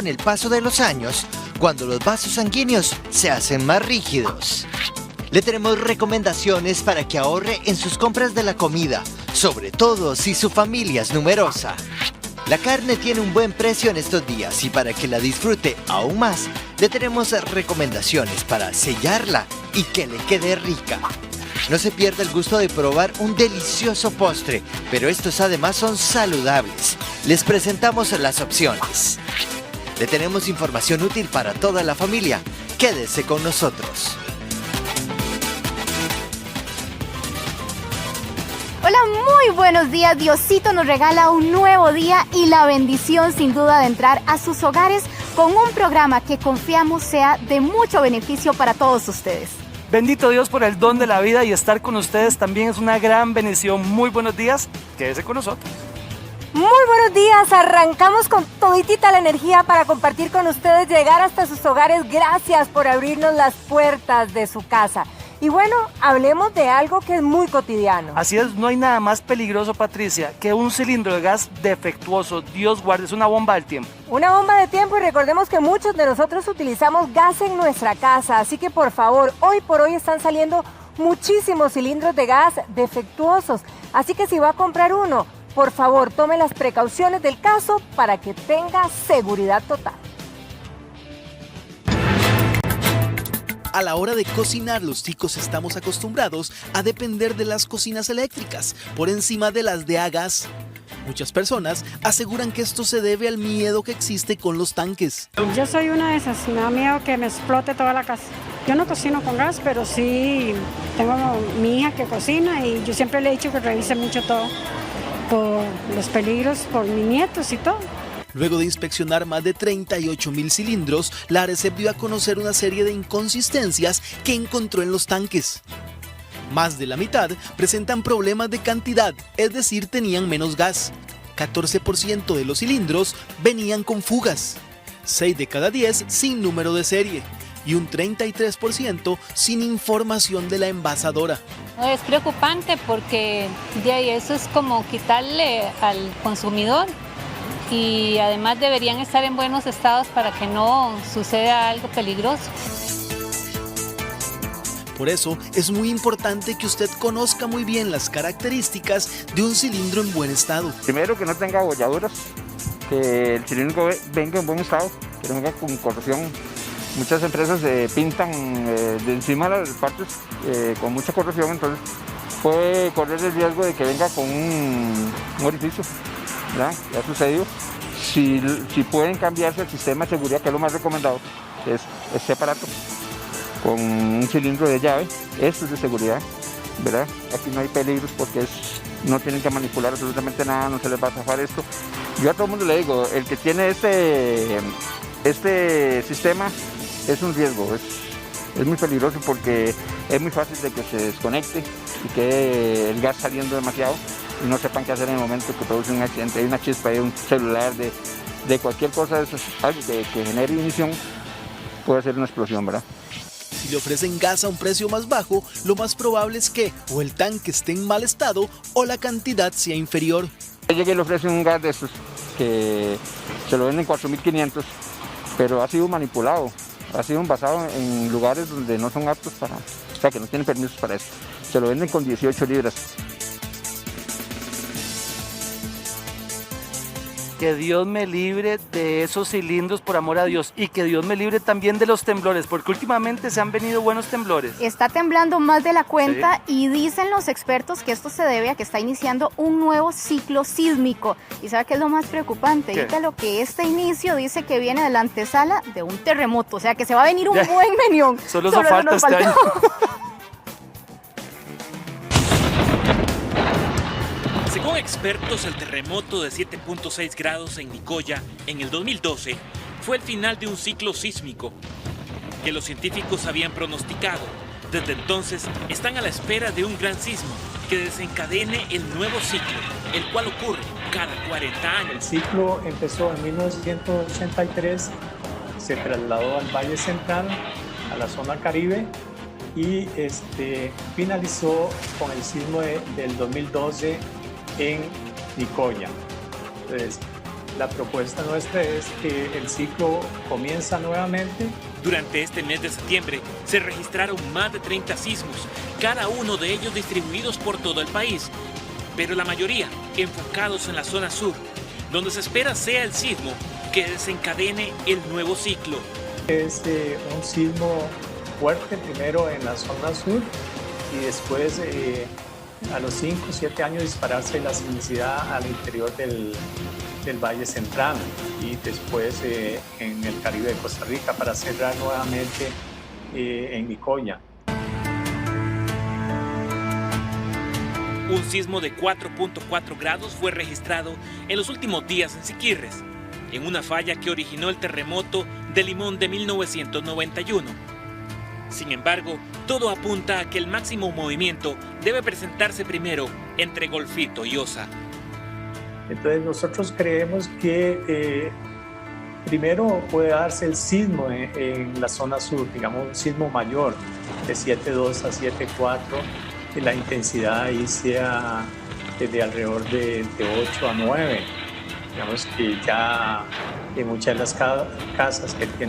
con el paso de los años cuando los vasos sanguíneos se hacen más rígidos. Le tenemos recomendaciones para que ahorre en sus compras de la comida, sobre todo si su familia es numerosa. La carne tiene un buen precio en estos días y para que la disfrute aún más, le tenemos recomendaciones para sellarla y que le quede rica. No se pierda el gusto de probar un delicioso postre, pero estos además son saludables. Les presentamos las opciones. Le tenemos información útil para toda la familia. Quédese con nosotros. Hola, muy buenos días. Diosito nos regala un nuevo día y la bendición sin duda de entrar a sus hogares con un programa que confiamos sea de mucho beneficio para todos ustedes. Bendito Dios por el don de la vida y estar con ustedes también es una gran bendición. Muy buenos días, quédese con nosotros. Muy buenos días, arrancamos con toditita la energía para compartir con ustedes, llegar hasta sus hogares. Gracias por abrirnos las puertas de su casa. Y bueno, hablemos de algo que es muy cotidiano. Así es, no hay nada más peligroso, Patricia, que un cilindro de gas defectuoso. Dios guarde, es una bomba del tiempo. Una bomba de tiempo, y recordemos que muchos de nosotros utilizamos gas en nuestra casa, así que por favor, hoy por hoy están saliendo muchísimos cilindros de gas defectuosos, así que si va a comprar uno, por favor, tome las precauciones del caso para que tenga seguridad total. A la hora de cocinar, los ticos estamos acostumbrados a depender de las cocinas eléctricas por encima de las de a gas. Muchas personas aseguran que esto se debe al miedo que existe con los tanques. Yo soy una de esas, me da miedo que me explote toda la casa. Yo no cocino con gas, pero sí tengo mi hija que cocina y yo siempre le he dicho que revise mucho todo por los peligros, por mis nietos y todo. Luego de inspeccionar más de 38,000 cilindros, la ARECEP dio a conocer una serie de inconsistencias que encontró en los tanques. Más de la mitad presentan problemas de cantidad, es decir, tenían menos gas. 14% de los cilindros venían con fugas, 6 de cada 10 sin número de serie y un 33% sin información de la envasadora. Es preocupante porque de ahí eso es como quitarle al consumidor. Y además deberían estar en buenos estados para que no suceda algo peligroso. Por eso es muy importante que usted conozca muy bien las características de un cilindro en buen estado. Primero, que no tenga abolladuras, que el cilindro venga en buen estado, que no venga con corrosión. Muchas empresas pintan de encima las partes con mucha corrosión, entonces puede correr el riesgo de que venga con un orificio. ¿Ya? Ya ha sucedido. Si pueden cambiarse el sistema de seguridad, que es lo más recomendado, es este aparato con un cilindro de llave, esto es de seguridad, ¿verdad? Aquí no hay peligros porque no tienen que manipular absolutamente nada, no se les va a zafar esto. Yo a todo el mundo le digo, el que tiene este sistema es un riesgo, es muy peligroso porque es muy fácil de que se desconecte y quede el gas saliendo demasiado y no sepan qué hacer en el momento que produce un accidente. Hay una chispa, hay un celular, de cualquier cosa algo que genere ignición, puede ser una explosión, ¿verdad? Si le ofrecen gas a un precio más bajo, lo más probable es que o el tanque esté en mal estado o la cantidad sea inferior. Llegué y le ofrecen un gas de estos que se lo venden 4.500, pero ha sido manipulado, ha sido envasado en lugares donde no son aptos para, o sea, que no tienen permisos para eso. Se lo venden con 18 libras. Que Dios me libre de esos cilindros, por amor a Dios, y que Dios me libre también de los temblores, porque últimamente se han venido buenos temblores. Está temblando más de la cuenta, sí. Y dicen los expertos que esto se debe a que está iniciando un nuevo ciclo sísmico. ¿Y sabe qué es lo más preocupante? Ahorita lo que este inicio dice que viene de la antesala de un terremoto, o sea que se va a venir un buen menión. Solo eso falta este año. Según expertos, el terremoto de 7.6 grados en Nicoya en el 2012 fue el final de un ciclo sísmico que los científicos habían pronosticado. Desde entonces están a la espera de un gran sismo que desencadene el nuevo ciclo, el cual ocurre cada 40 años. El ciclo empezó en 1983, se trasladó al Valle Central, a la zona Caribe, y finalizó con el sismo del 2012 en Nicoya. Entonces, La propuesta nuestra es que el ciclo comienza nuevamente. Durante este mes de septiembre se registraron más de 30 sismos, cada uno de ellos distribuidos por todo el país, pero la mayoría enfocados en la zona sur, donde se espera sea el sismo que desencadene el nuevo ciclo. Es un sismo fuerte primero en la zona sur y después a los 5 o 7 años dispararse la sismicidad al interior del Valle Central y después en el Caribe de Costa Rica para cerrar nuevamente en Nicoya. Un sismo de 4.4 grados fue registrado en los últimos días en Siquirres, en una falla que originó el terremoto de Limón de 1991. Sin embargo, todo apunta a que el máximo movimiento debe presentarse primero entre Golfito y Osa. Entonces nosotros creemos que primero puede darse el sismo en la zona sur, digamos un sismo mayor de 7.2 a 7.4, y la intensidad ahí sea de alrededor de 8 a 9. Digamos que ya en muchas de las casas que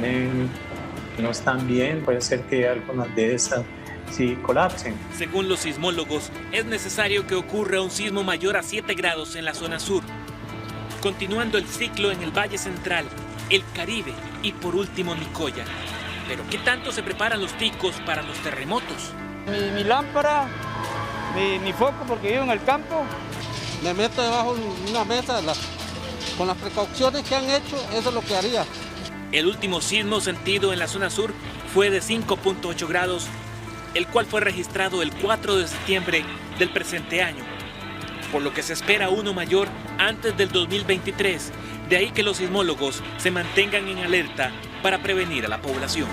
no están bien, puede ser que algunas de esas sí colapsen. Según los sismólogos, es necesario que ocurra un sismo mayor a 7 grados en la zona sur, continuando el ciclo en el Valle Central, el Caribe y por último Nicoya. Pero ¿qué tanto se preparan los ticos para los terremotos? Mi lámpara, mi foco, porque vivo en el campo, me meto debajo de una mesa con las precauciones que han hecho, eso es lo que haría. El último sismo sentido en la zona sur fue de 5.8 grados, el cual fue registrado el 4 de septiembre del presente año, por lo que se espera uno mayor antes del 2023, de ahí que los sismólogos se mantengan en alerta para prevenir a la población.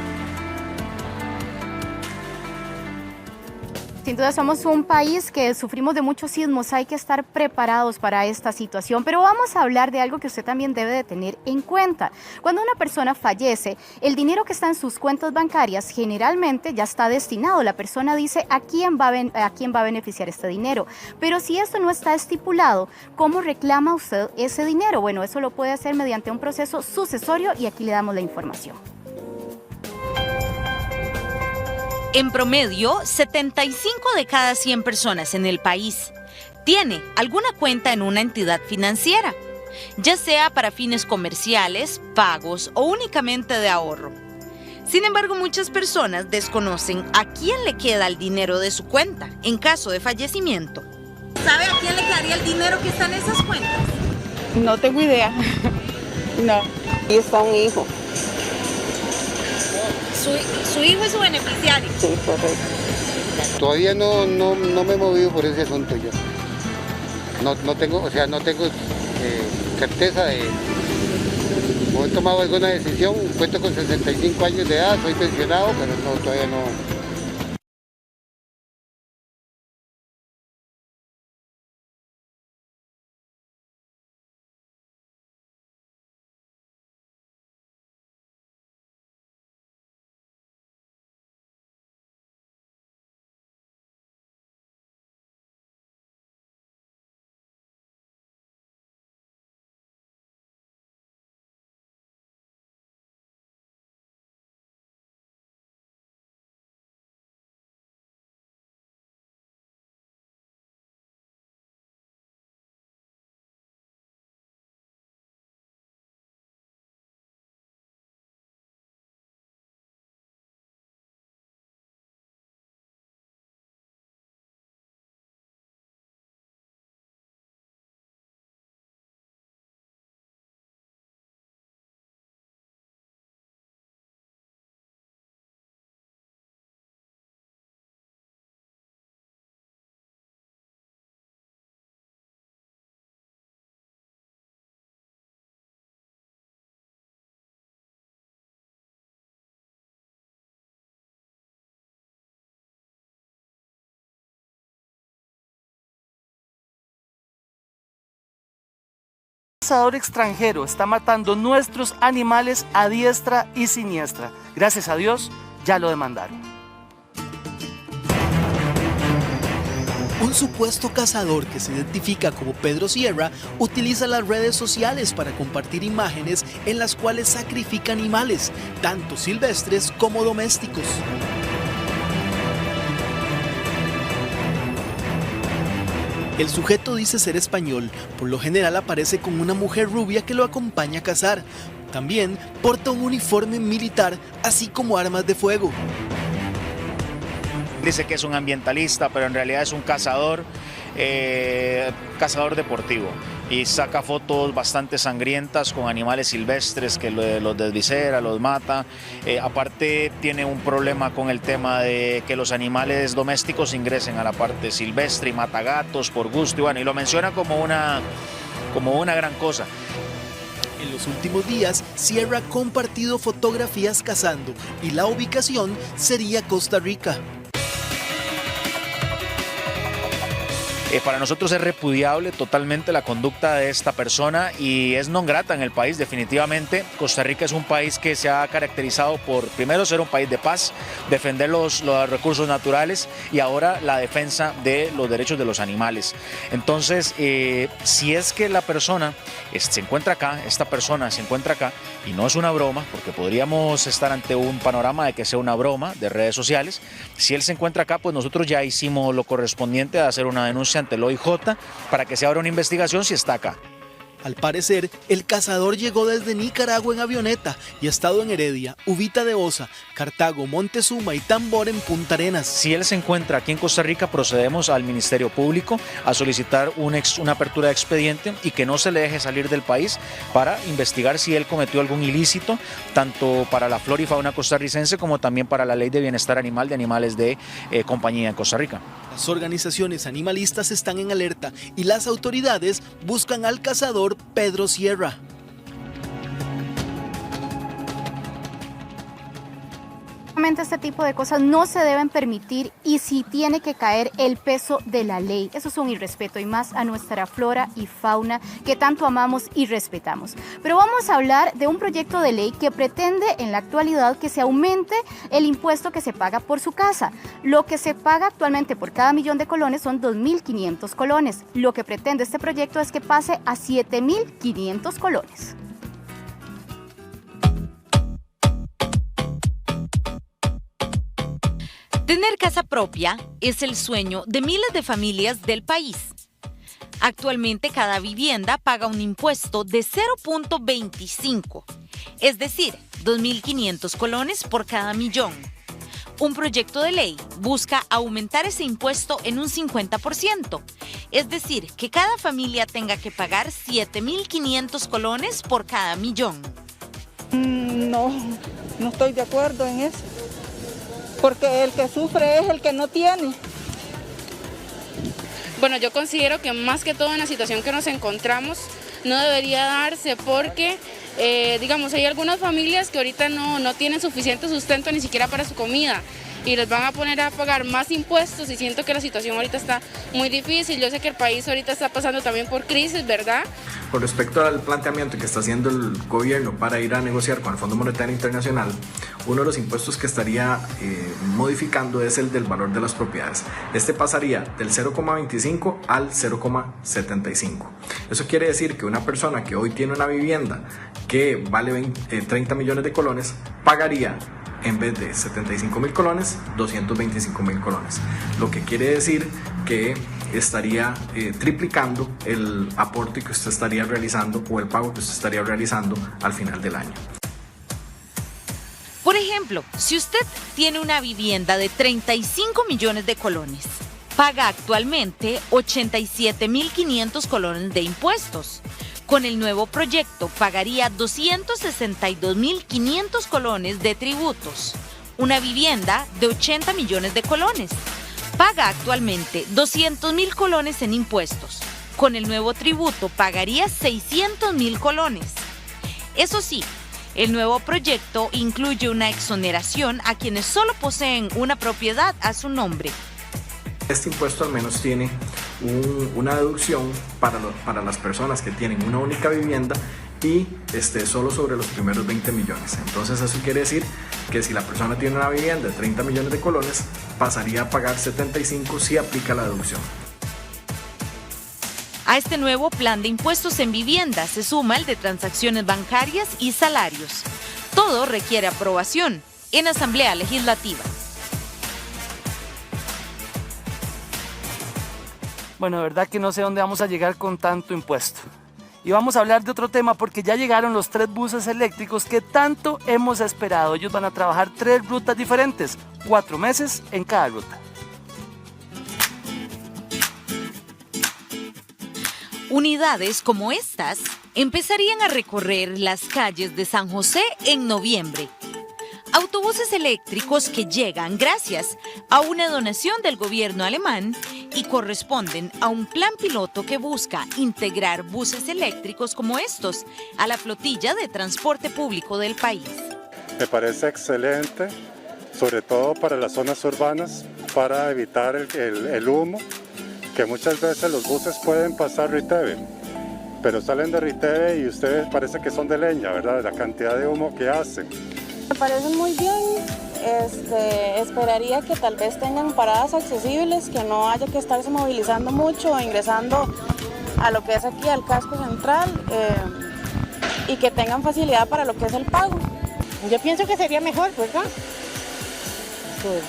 Sin duda somos un país que sufrimos de muchos sismos, hay que estar preparados para esta situación, pero vamos a hablar de algo que usted también debe de tener en cuenta. Cuando una persona fallece, el dinero que está en sus cuentas bancarias generalmente ya está destinado. La persona dice a quién va a beneficiar este dinero, pero si esto no está estipulado, ¿cómo reclama usted ese dinero? Bueno, eso lo puede hacer mediante un proceso sucesorio y aquí le damos la información. En promedio, 75 de cada 100 personas en el país tiene alguna cuenta en una entidad financiera, ya sea para fines comerciales, pagos o únicamente de ahorro. Sin embargo, muchas personas desconocen a quién le queda el dinero de su cuenta en caso de fallecimiento. ¿Sabe a quién le quedaría el dinero que está en esas cuentas? No tengo idea. No. Ahí está un hijo. ¿Su hijo es su beneficiario? Sí, correcto. Todavía no me he movido por ese asunto yo. No tengo certeza de... No he tomado alguna decisión, cuento con 65 años de edad, soy pensionado, pero todavía no... Un cazador extranjero está matando nuestros animales a diestra y siniestra. Gracias a Dios, ya lo demandaron. Un Un supuesto cazador que se identifica como Pedro Sierra utiliza las redes sociales para compartir imágenes en las cuales sacrifica animales, tanto silvestres como domésticos. El sujeto dice ser español, por lo general aparece con una mujer rubia que lo acompaña a cazar. También porta un uniforme militar, así como armas de fuego. Dice que es un ambientalista, pero en realidad es un cazador deportivo. Y saca fotos bastante sangrientas con animales silvestres que los desviscera, los mata. Aparte tiene un problema con el tema de que los animales domésticos ingresen a la parte silvestre y mata gatos por gusto. Y bueno, y lo menciona como una gran cosa. En los últimos días, Sierra ha compartido fotografías cazando y la ubicación sería Costa Rica. Para nosotros es repudiable totalmente la conducta de esta persona y es non grata en el país definitivamente. Costa Rica es un país que se ha caracterizado por, primero, ser un país de paz, defender los recursos naturales y ahora la defensa de los derechos de los animales. Entonces, si es que la persona se encuentra acá, esta persona se encuentra acá, y no es una broma, porque podríamos estar ante un panorama de que sea una broma de redes sociales, si él se encuentra acá, pues nosotros ya hicimos lo correspondiente a hacer una denuncia ante el OIJ para que se abra una investigación si está acá. Al parecer, el cazador llegó desde Nicaragua en avioneta y ha estado en Heredia, Uvita de Osa, Cartago, Montezuma y Tambor en Punta Arenas. Si él se encuentra aquí en Costa Rica, procedemos al Ministerio Público a solicitar una apertura de expediente y que no se le deje salir del país para investigar si él cometió algún ilícito, tanto para la flora y fauna costarricense como también para la ley de bienestar animal de animales de compañía en Costa Rica. Las organizaciones animalistas están en alerta y las autoridades buscan al cazador Pedro Sierra. Este tipo de cosas no se deben permitir y sí tiene que caer el peso de la ley. Eso es un irrespeto y más a nuestra flora y fauna que tanto amamos y respetamos. Pero vamos a hablar de un proyecto de ley que pretende en la actualidad que se aumente el impuesto que se paga por su casa. Lo que se paga actualmente por cada millón de colones son 2.500 colones. Lo que pretende este proyecto es que pase a 7.500 colones. Tener casa propia es el sueño de miles de familias del país. Actualmente cada vivienda paga un impuesto de 0.25, es decir, 2.500 colones por cada millón. Un proyecto de ley busca aumentar ese impuesto en un 50%, es decir, que cada familia tenga que pagar 7.500 colones por cada millón. No estoy de acuerdo en eso. Porque el que sufre es el que no tiene. Bueno, yo considero que más que todo en la situación que nos encontramos no debería darse porque, digamos, hay algunas familias que ahorita no tienen suficiente sustento ni siquiera para su comida y les van a poner a pagar más impuestos y siento que la situación ahorita está muy difícil. Yo sé que el país ahorita está pasando también por crisis, ¿verdad? Con respecto al planteamiento que está haciendo el gobierno para ir a negociar con el Fondo Monetario Internacional, uno de los impuestos que estaría modificando es el del valor de las propiedades. Este pasaría del 0,25 al 0,75. Eso quiere decir que una persona que hoy tiene una vivienda que vale 30 millones de colones pagaría, en vez de 75.000 colones, 225.000 colones. Lo que quiere decir que estaría triplicando el aporte que usted estaría realizando o el pago que usted estaría realizando al final del año. Por ejemplo, si usted tiene una vivienda de 35 millones de colones, paga actualmente 87.500 colones de impuestos. Con el nuevo proyecto pagaría 262.500 colones de tributos. Una vivienda de 80 millones de colones. Paga actualmente 200.000 colones en impuestos. Con el nuevo tributo pagaría 600.000 colones. Eso sí, el nuevo proyecto incluye una exoneración a quienes solo poseen una propiedad a su nombre. Este impuesto al menos tiene una deducción para las personas que tienen una única vivienda y solo sobre los primeros 20 millones. Entonces eso quiere decir que si la persona tiene una vivienda de 30 millones de colones, pasaría a pagar 75 si aplica la deducción. A este nuevo plan de impuestos en vivienda se suma el de transacciones bancarias y salarios. Todo requiere aprobación en Asamblea Legislativa. Bueno, de verdad que no sé dónde vamos a llegar con tanto impuesto. Y vamos a hablar de otro tema porque ya llegaron los 3 buses eléctricos que tanto hemos esperado. Ellos van a trabajar 3 rutas diferentes, 4 meses en cada ruta. Unidades como estas empezarían a recorrer las calles de San José en noviembre. Autobuses eléctricos que llegan gracias a una donación del gobierno alemán y corresponden a un plan piloto que busca integrar buses eléctricos como estos a la flotilla de transporte público del país. Me parece excelente, sobre todo para las zonas urbanas, para evitar el humo, que muchas veces los buses pueden pasar Riteve, pero salen de Riteve y ustedes parece que son de leña, ¿verdad? La cantidad de humo que hacen. Me parece muy bien, esperaría que tal vez tengan paradas accesibles, que no haya que estarse movilizando mucho o ingresando a lo que es aquí al casco central y que tengan facilidad para lo que es el pago. Yo pienso que sería mejor, ¿verdad? Pues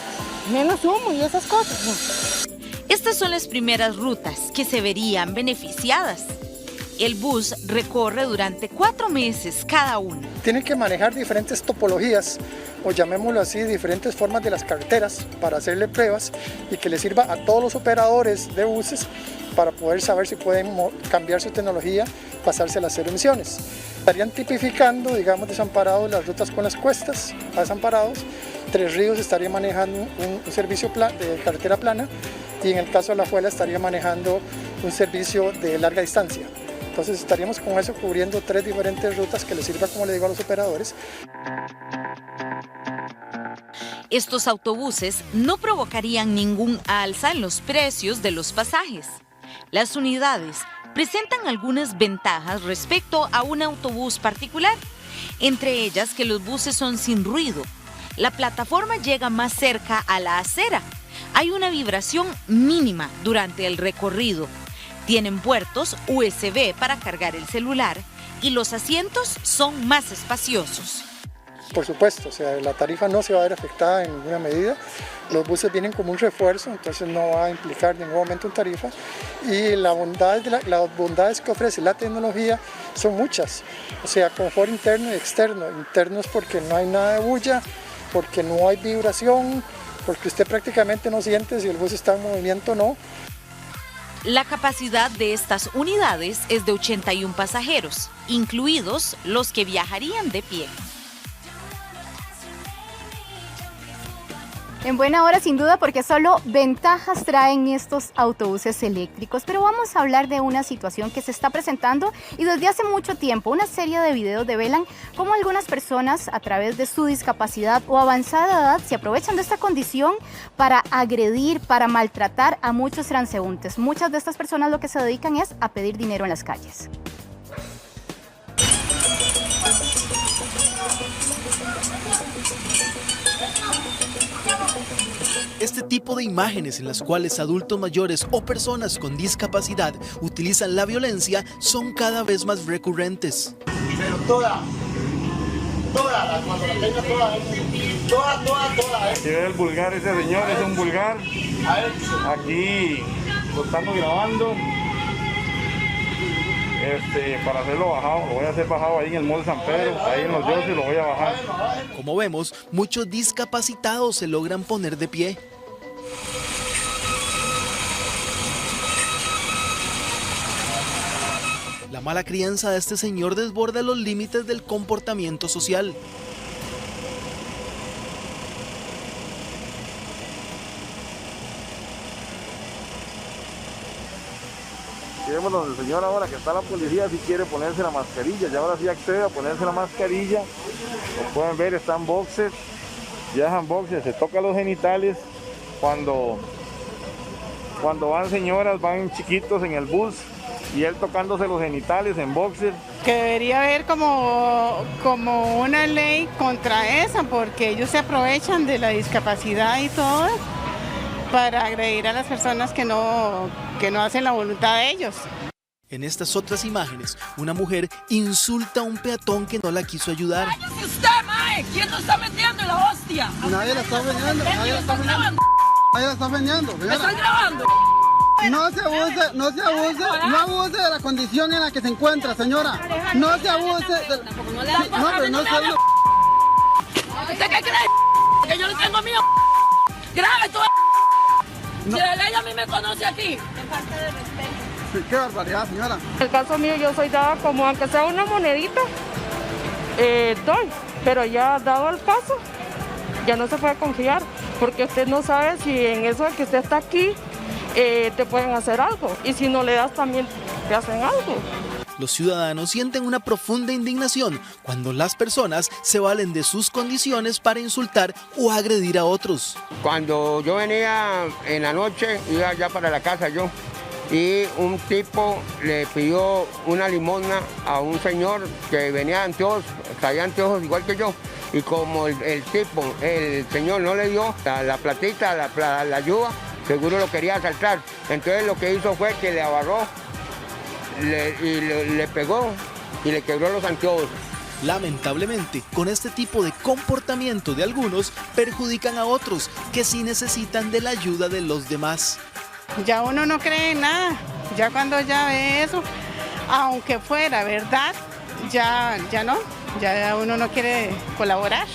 menos humo y esas cosas. Estas son las primeras rutas que se verían beneficiadas. El bus recorre durante 4 meses cada uno. Tienen que manejar diferentes topologías, o llamémoslo así, diferentes formas de las carreteras para hacerle pruebas y que le sirva a todos los operadores de buses para poder saber si pueden cambiar su tecnología, pasarse a cero emisiones. Estarían tipificando, digamos, desamparados las rutas con las cuestas a desamparados. Tres Ríos estaría manejando un servicio de carretera plana y en el caso de La Alajuela estaría manejando un servicio de larga distancia. Entonces estaríamos con eso cubriendo 3 diferentes rutas que les sirva, como le digo, a los operadores. Estos autobuses no provocarían ningún alza en los precios de los pasajes. Las unidades presentan algunas ventajas respecto a un autobús particular, entre ellas que los buses son sin ruido. La plataforma llega más cerca a la acera. Hay una vibración mínima durante el recorrido. Tienen puertos USB para cargar el celular y los asientos son más espaciosos. Por supuesto, o sea, la tarifa no se va a ver afectada en ninguna medida. Los buses vienen como un refuerzo, entonces no va a implicar ningún aumento en tarifa. Y las bondades que ofrece la tecnología son muchas. O sea, confort interno y externo. Interno es porque no hay nada de bulla, porque no hay vibración, porque usted prácticamente no siente si el bus está en movimiento o no. La capacidad de estas unidades es de 81 pasajeros, incluidos los que viajarían de pie. En buena hora, sin duda, porque solo ventajas traen estos autobuses eléctricos. Pero vamos a hablar de una situación que se está presentando y desde hace mucho tiempo. Una serie de videos develan cómo algunas personas, a través de su discapacidad o avanzada edad, se aprovechan de esta condición para agredir, para maltratar a muchos transeúntes. Muchas de estas personas lo que se dedican es a pedir dinero en las calles. Este tipo de imágenes en las cuales adultos mayores o personas con discapacidad utilizan la violencia son cada vez más recurrentes. Pero toda, cuando la tenga toda. Si ve el vulgar, ese señor es un vulgar. Aquí lo estamos grabando. Para hacerlo bajado, lo voy a hacer bajado ahí en el Mall San Pedro, ahí en los Yossi lo voy a bajar. Como vemos, muchos discapacitados se logran poner de pie. La mala crianza de este señor desborda los límites del comportamiento social. Vemos donde el señor ahora que está la policía si quiere ponerse la mascarilla, ya ahora sí accede a ponerse la mascarilla. Como pueden ver, está en boxers, ya en boxers, se toca los genitales cuando van señoras, van chiquitos en el bus y él tocándose los genitales en boxers. Que debería haber como una ley contra esa, porque ellos se aprovechan de la discapacidad y todo para agredir a las personas que no hacen la voluntad de ellos. En estas otras imágenes, una mujer insulta a un peatón que no la quiso ayudar. ¡Cállese usted, mae! ¿Quién lo está metiendo en la hostia? Nadie la está vendiendo, nadie la está vendiendo. Nadie la está vendiendo. ¿Me estás grabando? No se abuse de la condición en la que se encuentra, señora. No se abuse de... No, pero no se... ¿Usted qué cree? Que yo le tengo miedo. ¡Grabe todo! Si ella a mí me conoce aquí. En parte de respeto. Sí, qué barbaridad, señora. En el caso mío, yo soy dada como, aunque sea una monedita, doy. Pero ya dado el paso, ya no se puede confiar. Porque usted no sabe si en eso de que usted está aquí, te pueden hacer algo. Y si no le das, también te hacen algo. Los ciudadanos sienten una profunda indignación cuando las personas se valen de sus condiciones para insultar o agredir a otros. Cuando yo venía en la noche, iba ya para la casa yo, y un tipo le pidió una limosna a un señor que venía de anteojos, traía anteojos igual que yo, y como el señor no le dio la platita, la ayuda, seguro lo quería asaltar. Entonces lo que hizo fue que le agarró, le pegó y le quebró los anteojos. Lamentablemente, con este tipo de comportamiento de algunos, perjudican a otros que sí necesitan de la ayuda de los demás. Ya uno no cree en nada, ya cuando ya ve eso, aunque fuera verdad, ya no, ya uno no quiere colaborar.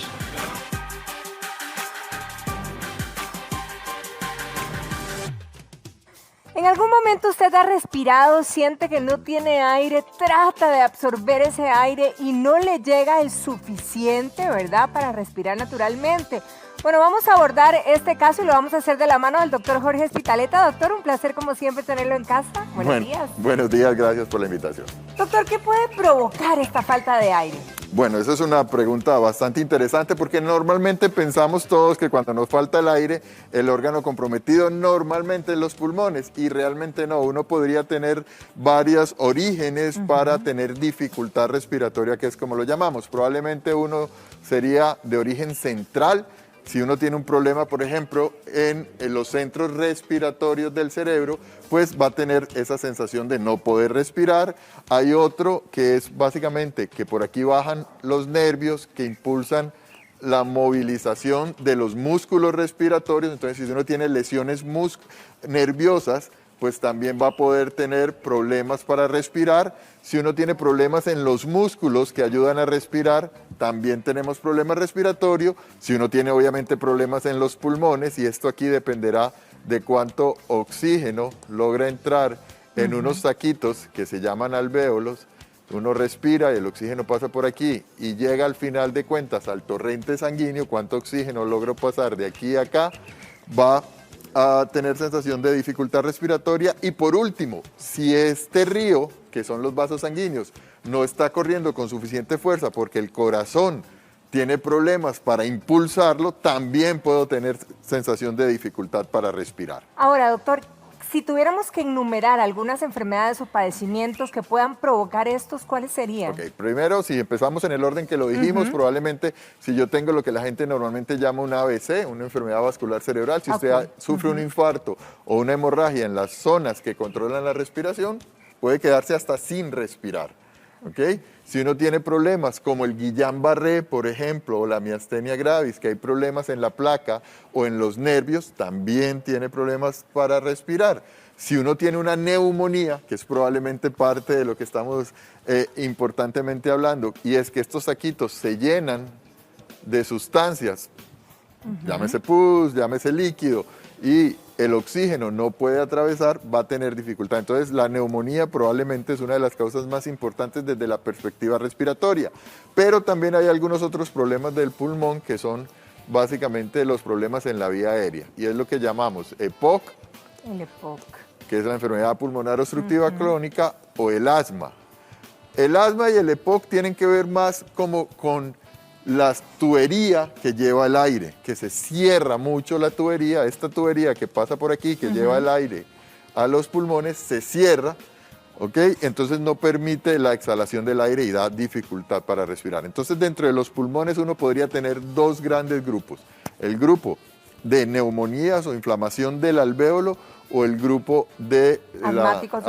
¿En algún momento usted ha respirado, siente que no tiene aire, trata de absorber ese aire y no le llega el suficiente, ¿verdad?, para respirar naturalmente? Bueno, vamos a abordar este caso y lo vamos a hacer de la mano del doctor Jorge Espitaleta. Doctor, un placer como siempre tenerlo en casa. Buenos días. Buenos días, gracias por la invitación. Doctor, ¿qué puede provocar esta falta de aire? Bueno, esa es una pregunta bastante interesante porque normalmente pensamos todos que cuando nos falta el aire, el órgano comprometido normalmente es los pulmones y realmente no. Uno podría tener varios orígenes para tener dificultad respiratoria, que es como lo llamamos. Probablemente uno sería de origen central. Si uno tiene un problema, por ejemplo, en los centros respiratorios del cerebro, pues va a tener esa sensación de no poder respirar. Hay otro que es básicamente que por aquí bajan los nervios que impulsan la movilización de los músculos respiratorios. Entonces, si uno tiene lesiones nerviosas, pues también va a poder tener problemas para respirar. Si uno tiene problemas en los músculos que ayudan a respirar, también tenemos problemas respiratorios. Si uno tiene obviamente problemas en los pulmones, y esto aquí dependerá de cuánto oxígeno logra entrar en unos saquitos que se llaman alvéolos, uno respira y el oxígeno pasa por aquí y llega al final de cuentas al torrente sanguíneo, cuánto oxígeno logra pasar de aquí a acá, va a tener sensación de dificultad respiratoria. Y por último, si este río, que son los vasos sanguíneos, no está corriendo con suficiente fuerza porque el corazón tiene problemas para impulsarlo, también puedo tener sensación de dificultad para respirar. Ahora, doctor, si tuviéramos que enumerar algunas enfermedades o padecimientos que puedan provocar estos, ¿cuáles serían? Ok, primero, si empezamos en el orden que lo dijimos, probablemente si yo tengo lo que la gente normalmente llama un ABC, una enfermedad vascular cerebral, si usted sufre un infarto o una hemorragia en las zonas que controlan la respiración, puede quedarse hasta sin respirar. ¿Okay? Si uno tiene problemas como el Guillain-Barré, por ejemplo, o la miastenia gravis, que hay problemas en la placa o en los nervios, también tiene problemas para respirar. Si uno tiene una neumonía, que es probablemente parte de lo que estamos importantemente hablando, y es que estos saquitos se llenan de sustancias, llámese pus, llámese líquido, y el oxígeno no puede atravesar, va a tener dificultad. Entonces, la neumonía probablemente es una de las causas más importantes desde la perspectiva respiratoria. Pero también hay algunos otros problemas del pulmón que son básicamente los problemas en la vía aérea. Y es lo que llamamos EPOC, que es la enfermedad pulmonar obstructiva crónica, o el asma. El asma y el EPOC tienen que ver más como con la tubería que lleva el aire, que se cierra mucho la tubería, esta tubería que pasa por aquí, que lleva el aire a los pulmones, se cierra, ¿ok? Entonces no permite la exhalación del aire y da dificultad para respirar. Entonces dentro de los pulmones uno podría tener dos grandes grupos. El grupo de neumonías o inflamación del alvéolo o el grupo de asmáticos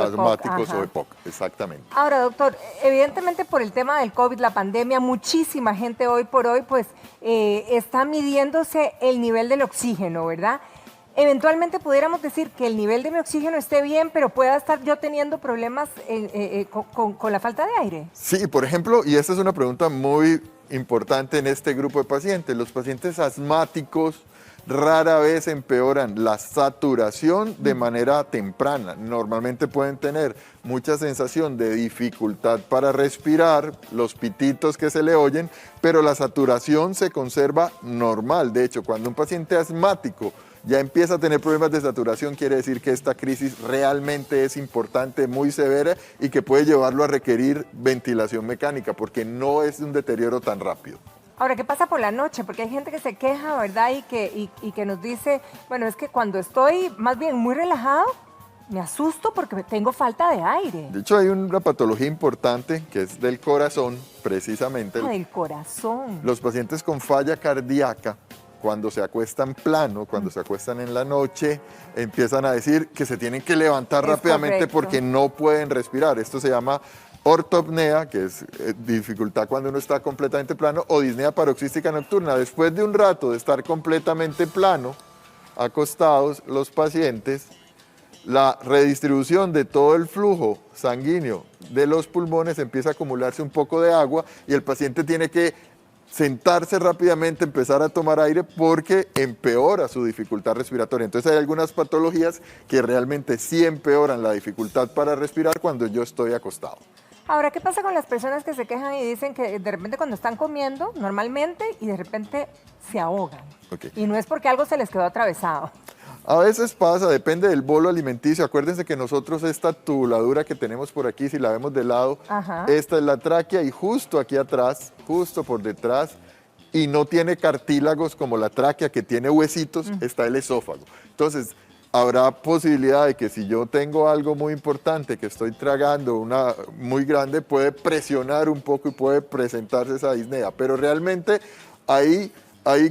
o EPOC, exactamente. Ahora, doctor, evidentemente por el tema del COVID, la pandemia, muchísima gente hoy por hoy pues está midiéndose el nivel del oxígeno, ¿verdad? Eventualmente pudiéramos decir que el nivel de mi oxígeno esté bien, pero pueda estar yo teniendo problemas con la falta de aire. Sí, por ejemplo, y esta es una pregunta muy importante en este grupo de pacientes, los pacientes asmáticos rara vez empeoran la saturación de manera temprana. Normalmente pueden tener mucha sensación de dificultad para respirar, los pititos que se le oyen, pero la saturación se conserva normal. De hecho, cuando un paciente asmático ya empieza a tener problemas de saturación, quiere decir que esta crisis realmente es importante, muy severa y que puede llevarlo a requerir ventilación mecánica porque no es un deterioro tan rápido. Ahora, ¿qué pasa por la noche? Porque hay gente que se queja, ¿verdad? Y que nos dice, bueno, es que cuando estoy más bien muy relajado, me asusto porque tengo falta de aire. De hecho, hay una patología importante que es del corazón, precisamente. Del corazón. Los pacientes con falla cardíaca, cuando se acuestan plano, cuando se acuestan en la noche, empiezan a decir que se tienen que levantar rápidamente correcto. Porque no pueden respirar. Esto se llama ortopnea, que es dificultad cuando uno está completamente plano, o disnea paroxística nocturna. Después de un rato de estar completamente plano, acostados los pacientes, la redistribución de todo el flujo sanguíneo de los pulmones empieza a acumularse un poco de agua y el paciente tiene que sentarse rápidamente, empezar a tomar aire porque empeora su dificultad respiratoria. Entonces hay algunas patologías que realmente sí empeoran la dificultad para respirar cuando yo estoy acostado. Ahora, ¿qué pasa con las personas que se quejan y dicen que de repente cuando están comiendo normalmente y de repente se ahogan? Okay. Y no es porque algo se les quedó atravesado. A veces pasa, depende del bolo alimenticio. Acuérdense que nosotros esta tubuladura que tenemos por aquí, si la vemos de lado, esta es la tráquea y justo aquí atrás, justo por detrás, y no tiene cartílagos como la tráquea que tiene huesitos, está el esófago. Entonces, habrá posibilidad de que si yo tengo algo muy importante que estoy tragando, una muy grande, puede presionar un poco y puede presentarse esa disnea. Pero realmente hay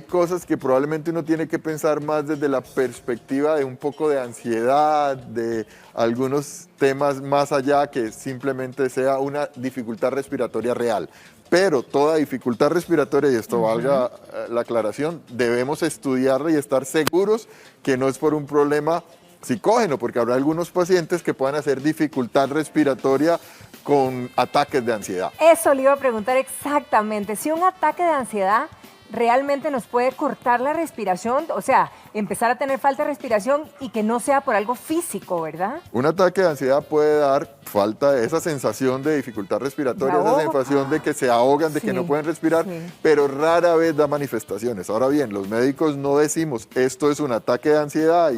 cosas que probablemente uno tiene que pensar más desde la perspectiva de un poco de ansiedad, de algunos temas más allá que simplemente sea una dificultad respiratoria real. Pero toda dificultad respiratoria, y esto valga la aclaración, debemos estudiarla y estar seguros que no es por un problema psicógeno, porque habrá algunos pacientes que puedan hacer dificultad respiratoria con ataques de ansiedad. Eso le iba a preguntar exactamente, si un ataque de ansiedad realmente nos puede cortar la respiración, o sea, empezar a tener falta de respiración y que no sea por algo físico, ¿verdad? Un ataque de ansiedad puede dar falta de esa sensación de dificultad respiratoria, esa sensación de que se ahogan, de que no pueden respirar, pero rara vez da manifestaciones. Ahora bien, los médicos no decimos esto es un ataque de ansiedad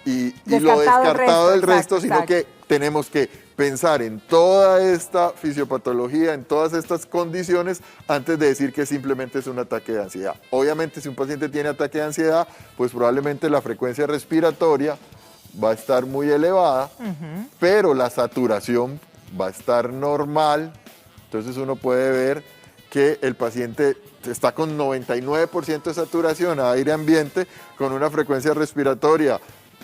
y lo descartado del resto, sino que tenemos que pensar en toda esta fisiopatología, en todas estas condiciones, antes de decir que simplemente es un ataque de ansiedad. Obviamente, si un paciente tiene ataque de ansiedad, pues probablemente la frecuencia respiratoria va a estar muy elevada, pero la saturación va a estar normal. Entonces uno puede ver que el paciente está con 99% de saturación a aire ambiente, con una frecuencia respiratoria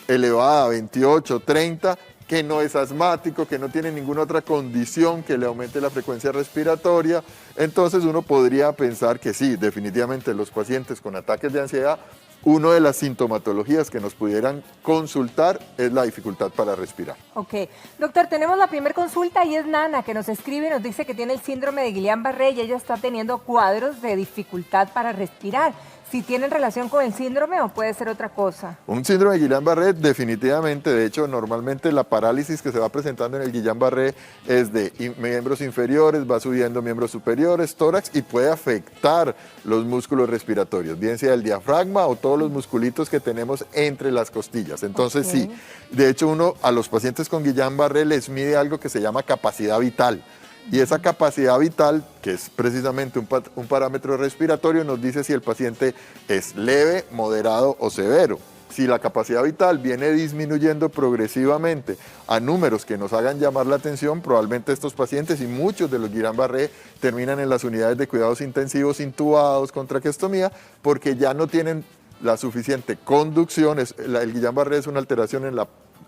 elevada, 28, 30, que no es asmático, que no tiene ninguna otra condición que le aumente la frecuencia respiratoria. Entonces uno podría pensar que sí, definitivamente los pacientes con ataques de ansiedad, una de las sintomatologías que nos pudieran consultar es la dificultad para respirar. Ok. Doctor, tenemos la primera consulta y es Nana, que nos escribe y nos dice que tiene el síndrome de Guillain-Barré y ella está teniendo cuadros de dificultad para respirar. Si tienen relación con el síndrome o puede ser otra cosa. Un síndrome de Guillain-Barré definitivamente, de hecho normalmente la parálisis que se va presentando en el Guillain-Barré es de miembros inferiores, va subiendo miembros superiores, tórax y puede afectar los músculos respiratorios, bien sea el diafragma o todos los musculitos que tenemos entre las costillas. Entonces sí, de hecho uno a los pacientes con Guillain-Barré les mide algo que se llama capacidad vital. Y esa capacidad vital, que es precisamente un parámetro respiratorio, nos dice si el paciente es leve, moderado o severo. Si la capacidad vital viene disminuyendo progresivamente a números que nos hagan llamar la atención, probablemente estos pacientes y muchos de los Guillain-Barré terminan en las unidades de cuidados intensivos intubados con traqueostomía porque ya no tienen la suficiente conducción, el Guillain-Barré es una alteración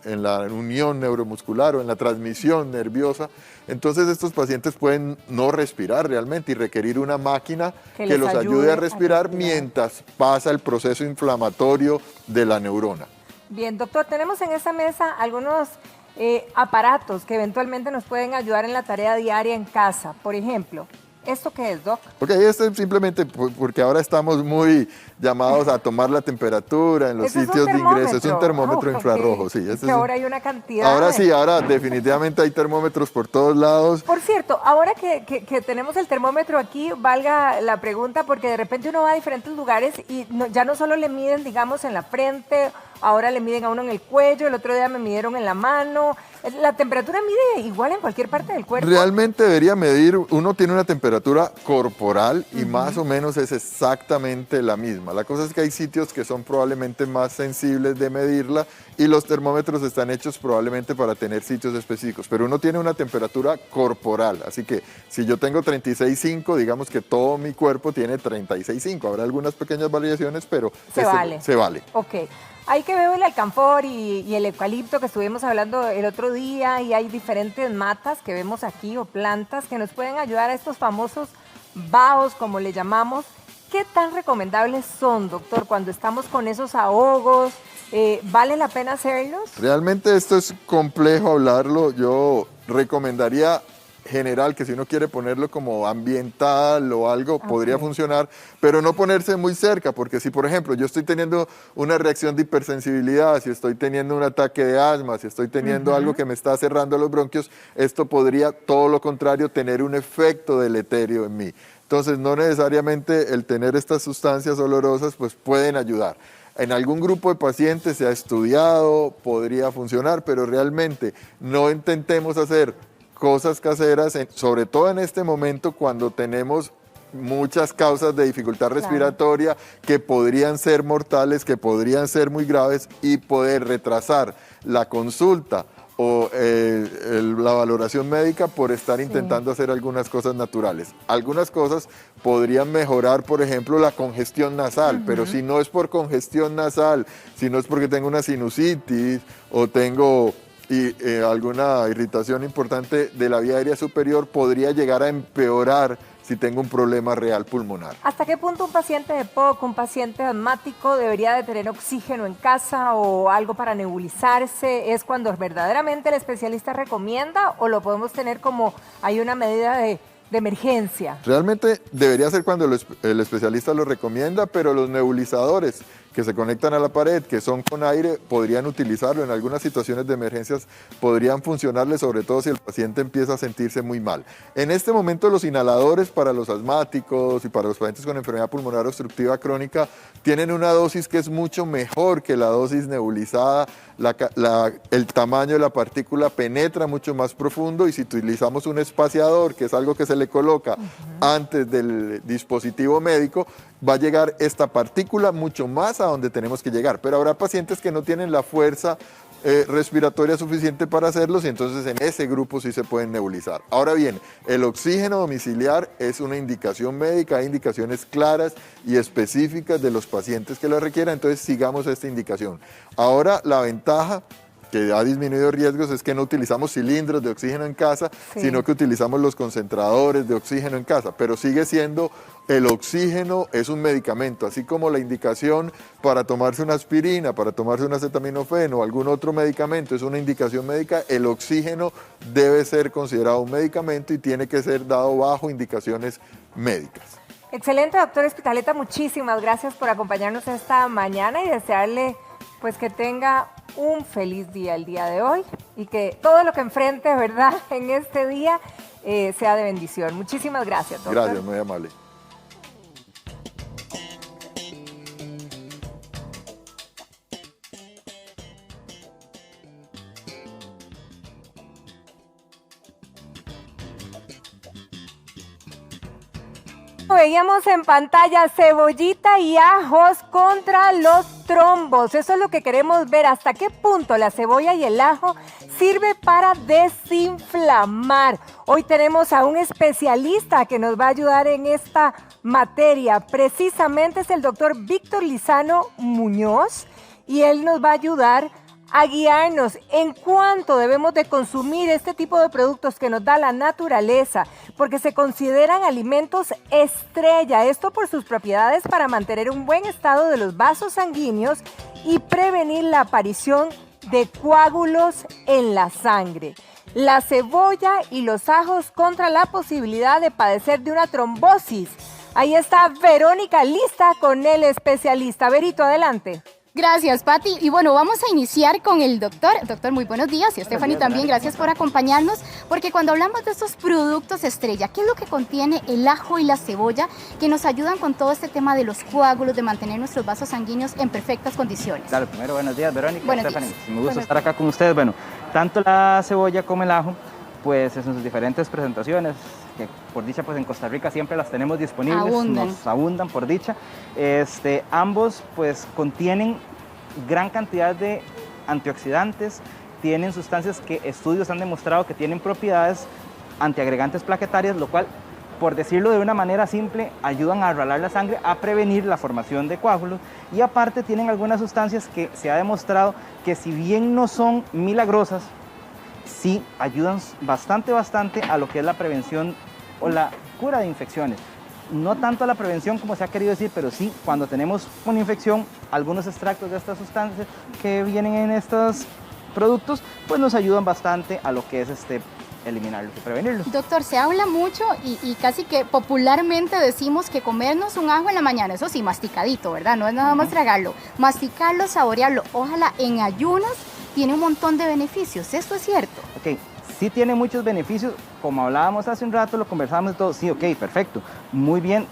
en la unión neuromuscular o en la transmisión nerviosa, entonces estos pacientes pueden no respirar realmente y requerir una máquina que los ayude a respirar mientras pasa el proceso inflamatorio de la neurona. Bien, doctor, tenemos en esta mesa algunos aparatos que eventualmente nos pueden ayudar en la tarea diaria en casa. Por ejemplo, ¿esto qué es, Doc? Ok, esto es simplemente porque ahora estamos muy llamados a tomar la temperatura en los sitios de ingreso. Es un termómetro infrarrojo, sí. Que ahora hay una cantidad. Ahora sí, ahora definitivamente hay termómetros por todos lados. Por cierto, ahora que tenemos el termómetro aquí, valga la pregunta, porque de repente uno va a diferentes lugares y ya no solo le miden, digamos, en la frente, ahora le miden a uno en el cuello, el otro día me midieron en la mano. ¿La temperatura mide igual en cualquier parte del cuerpo? Realmente debería medir, uno tiene una temperatura corporal y más o menos es exactamente la misma. La cosa es que hay sitios que son probablemente más sensibles de medirla y los termómetros están hechos probablemente para tener sitios específicos, pero uno tiene una temperatura corporal, así que si yo tengo 36.5, digamos que todo mi cuerpo tiene 36.5. Habrá algunas pequeñas variaciones, pero se vale. Ok. Hay que ver el alcanfor y el eucalipto que estuvimos hablando el otro día, y hay diferentes matas que vemos aquí o plantas que nos pueden ayudar a estos famosos bahos, como le llamamos. ¿Qué tan recomendables son, doctor, cuando estamos con esos ahogos? ¿Vale la pena hacerlos? Realmente esto es complejo hablarlo. Yo recomendaría general que si uno quiere ponerlo como ambiental o algo, podría funcionar, pero no ponerse muy cerca, porque si por ejemplo yo estoy teniendo una reacción de hipersensibilidad, si estoy teniendo un ataque de asma, si estoy teniendo algo que me está cerrando los bronquios, esto podría, todo lo contrario, tener un efecto deleterio en mí. Entonces no necesariamente el tener estas sustancias olorosas pues pueden ayudar. En algún grupo de pacientes se ha estudiado, podría funcionar, pero realmente no intentemos hacer cosas caseras, sobre todo en este momento cuando tenemos muchas causas de dificultad respiratoria que podrían ser mortales, que podrían ser muy graves y poder retrasar la consulta o la valoración médica por estar intentando hacer algunas cosas naturales. Algunas cosas podrían mejorar, por ejemplo, la congestión nasal, pero si no es por congestión nasal, si no es porque tengo una sinusitis o tengo alguna irritación importante de la vía aérea superior, podría llegar a empeorar si tengo un problema real pulmonar. ¿Hasta qué punto un paciente de POC, un paciente asmático, debería de tener oxígeno en casa o algo para nebulizarse? ¿Es cuando verdaderamente el especialista recomienda o lo podemos tener como hay una medida de emergencia? Realmente debería ser cuando el especialista lo recomienda, pero los nebulizadores que se conectan a la pared, que son con aire, podrían utilizarlo. En algunas situaciones de emergencias podrían funcionarle, sobre todo si el paciente empieza a sentirse muy mal. En este momento los inhaladores para los asmáticos y para los pacientes con enfermedad pulmonar obstructiva crónica tienen una dosis que es mucho mejor que la dosis nebulizada. El tamaño de la partícula penetra mucho más profundo y si utilizamos un espaciador, que es algo que se le coloca antes del dispositivo médico, va a llegar esta partícula mucho más a donde tenemos que llegar. Pero habrá pacientes que no tienen la fuerza respiratoria suficiente para hacerlos y entonces en ese grupo sí se pueden nebulizar. Ahora bien, el oxígeno domiciliar es una indicación médica, hay indicaciones claras y específicas de los pacientes que lo requieran, entonces sigamos esta indicación. Ahora la ventaja que ha disminuido riesgos es que no utilizamos cilindros de oxígeno en casa, sino que utilizamos los concentradores de oxígeno en casa, pero sigue siendo el oxígeno es un medicamento, así como la indicación para tomarse una aspirina, para tomarse un acetaminofeno o algún otro medicamento es una indicación médica, el oxígeno debe ser considerado un medicamento y tiene que ser dado bajo indicaciones médicas. Excelente, doctor Espitaleta, muchísimas gracias por acompañarnos esta mañana y desearle pues que tenga un feliz día el día de hoy y que todo lo que enfrente, ¿verdad?, en este día sea de bendición. Muchísimas gracias, doctor. Gracias, muy amable. Veíamos en pantalla cebollita y ajos contra los trombos. Eso es lo que queremos ver, hasta qué punto la cebolla y el ajo sirve para desinflamar. Hoy tenemos a un especialista que nos va a ayudar en esta materia. Precisamente es el doctor Víctor Lizano Muñoz y él nos va a ayudar a guiarnos en cuánto debemos de consumir este tipo de productos que nos da la naturaleza, porque se consideran alimentos estrella, esto por sus propiedades para mantener un buen estado de los vasos sanguíneos y prevenir la aparición de coágulos en la sangre. La cebolla y los ajos contra la posibilidad de padecer de una trombosis. Ahí está Verónica lista con el especialista. Verito, adelante. Gracias, Pati. Y bueno, vamos a iniciar con el doctor. Doctor, muy buenos días. Y Stephanie también, gracias por acompañarnos. Porque cuando hablamos de estos productos estrella, ¿qué es lo que contiene el ajo y la cebolla que nos ayudan con todo este tema de los coágulos, de mantener nuestros vasos sanguíneos en perfectas condiciones? Claro, primero, buenos días, Verónica, buenos Stephanie. días. Me gusta estar acá con ustedes. Bueno, tanto la cebolla como el ajo, pues en sus diferentes presentaciones, que por dicha pues en Costa Rica siempre las tenemos disponibles, nos abundan por dicha. Ambos pues contienen gran cantidad de antioxidantes, tienen sustancias que estudios han demostrado que tienen propiedades antiagregantes plaquetarias, lo cual, por decirlo de una manera simple, ayudan a arralar la sangre, a prevenir la formación de coágulos, y aparte tienen algunas sustancias que se ha demostrado que si bien no son milagrosas, sí ayudan bastante a lo que es la prevención o la cura de infecciones. No tanto a la prevención como se ha querido decir, pero sí cuando tenemos una infección, algunos extractos de estas sustancias que vienen en estos productos, pues nos ayudan bastante a lo que es eliminarlos y prevenirlos. Doctor, se habla mucho y casi que popularmente decimos que comernos un ajo en la mañana, eso sí, masticadito, ¿verdad? No es nada más tragarlo, masticarlo, saborearlo, ojalá en ayunas, tiene un montón de beneficios, ¿esto es cierto? Ok, sí tiene muchos beneficios, como hablábamos hace un rato, lo conversábamos todo, sí, ok, perfecto, muy bien,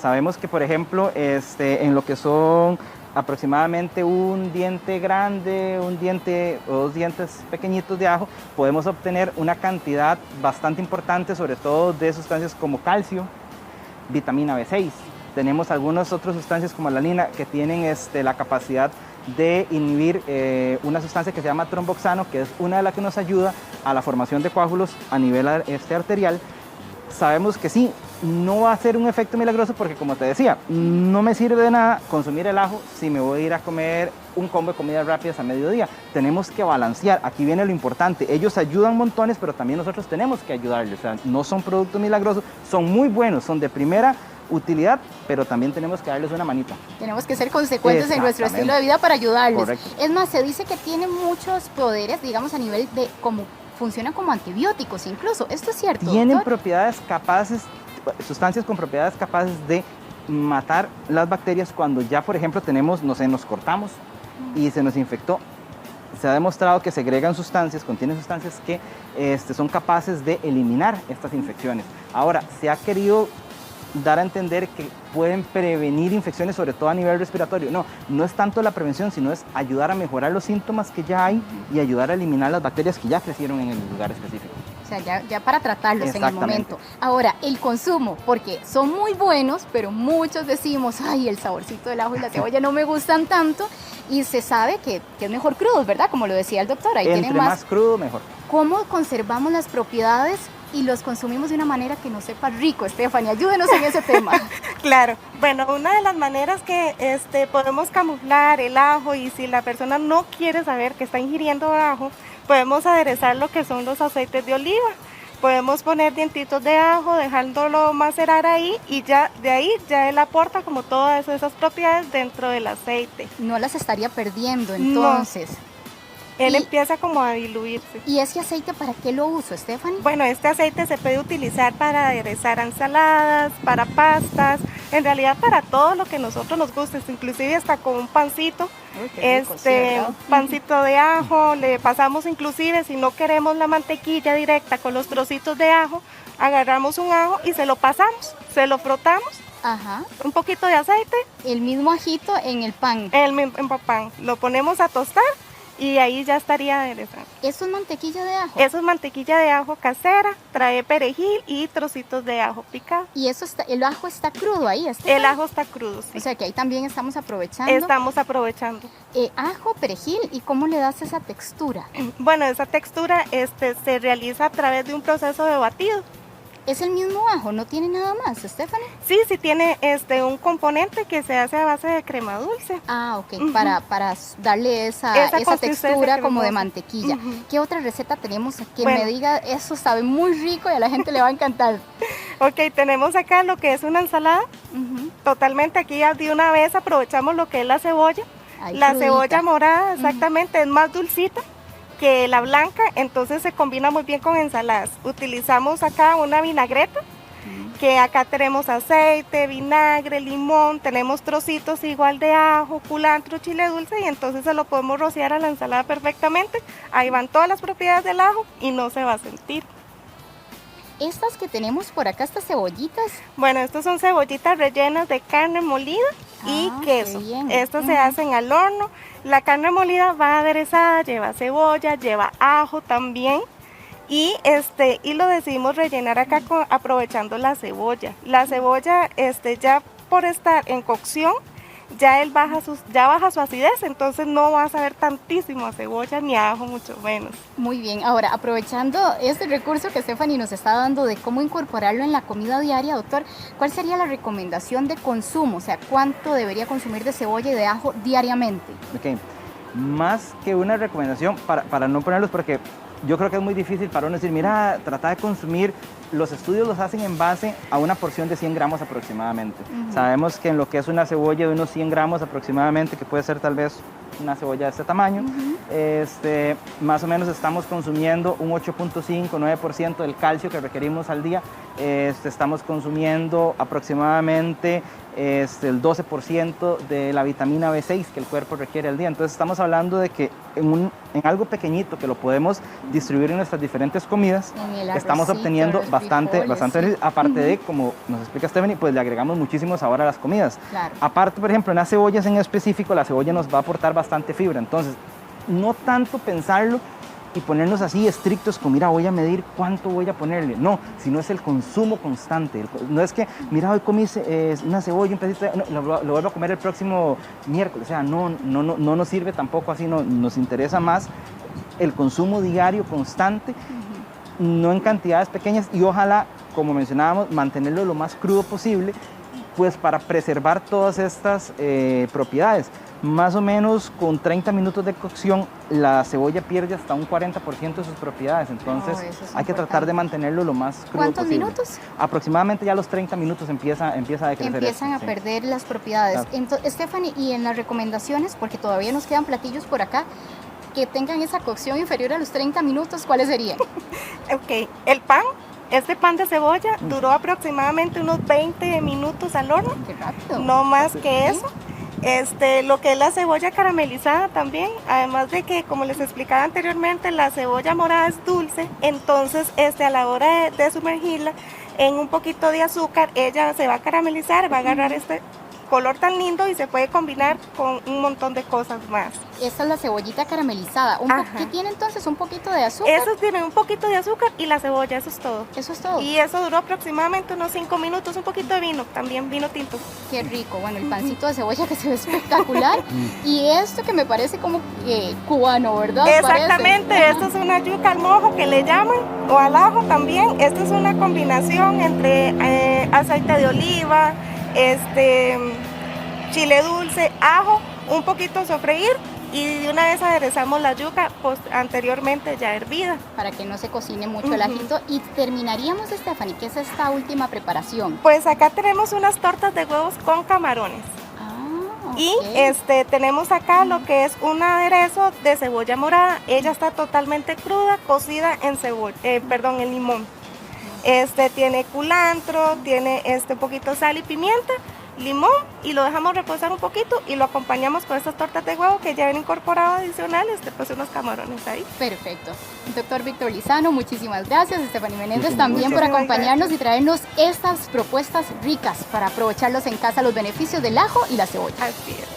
sabemos que por ejemplo, en lo que son aproximadamente un diente grande, un diente o dos dientes pequeñitos de ajo, podemos obtener una cantidad bastante importante, sobre todo de sustancias como calcio, vitamina B6. Tenemos algunas otras sustancias como la alanina que tienen la capacidad de inhibir una sustancia que se llama tromboxano, que es una de las que nos ayuda a la formación de coágulos a nivel arterial. Sabemos que sí, no va a ser un efecto milagroso porque, como te decía, no me sirve de nada consumir el ajo si me voy a ir a comer un combo de comidas rápidas a mediodía. Tenemos que balancear, aquí viene lo importante. Ellos ayudan montones, pero también nosotros tenemos que ayudarles. O sea, no son productos milagrosos, son muy buenos, son de primera utilidad, pero también tenemos que darles una manita. Tenemos que ser consecuentes en nuestro estilo de vida para ayudarles. Correcto. Es más, se dice que tiene muchos poderes, digamos, a nivel de cómo funcionan como antibióticos incluso. ¿Esto es cierto, Tienen doctor? propiedades capaces, sustancias con propiedades capaces de matar las bacterias cuando ya, por ejemplo, nos cortamos y se nos infectó. Se ha demostrado que segregan sustancias, contienen sustancias que son capaces de eliminar estas infecciones. Ahora, se ha querido dar a entender que pueden prevenir infecciones, sobre todo a nivel respiratorio. No es tanto la prevención, sino es ayudar a mejorar los síntomas que ya hay y ayudar a eliminar las bacterias que ya crecieron en el lugar específico. O sea, ya para tratarlos en el momento. Ahora, el consumo, porque son muy buenos, pero muchos decimos, ay, el saborcito del ajo y la cebolla no me gustan tanto, y se sabe que es mejor crudo, ¿verdad? Como lo decía el doctor, ahí Entre más crudo, mejor. ¿Cómo conservamos las propiedades y los consumimos de una manera que nos sepa rico? Stephanie, ayúdenos en ese tema. Claro, bueno, una de las maneras que podemos camuflar el ajo, y si la persona no quiere saber que está ingiriendo ajo, podemos aderezar lo que son los aceites de oliva. Podemos poner dientitos de ajo, dejándolo macerar ahí, y ya de ahí ya él aporta como todas esas propiedades dentro del aceite. No las estaría perdiendo entonces. No. Él empieza como a diluirse. ¿Y ese aceite para qué lo uso, Stephanie? Bueno, este aceite se puede utilizar para aderezar ensaladas, para pastas, en realidad para todo lo que a nosotros nos guste, inclusive hasta con un pancito. Rico, pancito de ajo, le pasamos inclusive, si no queremos la mantequilla directa con los trocitos de ajo, agarramos un ajo y se lo pasamos, se lo frotamos. Ajá. Un poquito de aceite. El mismo ajito en el pan. En pan. Lo ponemos a tostar y ahí ya estaría aderezado. ¿Eso es mantequilla de ajo? Eso es mantequilla de ajo casera, trae perejil y trocitos de ajo picado. ¿Y eso está, el ajo está crudo ahí? El ajo está crudo, sí. O sea que ahí también estamos aprovechando. Estamos aprovechando. Ajo, perejil, ¿y cómo le das esa textura? Bueno, esa textura se realiza a través de un proceso de batido. ¿Es el mismo ajo? ¿No tiene nada más, Stephanie? Sí, sí tiene un componente que se hace a base de crema dulce. Ah, ok, para darle esa textura como de mantequilla. ¿Qué otra receta tenemos que me diga, eso sabe muy rico y a la gente le va a encantar? Ok, tenemos acá lo que es una ensalada. Totalmente aquí de una vez aprovechamos lo que es la cebolla. La cebolla morada, exactamente, es más dulcita que la blanca, entonces se combina muy bien con ensaladas. Utilizamos acá una vinagreta, que acá tenemos aceite, vinagre, limón, tenemos trocitos igual de ajo, culantro, chile dulce y entonces se lo podemos rociar a la ensalada perfectamente. Ahí van todas las propiedades del ajo y no se va a sentir. Estas que tenemos por acá, estas cebollitas. Bueno, estas son cebollitas rellenas de carne molida y queso. Estas se hacen al horno. La carne molida va aderezada, lleva cebolla, lleva ajo también. Y lo decidimos rellenar acá aprovechando la cebolla. La cebolla ya por estar en cocción, ya baja su acidez, entonces no va a saber tantísimo a cebolla ni a ajo, mucho menos. Muy bien, ahora aprovechando este recurso que Stephanie nos está dando de cómo incorporarlo en la comida diaria, doctor, ¿cuál sería la recomendación de consumo? O sea, ¿cuánto debería consumir de cebolla y de ajo diariamente? Ok, más que una recomendación, para no ponerlos, porque yo creo que es muy difícil para uno decir, mira, trata de consumir, los estudios los hacen en base a una porción de 100 gramos aproximadamente. Sabemos que en lo que es una cebolla de unos 100 gramos aproximadamente, que puede ser tal vez una cebolla de este tamaño, más o menos estamos consumiendo un 8.5, 9% del calcio que requerimos al día. Estamos consumiendo aproximadamente el 12% de la vitamina B6 que el cuerpo requiere al día. Entonces estamos hablando de que en algo pequeñito que lo podemos distribuir en nuestras diferentes comidas, estamos obteniendo bastante, aparte de, como nos explica Stephanie, pues le agregamos muchísimo sabor a las comidas. Claro. Aparte, por ejemplo, en las cebollas en específico, la cebolla nos va a aportar bastante fibra. Entonces, no tanto pensarlo y ponernos así estrictos como, mira, voy a medir cuánto voy a ponerle. No, sino es el consumo constante. No es que, mira, hoy comí una cebolla, un pedacito, lo vuelvo a comer el próximo miércoles. O sea, no nos sirve tampoco así, nos interesa más el consumo diario constante, no en cantidades pequeñas y ojalá, como mencionábamos, mantenerlo lo más crudo posible, pues para preservar todas estas propiedades. Más o menos con 30 minutos de cocción la cebolla pierde hasta un 40% de sus propiedades, entonces hay que tratar de mantenerlo lo más crudo ¿Cuántos posible. minutos? Aproximadamente ya a los 30 minutos empieza a decrecer. Empiezan a perder las propiedades. Claro. Entonces, Stephanie, y en las recomendaciones, porque todavía nos quedan platillos por acá, que tengan esa cocción inferior a los 30 minutos, ¿cuáles serían? Ok, el pan. Este pan de cebolla duró aproximadamente unos 20 minutos al horno. Qué rápido. No más que eso. Lo que es la cebolla caramelizada también, además de que, como les explicaba anteriormente, la cebolla morada es dulce, entonces a la hora de sumergirla en un poquito de azúcar, ella se va a caramelizar, va a agarrar este color tan lindo y se puede combinar con un montón de cosas más. Esta es la cebollita caramelizada. ¿Qué tiene entonces? ¿Un poquito de azúcar? Eso tiene un poquito de azúcar y la cebolla, eso es todo. Eso es todo. Y eso duró aproximadamente unos 5 minutos, un poquito de vino, también vino tinto. Qué rico. Bueno, el pancito de cebolla que se ve espectacular. Y esto que me parece como cubano, ¿verdad? Exactamente, esto es una yuca al mojo que le llaman, o al ajo también. Esto es una combinación entre aceite de oliva, chile dulce, ajo, un poquito sofreír y de una vez aderezamos la yuca anteriormente ya hervida. Para que no se cocine mucho el ajito. Y terminaríamos, Stephanie, ¿qué es esta última preparación? Pues acá tenemos unas tortas de huevos con camarones. Y tenemos acá lo que es un aderezo de cebolla morada. Ella está totalmente cruda, cocida en limón. Tiene culantro, tiene un poquito sal y pimienta, limón, y lo dejamos reposar un poquito y lo acompañamos con estas tortas de huevo que ya ven incorporado adicionales, después unos camarones ahí. Perfecto. Doctor Víctor Lizano, muchísimas gracias. Stephanie Menéndez también por acompañarnos y traernos estas propuestas ricas para aprovecharlos en casa, los beneficios del ajo y la cebolla. Así es.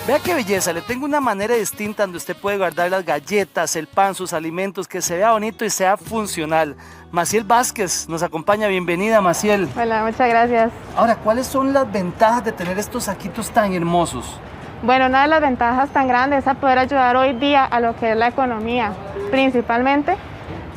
Vea qué belleza, le tengo una manera distinta donde usted puede guardar las galletas, el pan, sus alimentos, que se vea bonito y sea funcional. Maciel Vázquez nos acompaña, bienvenida Maciel. Hola, muchas gracias. Ahora, ¿cuáles son las ventajas de tener estos saquitos tan hermosos? Bueno, una de las ventajas tan grandes es a poder ayudar hoy día a lo que es la economía, principalmente.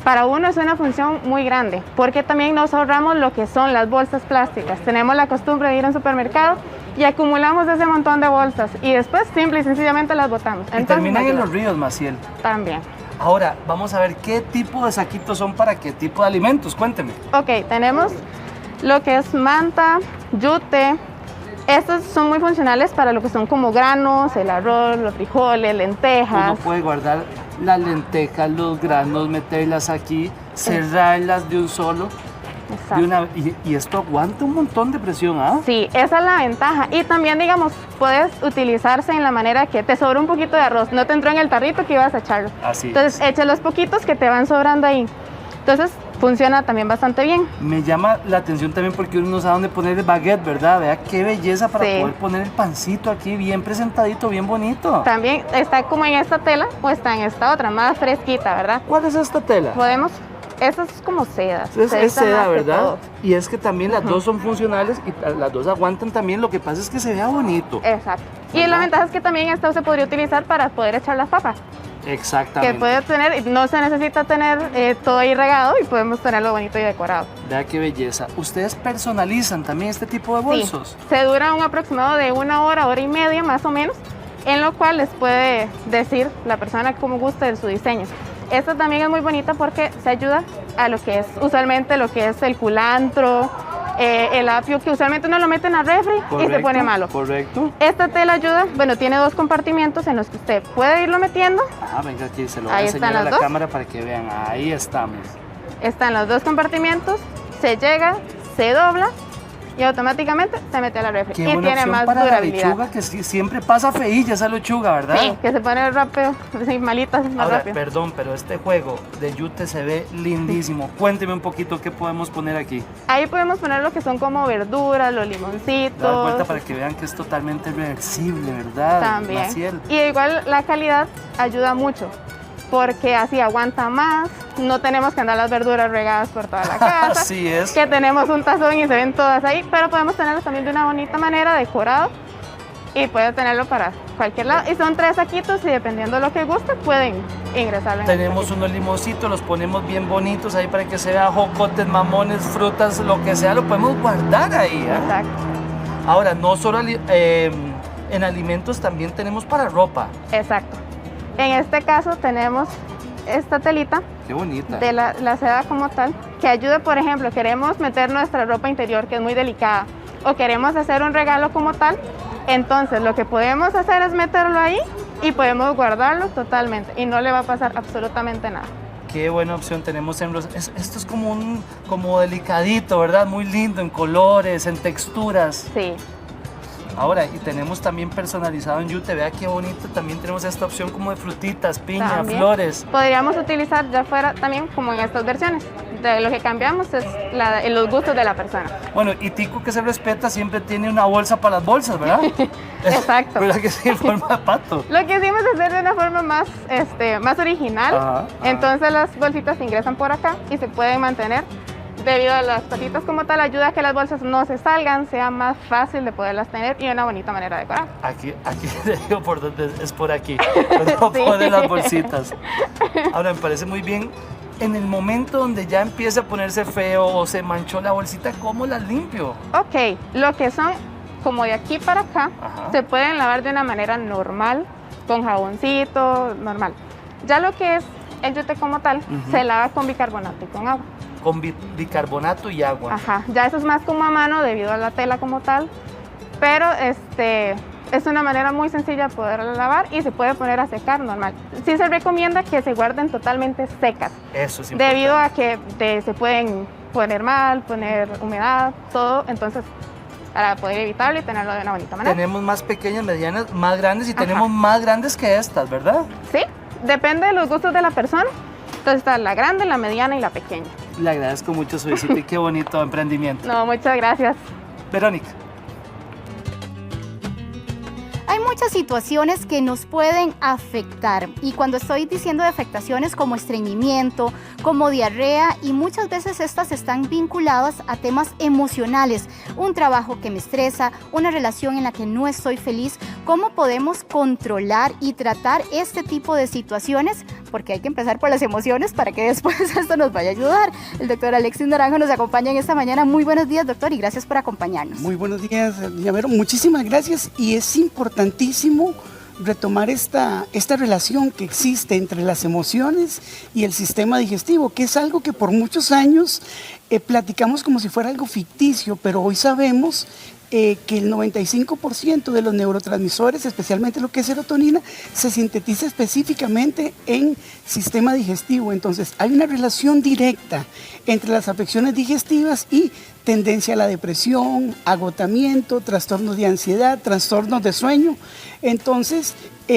Para uno es una función muy grande, porque también nos ahorramos lo que son las bolsas plásticas. Tenemos la costumbre de ir a un supermercado y acumulamos ese montón de bolsas y después simple y sencillamente las botamos. Y terminan en los ríos, Maciel. También. Ahora, vamos a ver qué tipo de saquitos son para qué tipo de alimentos, cuénteme. Ok, tenemos lo que es manta, yute. Estos son muy funcionales para lo que son como granos, el arroz, los frijoles, lentejas. Uno puede guardar las lentejas, los granos, meterlas aquí, cerrarlas de un solo. Exacto. Y esto aguanta un montón de presión, ¿ah? Sí, esa es la ventaja. Y también, digamos, puedes utilizarse en la manera que te sobra un poquito de arroz. No te entró en el tarrito que ibas a echarlo. Así Entonces, echa los poquitos que te van sobrando ahí. Entonces, funciona también bastante bien. Me llama la atención también porque uno no sabe dónde poner el baguette, ¿verdad? Vea qué belleza para poder poner el pancito aquí bien presentadito, bien bonito. También está como en esta tela o está en esta otra, más fresquita, ¿verdad? ¿Cuál es esta tela? Podemos... Esa es como seda. Es seda, ¿verdad? Y es que también las dos son funcionales y las dos aguantan también. Lo que pasa es que se vea bonito. Exacto. Y la ventaja es que también esta se podría utilizar para poder echar las papas. Exactamente. Que puede tener, no se necesita tener todo ahí regado y podemos tenerlo bonito y decorado. Vea qué belleza. ¿Ustedes personalizan también este tipo de bolsos? Sí. Se dura un aproximado de 1 hora, hora y media más o menos, en lo cual les puede decir la persona cómo gusta de su diseño. Esta también es muy bonita porque se ayuda a lo que es usualmente lo que es el culantro, el apio, que usualmente uno lo mete en la refri y se pone malo. Correcto. Esta tela ayuda, bueno, tiene 2 compartimentos en los que usted puede irlo metiendo. Ah, venga aquí, se lo voy a enseñar a la cámara para que vean. Ahí estamos. Están los 2 compartimentos, se llega, se dobla y automáticamente se mete a la refri. Qué y buena tiene opción más para durabilidad. La lechuga, que siempre pasa feilla esa lechuga, ¿verdad? Sí, que se pone rápido, sin malitas más Ahora, rápido. perdón, pero este juego de yute se ve lindísimo. Cuénteme un poquito qué podemos poner aquí. Ahí podemos poner lo que son como verduras, los limoncitos. Dar vuelta para que vean que es totalmente reversible, ¿verdad? También. Maciel? Y igual la calidad ayuda mucho, porque así aguanta más, no tenemos que andar las verduras regadas por toda la casa. Así es. Que tenemos un tazón y se ven todas ahí, pero podemos tenerlos también de una bonita manera, decorado, y puede tenerlo para cualquier lado. Y son 3 saquitos y dependiendo de lo que guste, pueden ingresarlo. Tenemos unos limoncitos, los ponemos bien bonitos ahí para que se vea jocotes, mamones, frutas, lo que sea, lo podemos guardar ahí. ¿eh? Exacto. Ahora, no solo en alimentos, también tenemos para ropa. Exacto. En este caso tenemos esta telita. Qué bonita. De la seda como tal, que ayuda, por ejemplo, queremos meter nuestra ropa interior, que es muy delicada, o queremos hacer un regalo como tal, entonces lo que podemos hacer es meterlo ahí y podemos guardarlo totalmente y no le va a pasar absolutamente nada. Qué buena opción tenemos en esto es como delicadito, ¿verdad? Muy lindo en colores, en texturas. Sí. Ahora, y tenemos también personalizado en yute, vea qué bonito, también tenemos esta opción como de frutitas, piña, también flores. Podríamos utilizar ya fuera también como en estas versiones. De lo que cambiamos es los gustos de la persona. Bueno, y Tico, que se respeta, siempre tiene una bolsa para las bolsas, ¿verdad? Exacto. ¿Verdad que sí, en forma de pato? Lo que hicimos es hacer de una forma más original. Ajá. Entonces las bolsitas se ingresan por acá y se pueden mantener. Debido a las patitas como tal, ayuda a que las bolsas no se salgan, sea más fácil de poderlas tener y una bonita manera de decorar. Aquí te digo por dónde, es por aquí, no Sí. poner las bolsitas. Ahora, me parece muy bien, en el momento donde ya empieza a ponerse feo o se manchó la bolsita, ¿cómo las limpio? Ok, lo que son como de aquí para acá, Ajá. se pueden lavar de una manera normal, con jaboncito, normal. Ya lo que es el yute como tal, se lava con bicarbonato y con agua. Con bicarbonato y agua. Ajá, ya eso es más como a mano debido a la tela como tal, pero es una manera muy sencilla de poderla lavar y se puede poner a secar normal. Sí se recomienda que se guarden totalmente secas. Eso es importante. Debido a que se pueden poner mal, poner humedad, todo, entonces para poder evitarlo y tenerlo de una bonita manera. Tenemos más pequeñas, medianas, más grandes y tenemos más grandes que estas, ¿verdad? Sí, depende de los gustos de la persona. Entonces está la grande, la mediana y la pequeña. Le agradezco mucho su visita y qué bonito emprendimiento. No, muchas gracias. Verónica. Hay Hay muchas situaciones que nos pueden afectar, y cuando estoy diciendo de afectaciones como estreñimiento, como diarrea, y muchas veces estas están vinculadas a temas emocionales, un trabajo que me estresa, una relación en la que no estoy feliz. ¿Cómo podemos controlar y tratar este tipo de situaciones? Porque hay que empezar por las emociones para que después esto nos vaya a ayudar. El doctor Alexis Naranjo nos acompaña en esta mañana. Muy buenos días, doctor, y gracias por acompañarnos. Muy buenos días, Llavero. Muchísimas gracias, y es importantísimo retomar esta relación que existe entre las emociones y el sistema digestivo, que es algo que por muchos años platicamos como si fuera algo ficticio, pero hoy sabemos que el 95% de los neurotransmisores, especialmente lo que es serotonina, se sintetiza específicamente en sistema digestivo. Entonces hay una relación directa entre las afecciones digestivas y tendencia a la depresión, agotamiento, trastornos de ansiedad, trastornos de sueño. Entonces,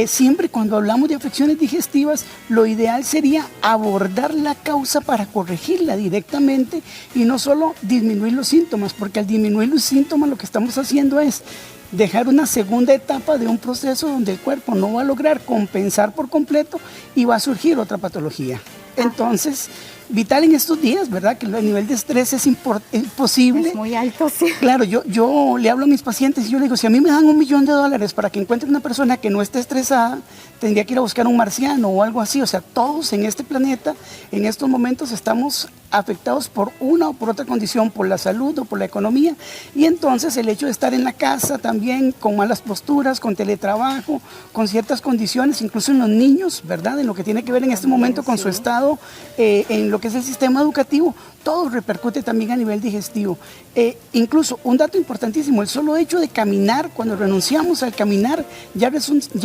siempre cuando hablamos de afecciones digestivas, lo ideal sería abordar la causa para corregirla directamente y no solo disminuir los síntomas, porque al disminuir los síntomas lo que estamos haciendo es dejar una segunda etapa de un proceso donde el cuerpo no va a lograr compensar por completo y va a surgir otra patología. Entonces, vital en estos días, ¿verdad? Que el nivel de estrés es imposible. Es muy alto, sí. Claro, yo le hablo a mis pacientes y yo le digo, si a mí me dan $1 millón para que encuentre una persona que no esté estresada, tendría que ir a buscar un marciano o algo así. O sea, todos en este planeta, en estos momentos estamos afectados por una o por otra condición, por la salud o por la economía, y entonces el hecho de estar en la casa también con malas posturas, con teletrabajo, con ciertas condiciones, incluso en los niños, ¿verdad? En lo que tiene que ver en este momento con su estado, en lo que es el sistema educativo, todo repercute también a nivel digestivo. Incluso un dato importantísimo, el solo hecho de caminar, cuando renunciamos al caminar, ya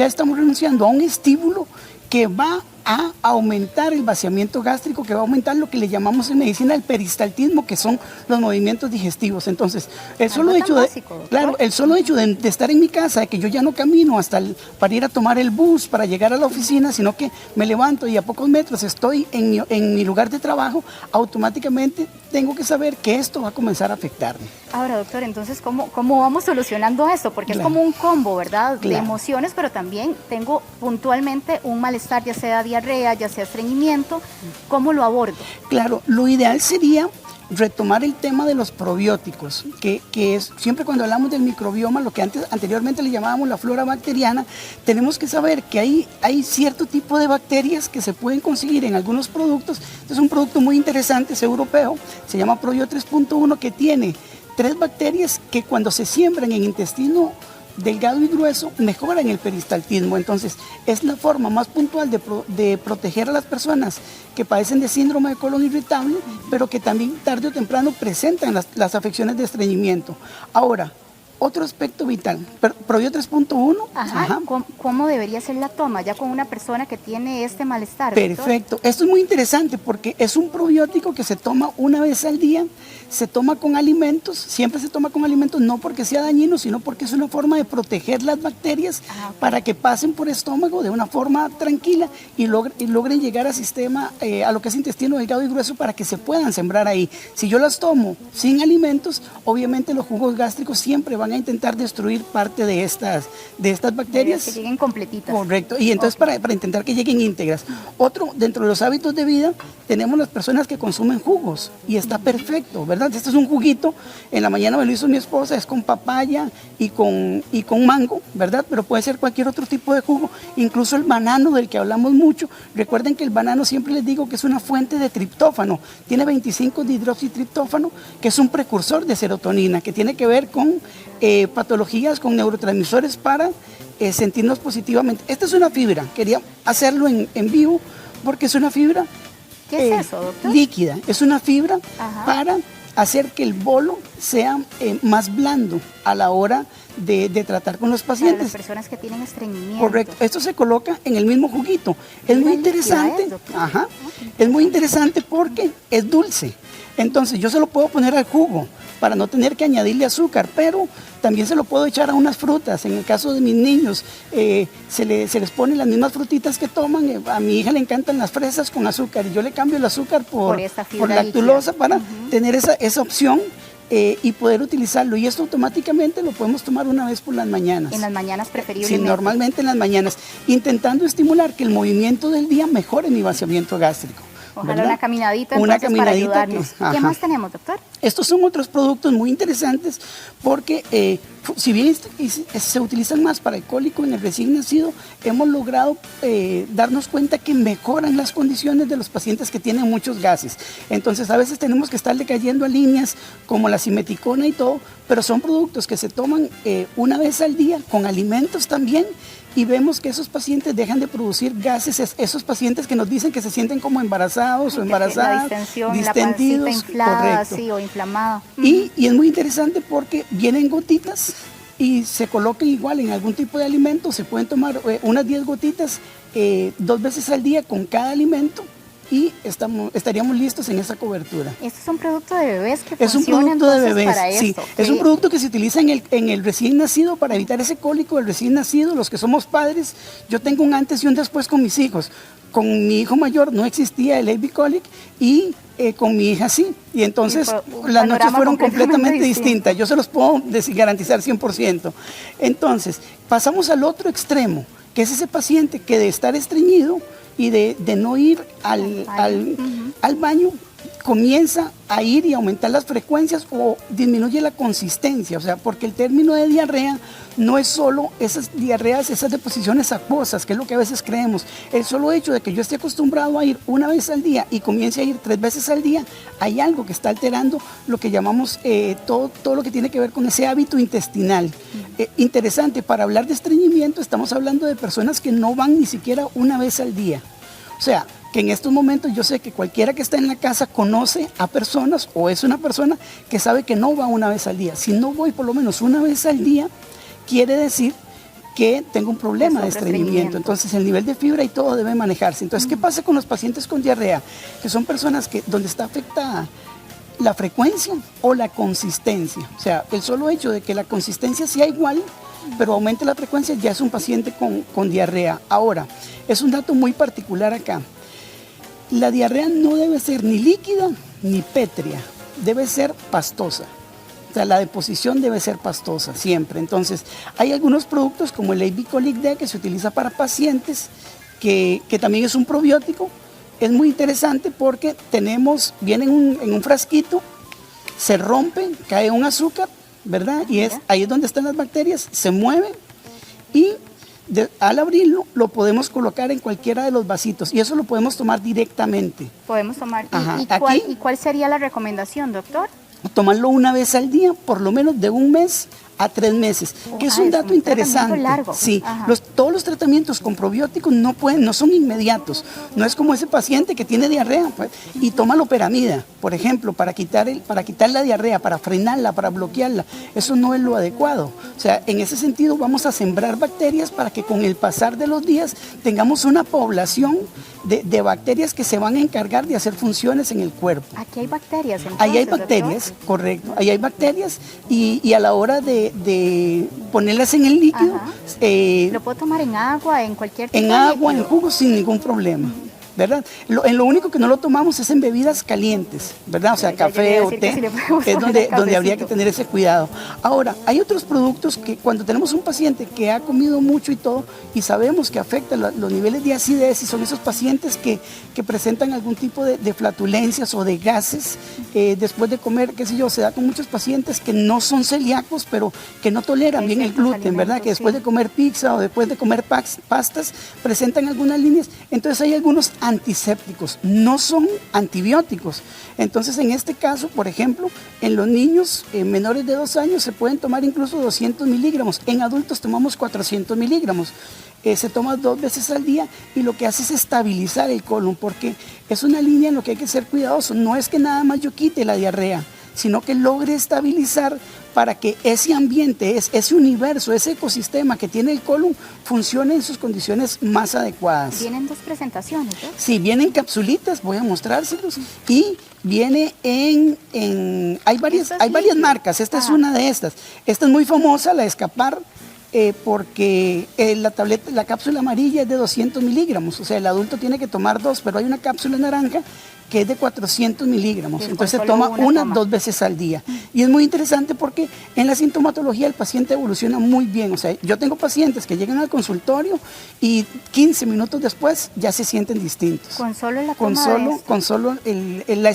estamos renunciando a un estímulo que va a aumentar el vaciamiento gástrico, que va a aumentar lo que le llamamos en medicina el peristaltismo, que son los movimientos digestivos. Entonces, el solo hecho de estar en mi casa, de que yo ya no camino para ir a tomar el bus, para llegar a la oficina, sino que me levanto y a pocos metros estoy en mi lugar de trabajo, automáticamente tengo que saber que esto va a comenzar a afectarme. Ahora, doctor, entonces, ¿cómo vamos solucionando esto? Porque es como un combo, ¿verdad? De emociones, pero también tengo puntualmente un malestar, ya sea diarrea, ya sea estreñimiento. ¿Cómo lo abordo? Claro, lo ideal sería retomar el tema de los probióticos, que es siempre cuando hablamos del microbioma, lo que anteriormente le llamábamos la flora bacteriana, tenemos que saber que hay cierto tipo de bacterias que se pueden conseguir en algunos productos. Este es un producto muy interesante, es europeo, se llama Probio 3.1, que tiene 3 bacterias que cuando se siembran en intestino delgado y grueso mejoran el peristaltismo. Entonces es la forma más puntual de proteger a las personas que padecen de síndrome de colon irritable, pero que también tarde o temprano presentan las afecciones de estreñimiento. Ahora, otro aspecto vital, Probio 3.1. Ajá. ¿Cómo debería ser la toma ya con una persona que tiene este malestar? Perfecto. Esto es muy interesante porque es un probiótico que se toma una vez al día, se toma con alimentos, siempre se toma con alimentos, no porque sea dañino, sino porque es una forma de proteger las bacterias para que pasen por estómago de una forma tranquila y logren llegar al sistema, a lo que es intestino delgado y grueso, para que se puedan sembrar ahí. Si yo las tomo sin alimentos, obviamente los jugos gástricos siempre van a intentar destruir parte de estas bacterias. Que lleguen completitas. Correcto, y entonces para intentar que lleguen íntegras. Otro, dentro de los hábitos de vida, tenemos las personas que consumen jugos, y está perfecto, ¿verdad? Este es un juguito, en la mañana me lo hizo mi esposa, es con papaya y con mango, ¿verdad? Pero puede ser cualquier otro tipo de jugo, incluso el banano del que hablamos mucho. Recuerden que el banano siempre les digo que es una fuente de triptófano, tiene 25 de hidroxitriptófano, que es un precursor de serotonina, que tiene que ver con patologías, con neurotransmisores para sentirnos positivamente. Esta es una fibra, quería hacerlo en vivo porque es una fibra ¿Qué es eso, doctor? Líquida, es una fibra para hacer que el bolo sea más blando a la hora de tratar con los pacientes. Para las personas que tienen estreñimiento. Correcto, esto se coloca en el mismo juguito. Es muy interesante, es muy interesante porque es dulce. Entonces yo se lo puedo poner al jugo para no tener que añadirle azúcar, pero también se lo puedo echar a unas frutas. En el caso de mis niños, se les ponen las mismas frutitas que toman. A mi hija le encantan las fresas con azúcar y yo le cambio el azúcar por lactulosa para tener esa opción y poder utilizarlo. Y esto automáticamente lo podemos tomar una vez por las mañanas. En las mañanas preferiblemente. Sí, normalmente en las mañanas, intentando estimular que el movimiento del día mejore mi vaciamiento gástrico. Ojalá ¿verdad? una caminadita, Una entonces, caminadita para ayudarnos. ¿Qué más tenemos, doctor? Estos son otros productos muy interesantes porque si bien se utilizan más para el cólico en el recién nacido, hemos logrado darnos cuenta que mejoran las condiciones de los pacientes que tienen muchos gases. Entonces a veces tenemos que estarle cayendo a líneas como la simeticona y todo, pero son productos que se toman una vez al día con alimentos también, y vemos que esos pacientes dejan de producir gases, esos pacientes que nos dicen que se sienten como embarazados o embarazadas, la distensión, distendidos, la pancita inflada, correcto. sí, o inflamada. Y es muy interesante porque vienen gotitas y se colocan igual en algún tipo de alimento, se pueden tomar unas 10 gotitas 2 veces al día con cada alimento, y estaríamos listos en esa cobertura. Esto es un producto de bebés que es funciona un producto de entonces bebés, para sí. esto. Es un producto que se utiliza en el recién nacido para evitar ese cólico del recién nacido. Los que somos padres, yo tengo un antes y un después con mis hijos. Con mi hijo mayor no existía el AB colic y con mi hija sí. Y entonces las noches fueron completamente distintas. Yo se los puedo garantizar 100%. Entonces, pasamos al otro extremo, que es ese paciente que de estar estreñido y de no ir al baño, comienza a ir y aumentar las frecuencias o disminuye la consistencia, o sea, porque el término de diarrea no es solo esas diarreas, esas deposiciones acuosas, que es lo que a veces creemos. El solo hecho de que yo esté acostumbrado a ir una vez al día y comience a ir 3 veces al día, hay algo que está alterando lo que llamamos todo lo que tiene que ver con ese hábito intestinal. Interesante, para hablar de estreñimiento estamos hablando de personas que no van ni siquiera una vez al día. O sea, que en estos momentos yo sé que cualquiera que está en la casa conoce a personas o es una persona que sabe que no va una vez al día. Si no voy por lo menos una vez al día, quiere decir que tengo un problema de estreñimiento. Entonces el nivel de fibra y todo debe manejarse. Entonces, ¿qué pasa con los pacientes con diarrea? Que son personas donde está afectada la frecuencia o la consistencia. O sea, el solo hecho de que la consistencia sea igual, pero aumente la frecuencia, ya es un paciente con diarrea. Ahora, es un dato muy particular acá. La diarrea no debe ser ni líquida ni pétrea, debe ser pastosa. O sea, la deposición debe ser pastosa siempre. Entonces, hay algunos productos como el AB colic D que se utiliza para pacientes, que también es un probiótico. Es muy interesante porque viene en un frasquito, se rompe, cae un azúcar, ¿verdad? Y ahí es donde están las bacterias, se mueven y al abrirlo lo podemos colocar en cualquiera de los vasitos y eso lo podemos tomar directamente. Podemos tomar. Ajá. ¿Y cuál sería la recomendación, doctor? Tomarlo una vez al día, por lo menos de 1 mes a 3 meses, que es un dato interesante. Largo. Sí, todos los tratamientos con probióticos no son inmediatos. No es como ese paciente que tiene diarrea y toma loperamida, por ejemplo, para quitar la diarrea, para frenarla, para bloquearla. Eso no es lo adecuado. O sea, en ese sentido vamos a sembrar bacterias para que con el pasar de los días tengamos una población de bacterias que se van a encargar de hacer funciones en el cuerpo. Aquí hay bacterias. Entonces, ahí hay bacterias, doctor. Correcto. Ahí hay bacterias y a la hora de ponerlas en el líquido. ¿Lo puedo tomar en agua, en cualquier tipo? En agua, en jugo, sin ningún problema, ¿verdad? Lo único que no lo tomamos es en bebidas calientes, ¿verdad? O sea, café o té, sí es donde habría que tener ese cuidado. Ahora, hay otros productos que cuando tenemos un paciente que ha comido mucho y todo, y sabemos que afecta los niveles de acidez, y son esos pacientes que presentan algún tipo de flatulencias o de gases después de comer, qué sé yo, se da con muchos pacientes que no son celíacos, pero que no toleran bien el gluten, ¿verdad? Que después de comer pizza o después de comer pastas, presentan algunas líneas. Entonces hay algunos antisépticos, no son antibióticos. Entonces, en este caso, por ejemplo, en los niños menores de 2 años se pueden tomar incluso 200 miligramos. En adultos tomamos 400 miligramos. Se toma 2 veces al día y lo que hace es estabilizar el colon, porque es una línea en lo que hay que ser cuidadoso. No es que nada más yo quite la diarrea, sino que logre estabilizar para que ese ambiente, ese universo, ese ecosistema que tiene el colon funcione en sus condiciones más adecuadas. Vienen 2 presentaciones, ¿no? Sí, vienen capsulitas, voy a mostrárselos, y viene hay varias marcas, esta es una de estas. Esta es muy famosa, la Escapar, porque la cápsula amarilla es de 200 miligramos, o sea, el adulto tiene que tomar 2, pero hay una cápsula naranja que es de 400 miligramos. Entonces se toma una, 2 veces al día. Y es muy interesante porque en la sintomatología el paciente evoluciona muy bien. O sea, yo tengo pacientes que llegan al consultorio y 15 minutos después ya se sienten distintos. Con solo la toma con solo el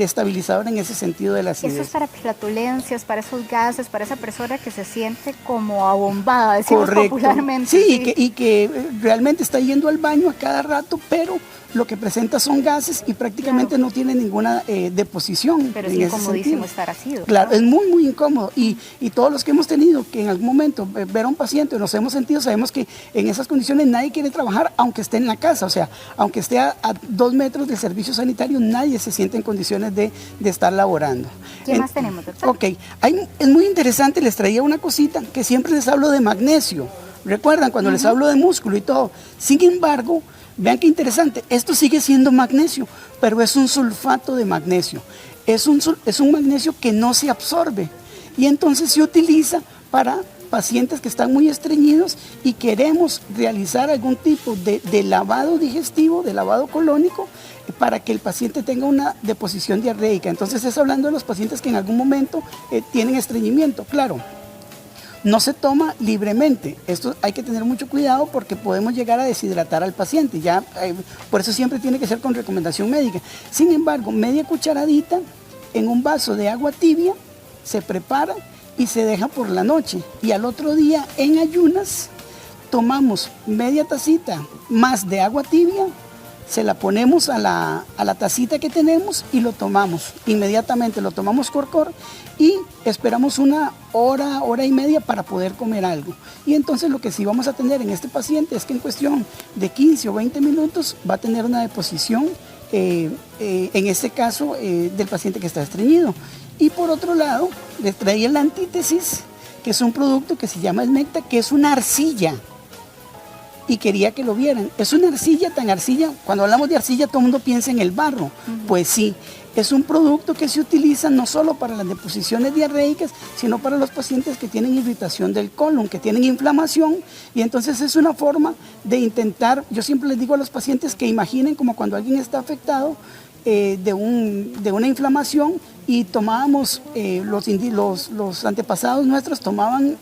estabilizador en ese sentido de la acidez. Eso es para flatulencias, para esos gases, para esa persona que se siente como abombada, decimos popularmente. Sí, y que realmente está yendo al baño a cada rato, pero lo que presenta son gases y prácticamente no tiene ninguna deposición. Pero es incomodísimo estar ácido. Claro, es muy, muy incómodo. Y todos los que hemos tenido que en algún momento ver a un paciente, nos hemos sentido, sabemos que en esas condiciones nadie quiere trabajar, aunque esté en la casa. O sea, aunque esté a 2 metros del servicio sanitario, nadie se siente en condiciones de estar laborando. ¿Qué más tenemos, doctor? Ok, es muy interesante, les traía una cosita que siempre les hablo de magnesio. ¿Recuerdan cuando les hablo de músculo y todo? Sin embargo, vean qué interesante, esto sigue siendo magnesio, pero es un sulfato de magnesio. Es un magnesio que no se absorbe y entonces se utiliza para pacientes que están muy estreñidos y queremos realizar algún tipo de lavado digestivo, de lavado colónico, para que el paciente tenga una deposición diarreica. Entonces es hablando de los pacientes que en algún momento tienen estreñimiento, claro. No se toma libremente. Esto hay que tener mucho cuidado porque podemos llegar a deshidratar al paciente. Por eso siempre tiene que ser con recomendación médica. Sin embargo, media cucharadita en un vaso de agua tibia se prepara y se deja por la noche. Y al otro día, en ayunas, tomamos media tacita más de agua tibia, se la ponemos a la tacita que tenemos y lo tomamos. Inmediatamente lo tomamos corcor y esperamos 1 hora, hora y media para poder comer algo. Y entonces lo que sí vamos a tener en este paciente es que en cuestión de 15 o 20 minutos va a tener una deposición, en este caso, del paciente que está estreñido. Y por otro lado, les traía la antítesis, que es un producto que se llama Esmecta, que es una arcilla. Y quería que lo vieran. Es una arcilla, tan arcilla, cuando hablamos de arcilla todo el mundo piensa en el barro. Pues sí, es un producto que se utiliza no solo para las deposiciones diarreicas, sino para los pacientes que tienen irritación del colon, que tienen inflamación. Y entonces es una forma de intentar, yo siempre les digo a los pacientes que imaginen como cuando alguien está afectado de una inflamación y tomábamos, los antepasados nuestros tomaban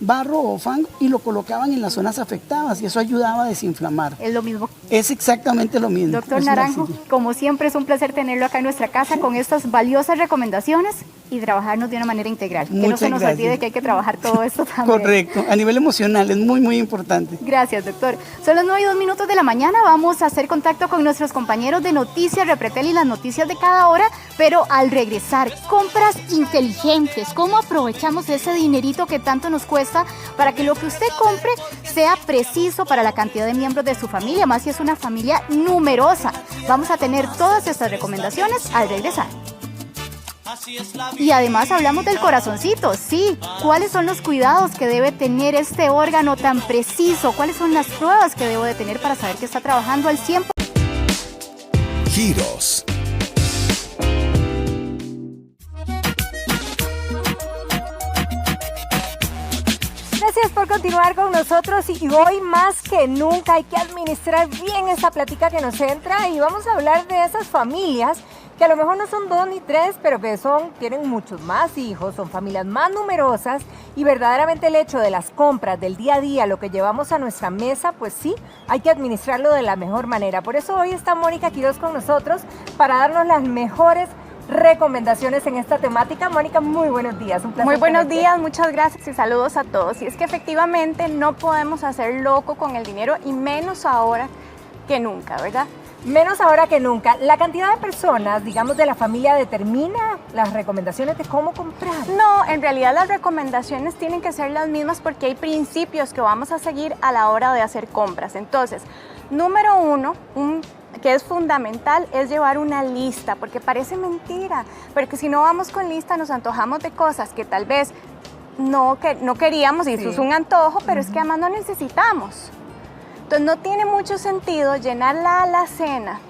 barro o fango y lo colocaban en las zonas afectadas y eso ayudaba a desinflamar. Es lo mismo. Es exactamente lo mismo. Doctor Naranjo, como siempre es un placer tenerlo acá en nuestra casa con estas valiosas recomendaciones y trabajarnos de una manera integral. Que no se nos olvide que hay que trabajar todo esto también. Correcto, a nivel emocional es muy, muy importante. Gracias, doctor. Son las 9:02 de la mañana, vamos a hacer contacto con nuestros compañeros de Noticias Repretel y las noticias de cada hora, pero al regresar, compras inteligentes, ¿cómo aprovechamos ese dinerito que tanto nos cuesta para que lo que usted compre sea preciso para la cantidad de miembros de su familia, más si es una familia numerosa? Vamos a tener todas estas recomendaciones al regresar. Y además hablamos del corazoncito, sí. ¿Cuáles son los cuidados que debe tener este órgano tan preciso? ¿Cuáles son las pruebas que debo de tener para saber que está trabajando al 100%? Giros. Gracias por continuar con nosotros y hoy más que nunca hay que administrar bien esta plática que nos entra y vamos a hablar de esas familias que a lo mejor no son 2 ni 3, pero que tienen muchos más hijos, son familias más numerosas y verdaderamente el hecho de las compras del día a día, lo que llevamos a nuestra mesa, pues sí, hay que administrarlo de la mejor manera. Por eso hoy está Mónica Quiroz con nosotros para darnos las mejores recomendaciones en esta temática. Mónica, muy buenos días, un placer. Muy buenos días, muchas gracias y saludos a todos. Y es que efectivamente no podemos hacer loco con el dinero y menos ahora que nunca, ¿verdad? Menos ahora que nunca. La cantidad de personas, digamos, de la familia determina las recomendaciones de cómo comprar. No, en realidad las recomendaciones tienen que ser las mismas porque hay principios que vamos a seguir a la hora de hacer compras. Entonces, número 1, que es fundamental, es llevar una lista, porque parece mentira, porque si no vamos con lista nos antojamos de cosas que tal vez no queríamos y eso es un antojo, pero es que además no necesitamos. Entonces no tiene mucho sentido llenar la alacena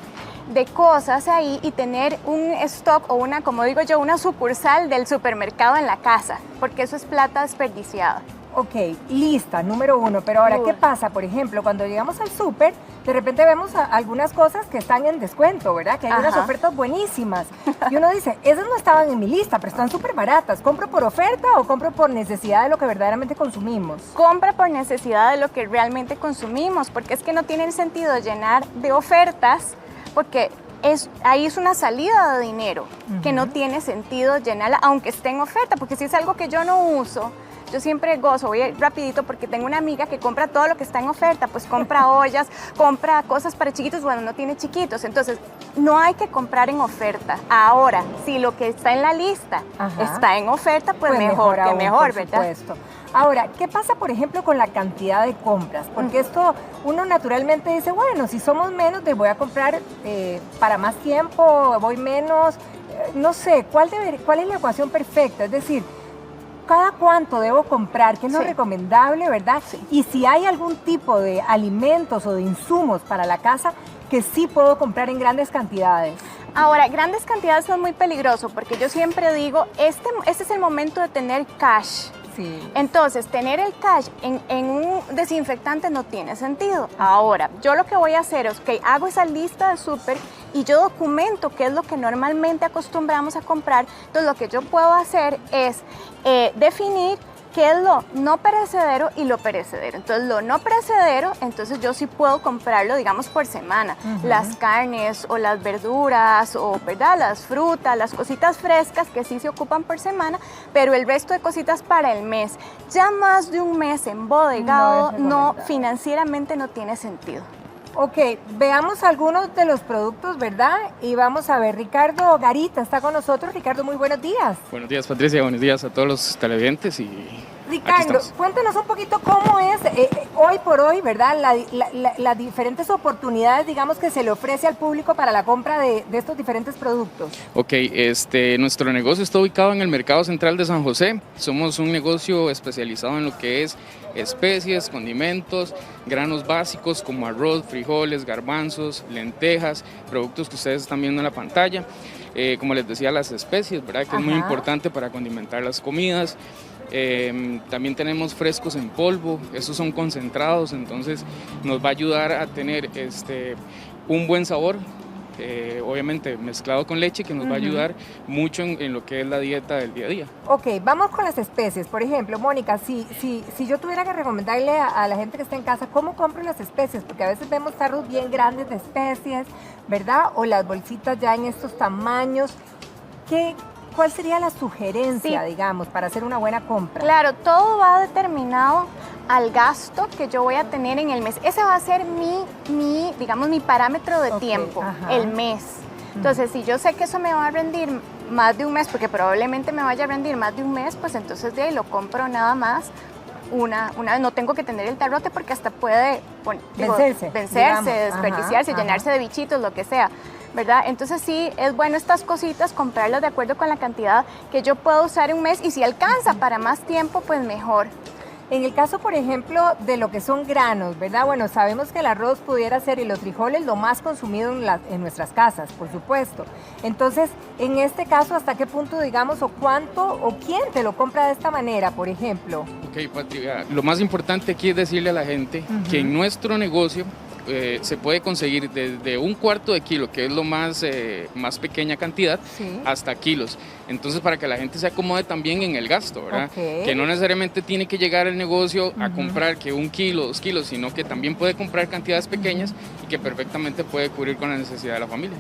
de cosas ahí y tener un stock o una, como digo yo, una sucursal del supermercado en la casa, porque eso es plata desperdiciada. Ok, lista, número 1. Pero ahora, ¿qué pasa? Por ejemplo, cuando llegamos al súper, de repente vemos algunas cosas que están en descuento, ¿verdad? Que hay unas ofertas buenísimas. Y uno dice, esas no estaban en mi lista, pero están súper baratas. ¿Compro por oferta o compro por necesidad de lo que verdaderamente consumimos? Compra por necesidad de lo que realmente consumimos, porque es que no tiene sentido llenar de ofertas, porque ahí es una salida de dinero que no tiene sentido llenarla, aunque esté en oferta, porque si es algo que yo no uso, yo siempre gozo, voy rapidito porque tengo una amiga que compra todo lo que está en oferta, pues compra ollas, compra cosas para chiquitos, bueno, no tiene chiquitos, entonces no hay que comprar en oferta. Ahora, si lo que está en la lista está en oferta, pues mejor que mejor, ¿verdad? Supuesto. Ahora, ¿qué pasa, por ejemplo, con la cantidad de compras? Porque esto, uno naturalmente dice, bueno, si somos menos, voy a comprar para más tiempo, voy menos, no sé, ¿cuál es la ecuación perfecta? Es decir, ¿cada cuánto debo comprar? ¿Qué es lo recomendable, verdad? Y si hay algún tipo de alimentos o de insumos para la casa que sí puedo comprar en grandes cantidades. Ahora, grandes cantidades son muy peligroso porque yo siempre digo, este es el momento de tener cash. Sí. Entonces, tener el cash en un desinfectante no tiene sentido. Ahora, yo lo que voy a hacer es que hago esa lista de súper y yo documento qué es lo que normalmente acostumbramos a comprar. Entonces, lo que yo puedo hacer es definir qué es lo no perecedero y lo perecedero. Entonces, lo no perecedero, entonces yo sí puedo comprarlo, digamos, por semana. Las carnes o las verduras o, ¿verdad?, las frutas, las cositas frescas que sí se ocupan por semana, pero el resto de cositas para el mes. Ya más de un mes embodegado, financieramente no tiene sentido. Ok, veamos algunos de los productos, ¿verdad? Y vamos a ver, Ricardo Garita está con nosotros. Ricardo, muy buenos días. Buenos días, Patricia, buenos días a todos los televidentes y Ricardo, cuéntanos un poquito cómo es hoy por hoy, ¿verdad? Las diferentes oportunidades, digamos, que se le ofrece al público para la compra de estos diferentes productos. Ok, nuestro negocio está ubicado en el Mercado Central de San José. Somos un negocio especializado en lo que es especies, condimentos, granos básicos como arroz, frijoles, garbanzos, lentejas, productos que ustedes están viendo en la pantalla. Como les decía, las especies, ¿verdad? Que es muy importante para condimentar las comidas. También tenemos frescos en polvo, estos son concentrados, entonces nos va a ayudar a tener un buen sabor, obviamente mezclado con leche, que nos va a ayudar mucho en lo que es la dieta del día a día. Ok, vamos con las especies. Por ejemplo, Mónica, si yo tuviera que recomendarle a la gente que está en casa cómo compro las especies, porque a veces vemos tarros bien grandes de especies, ¿verdad? O las bolsitas ya en estos tamaños. ¿Cuál sería la sugerencia, digamos, para hacer una buena compra? Claro, todo va determinado al gasto que yo voy a tener en el mes. Ese va a ser mi parámetro de tiempo, el mes. Entonces, si yo sé que eso me va a rendir más de un mes, porque probablemente me vaya a rendir más de un mes, pues entonces de ahí lo compro nada más. No tengo que tener el tarrote porque hasta puede vencerse, desperdiciarse, llenarse de bichitos, lo que sea, ¿verdad? Entonces sí, es bueno estas cositas, comprarlas de acuerdo con la cantidad que yo puedo usar en un mes y si alcanza para más tiempo, pues mejor. En el caso, por ejemplo, de lo que son granos, ¿verdad? Bueno, sabemos que el arroz pudiera ser y los frijoles lo más consumido en nuestras casas, por supuesto. Entonces, en este caso, ¿hasta qué punto, digamos, o cuánto o quién te lo compra de esta manera, por ejemplo? Ok, Patria, lo más importante aquí es decirle a la gente que en nuestro negocio se puede conseguir desde un cuarto de kilo, que es lo más pequeña cantidad, hasta kilos. Entonces, para que la gente se acomode también en el gasto, ¿verdad? Que no necesariamente tiene que llegar al negocio a comprar que 1 kilo, 2 kilos, sino que también puede comprar cantidades pequeñas y que perfectamente puede cubrir con la necesidad de la familia.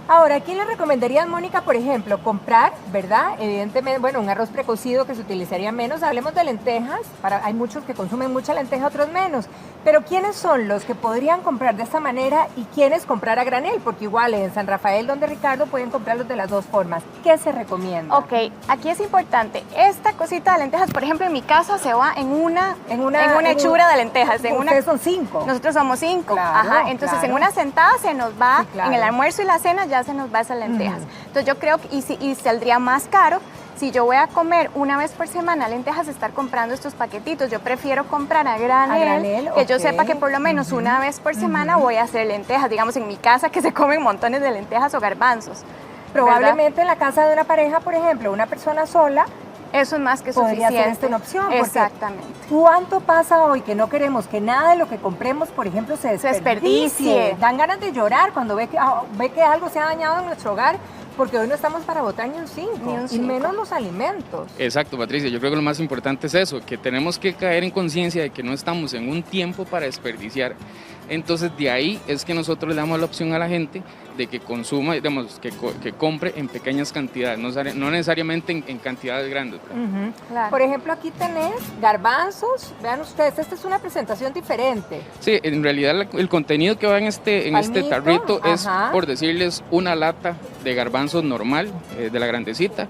Ahora, ¿qué le recomendarías, Mónica, por ejemplo? Comprar, ¿verdad? Evidentemente, bueno, un arroz precocido que se utilizaría menos. Hablemos de lentejas. Hay muchos que consumen mucha lenteja, otros menos. Pero ¿quiénes son los que podrían comprar de esta manera y quiénes comprar a granel? Porque igual en San Rafael, donde Ricardo, pueden comprarlos de las dos formas. ¿Qué se recomienda? Ok, aquí es importante. Esta cosita de lentejas, por ejemplo, en mi casa se va en una hechura de lentejas. Ustedes son 5. Nosotros somos 5. Claro, entonces, en una sentada se nos va, en el almuerzo y la cena ya se nos va esas lentejas. Entonces, yo creo que y saldría más caro. Si yo voy a comer una vez por semana lentejas, estar comprando estos paquetitos, yo prefiero comprar a granel, que yo sepa que por lo menos una vez por semana voy a hacer lentejas. Digamos, en mi casa que se comen montones de lentejas o garbanzos. Probablemente en la casa de una pareja, por ejemplo, una persona sola, Eso es más que podría suficiente. ser esta una opción. Exactamente. ¿Cuánto pasa hoy que no queremos que nada de lo que compremos, por ejemplo, se desperdicie? Dan ganas de llorar cuando ve que algo se ha dañado en nuestro hogar, porque hoy no estamos para botar ni un 5, y menos los alimentos. Exacto, Patricia, yo creo que lo más importante es eso, que tenemos que caer en conciencia de que no estamos en un tiempo para desperdiciar. Entonces de ahí es que nosotros le damos la opción a la gente de que consuma, digamos, que compre en pequeñas cantidades, no necesariamente en cantidades grandes. Claro. Por ejemplo, aquí tenés garbanzos, vean ustedes, esta es una presentación diferente. Sí, en realidad el contenido que va en este tarrito es, por decirles, una lata de garbanzos normal, de la grandecita,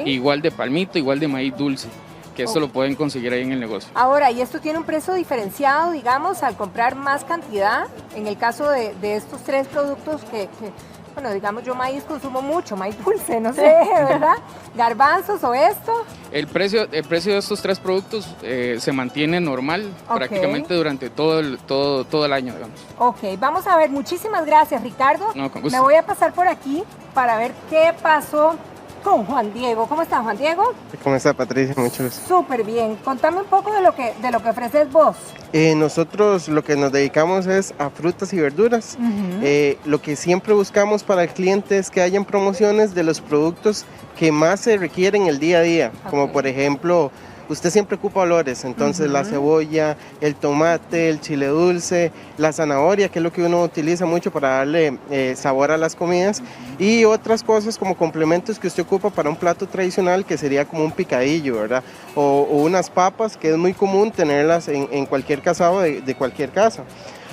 igual de palmito, igual de maíz dulce, que esto lo pueden conseguir ahí en el negocio. Ahora, ¿y esto tiene un precio diferenciado, digamos, al comprar más cantidad? En el caso de estos 3 productos que, bueno, digamos, yo maíz consumo mucho, maíz dulce, no sé, ¿verdad? Garbanzos o esto. El precio de estos 3 productos se mantiene normal prácticamente durante todo el año, digamos. Ok, vamos a ver, muchísimas gracias, Ricardo. No, con gusto. Me voy a pasar por aquí para ver qué pasó con Juan Diego. ¿Cómo está, Juan Diego? ¿Cómo está, Patricia? Mucho gusto. Súper bien. Contame un poco de lo que ofreces vos. Nosotros lo que nos dedicamos es a frutas y verduras. Lo que siempre buscamos para el cliente es que hayan promociones de los productos que más se requieren el día a día, como por ejemplo, usted siempre ocupa olores, entonces la cebolla, el tomate, el chile dulce, la zanahoria, que es lo que uno utiliza mucho para darle sabor a las comidas, y otras cosas como complementos que usted ocupa para un plato tradicional, que sería como un picadillo, ¿verdad? O unas papas, que es muy común tenerlas en cualquier casado de cualquier casa.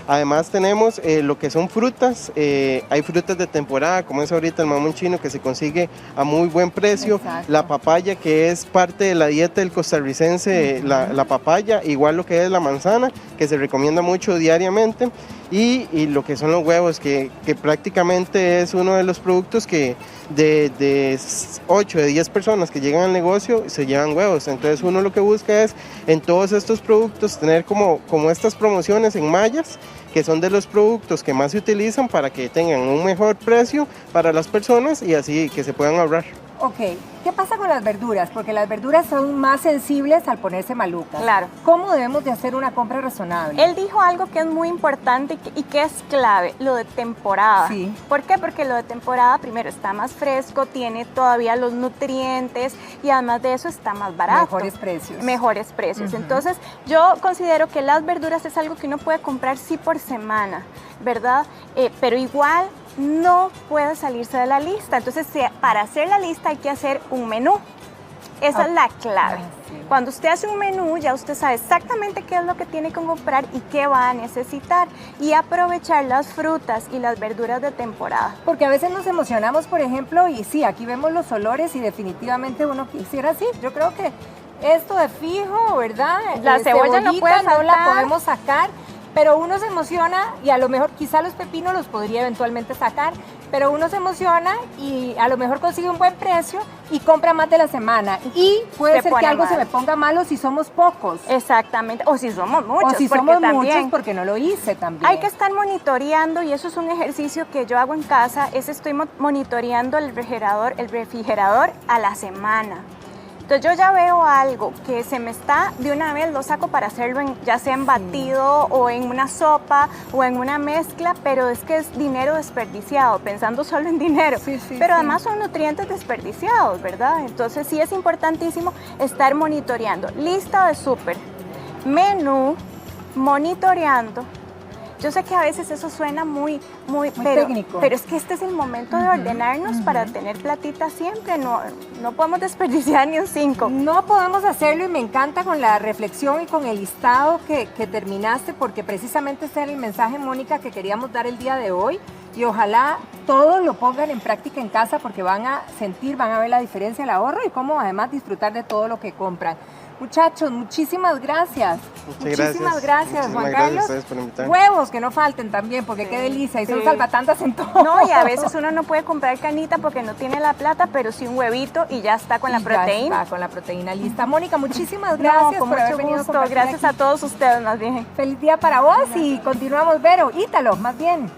Además tenemos lo que son frutas, hay frutas de temporada, como es ahorita el mamón chino, que se consigue a muy buen precio. Exacto. La papaya, que es parte de la dieta del costarricense, la papaya, igual lo que es la manzana, que se recomienda mucho diariamente, y lo que son los huevos, que prácticamente es uno de los productos que de 8 de 10 personas que llegan al negocio se llevan huevos. Entonces uno lo que busca es en todos estos productos tener como estas promociones en mallas, que son de los productos que más se utilizan para que tengan un mejor precio para las personas y así que se puedan ahorrar. Ok, ¿qué pasa con las verduras? Porque las verduras son más sensibles al ponerse malucas. Claro. ¿Cómo debemos de hacer una compra razonable? Él dijo algo que es muy importante y que es clave, lo de temporada. Sí. ¿Por qué? Porque lo de temporada, primero, está más fresco, tiene todavía los nutrientes y además de eso está más barato. Mejores precios. Mejores precios. Entonces, yo considero que las verduras es algo que uno puede comprar sí por semana, ¿verdad? Pero igual no puede salirse de la lista. Entonces, para hacer la lista hay que hacer un menú. Esa es la clave. Cuando usted hace un menú, ya usted sabe exactamente qué es lo que tiene que comprar y qué va a necesitar. Y aprovechar las frutas y las verduras de temporada. Porque a veces nos emocionamos, por ejemplo, y sí, aquí vemos los olores y definitivamente uno quisiera así. Yo creo que esto de fijo, ¿verdad? La cebolla no puede faltar. No la podemos sacar. Pero uno se emociona y a lo mejor quizá los pepinos los podría eventualmente sacar, pero uno se emociona y a lo mejor consigue un buen precio y compra más de la semana. Y puede ser que algo se me ponga malo si somos pocos. Exactamente, o si somos muchos. O si somos muchos porque no lo hice también. Hay que estar monitoreando y eso es un ejercicio que yo hago en casa, estoy monitoreando el refrigerador a la semana. Entonces yo ya veo algo que se me está, de una vez lo saco para hacerlo ya sea en batido o en una sopa o en una mezcla, pero es que es dinero desperdiciado, pensando solo en dinero. Pero además son nutrientes desperdiciados, ¿verdad? Entonces sí es importantísimo estar monitoreando. Lista de súper, menú, monitoreando. Yo sé que a veces eso suena muy técnico. Pero es que este es el momento de ordenarnos para tener platita siempre. No podemos desperdiciar ni un 5. No podemos hacerlo y me encanta con la reflexión y con el listado que terminaste, porque precisamente ese era el mensaje, Mónica, que queríamos dar el día de hoy. Y ojalá todos lo pongan en práctica en casa porque van a ver la diferencia, el ahorro y cómo además disfrutar de todo lo que compran. Muchachos, muchísimas gracias. Muchísimas gracias, Juan Carlos. Gracias a ustedes por invitarme. Huevos que no falten también, porque qué delicia, y son salvatandas en todo. No, y a veces uno no puede comprar canita porque no tiene la plata, pero sí un huevito y ya está con la proteína. Ya está con la proteína lista. Mónica, muchísimas gracias por haber venido a compartir Gracias aquí. A todos ustedes, más bien. Feliz día para vos y continuamos, Vero. Ítalo, más bien.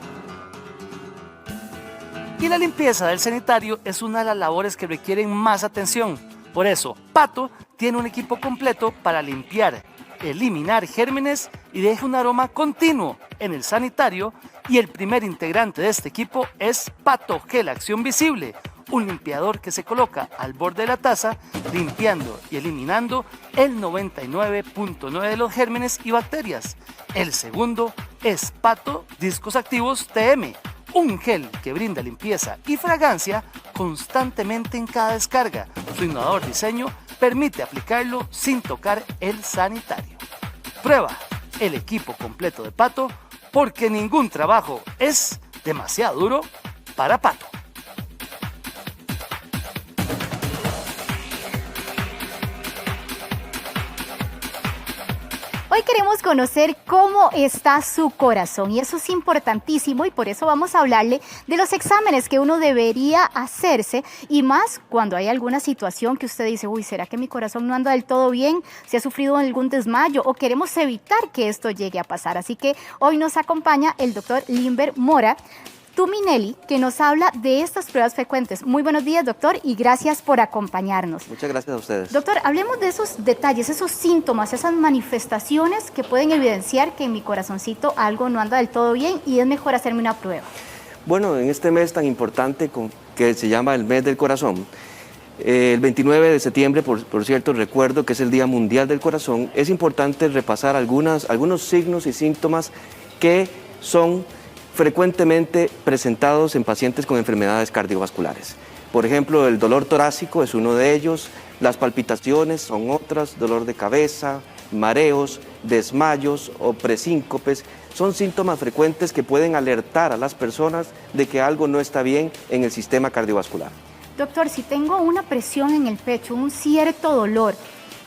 Y la limpieza del sanitario es una de las labores que requieren más atención. Por eso, Pato tiene un equipo completo para limpiar, eliminar gérmenes y deja un aroma continuo en el sanitario, y el primer integrante de este equipo es Pato Gel Acción Visible, un limpiador que se coloca al borde de la taza, limpiando y eliminando el 99.9% de los gérmenes y bacterias. El segundo es Pato Discos Activos TM, un gel que brinda limpieza y fragancia constantemente en cada descarga. Su innovador diseño permite aplicarlo sin tocar el sanitario. Prueba el equipo completo de Pato, porque ningún trabajo es demasiado duro para Pato. Hoy queremos conocer cómo está su corazón, y eso es importantísimo, y por eso vamos a hablarle de los exámenes que uno debería hacerse, y más cuando hay alguna situación que usted dice, uy, ¿será que mi corazón no anda del todo bien? ¿Si ha sufrido algún desmayo? O queremos evitar que esto llegue a pasar. Así que hoy nos acompaña el doctor Limber Mora Tuminelli, que nos habla de estas pruebas frecuentes. Muy buenos días, doctor, y gracias por acompañarnos. Muchas gracias a ustedes. Doctor, hablemos de esos detalles, esos síntomas, esas manifestaciones que pueden evidenciar que en mi corazoncito algo no anda del todo bien y es mejor hacerme una prueba. Bueno, en este mes tan importante que se llama el mes del corazón, el 29 de septiembre, por cierto, recuerdo que es el Día Mundial del Corazón, es importante repasar algunos signos y síntomas que son frecuentemente presentados en pacientes con enfermedades cardiovasculares. Por ejemplo, el dolor torácico es uno de ellos, las palpitaciones son otras, dolor de cabeza, mareos, desmayos o presíncopes. Son síntomas frecuentes que pueden alertar a las personas de que algo no está bien en el sistema cardiovascular. Doctor, si tengo una presión en el pecho, un cierto dolor,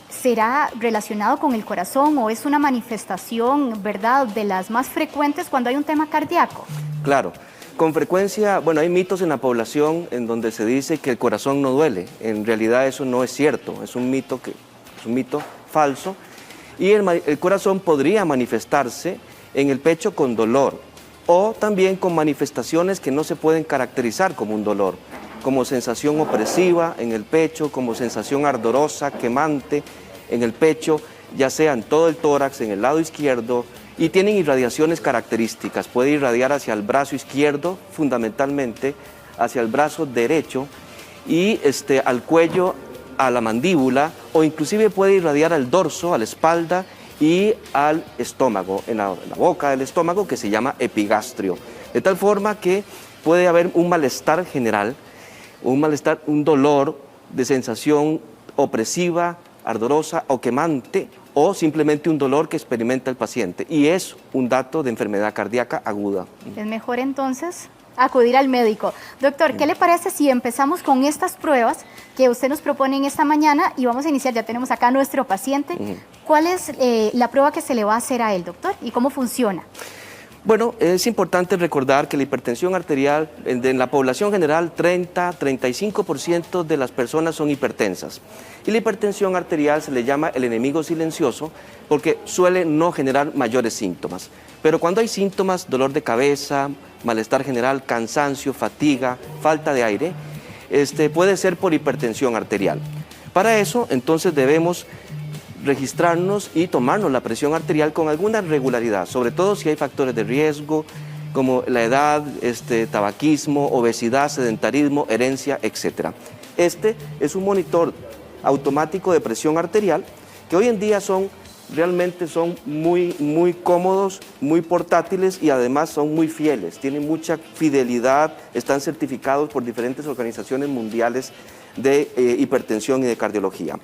¿será relacionado con el corazón o es una manifestación, verdad, de las más frecuentes cuando hay un tema cardíaco? Claro, con frecuencia, bueno, hay mitos en la población en donde se dice que el corazón no duele. En realidad eso no es cierto, es un mito falso, y el corazón podría manifestarse en el pecho con dolor o también con manifestaciones que no se pueden caracterizar como un dolor, como sensación opresiva en el pecho, como sensación ardorosa, quemante en el pecho, ya sea en todo el tórax, en el lado izquierdo, y tienen irradiaciones características. Puede irradiar hacia el brazo izquierdo, fundamentalmente hacia el brazo derecho, y al cuello, a la mandíbula, o inclusive puede irradiar al dorso, a la espalda y al estómago, en la boca del estómago, que se llama epigastrio. De tal forma que puede haber un malestar general, un dolor de sensación opresiva, ardorosa o quemante, o simplemente un dolor que experimenta el paciente, y es un dato de enfermedad cardíaca aguda. Es mejor entonces acudir al médico. Doctor, ¿qué le parece si empezamos con estas pruebas que usted nos propone en esta mañana? Y vamos a iniciar, ya tenemos acá a nuestro paciente. ¿Cuál es la prueba que se le va a hacer a él, doctor? ¿Y cómo funciona? Bueno, es importante recordar que la hipertensión arterial, en la población general, 30-35% de las personas son hipertensas. Y la hipertensión arterial se le llama el enemigo silencioso porque suele no generar mayores síntomas. Pero cuando hay síntomas, dolor de cabeza, malestar general, cansancio, fatiga, falta de aire, puede ser por hipertensión arterial. Para eso, entonces, debemos registrarnos y tomarnos la presión arterial con alguna regularidad, sobre todo si hay factores de riesgo como la edad, tabaquismo, obesidad, sedentarismo, herencia, etc. Este es un monitor automático de presión arterial que hoy en día realmente son muy cómodos, muy portátiles y además son muy fieles, tienen mucha fidelidad, están certificados por diferentes organizaciones mundiales de hipertensión y de cardiología.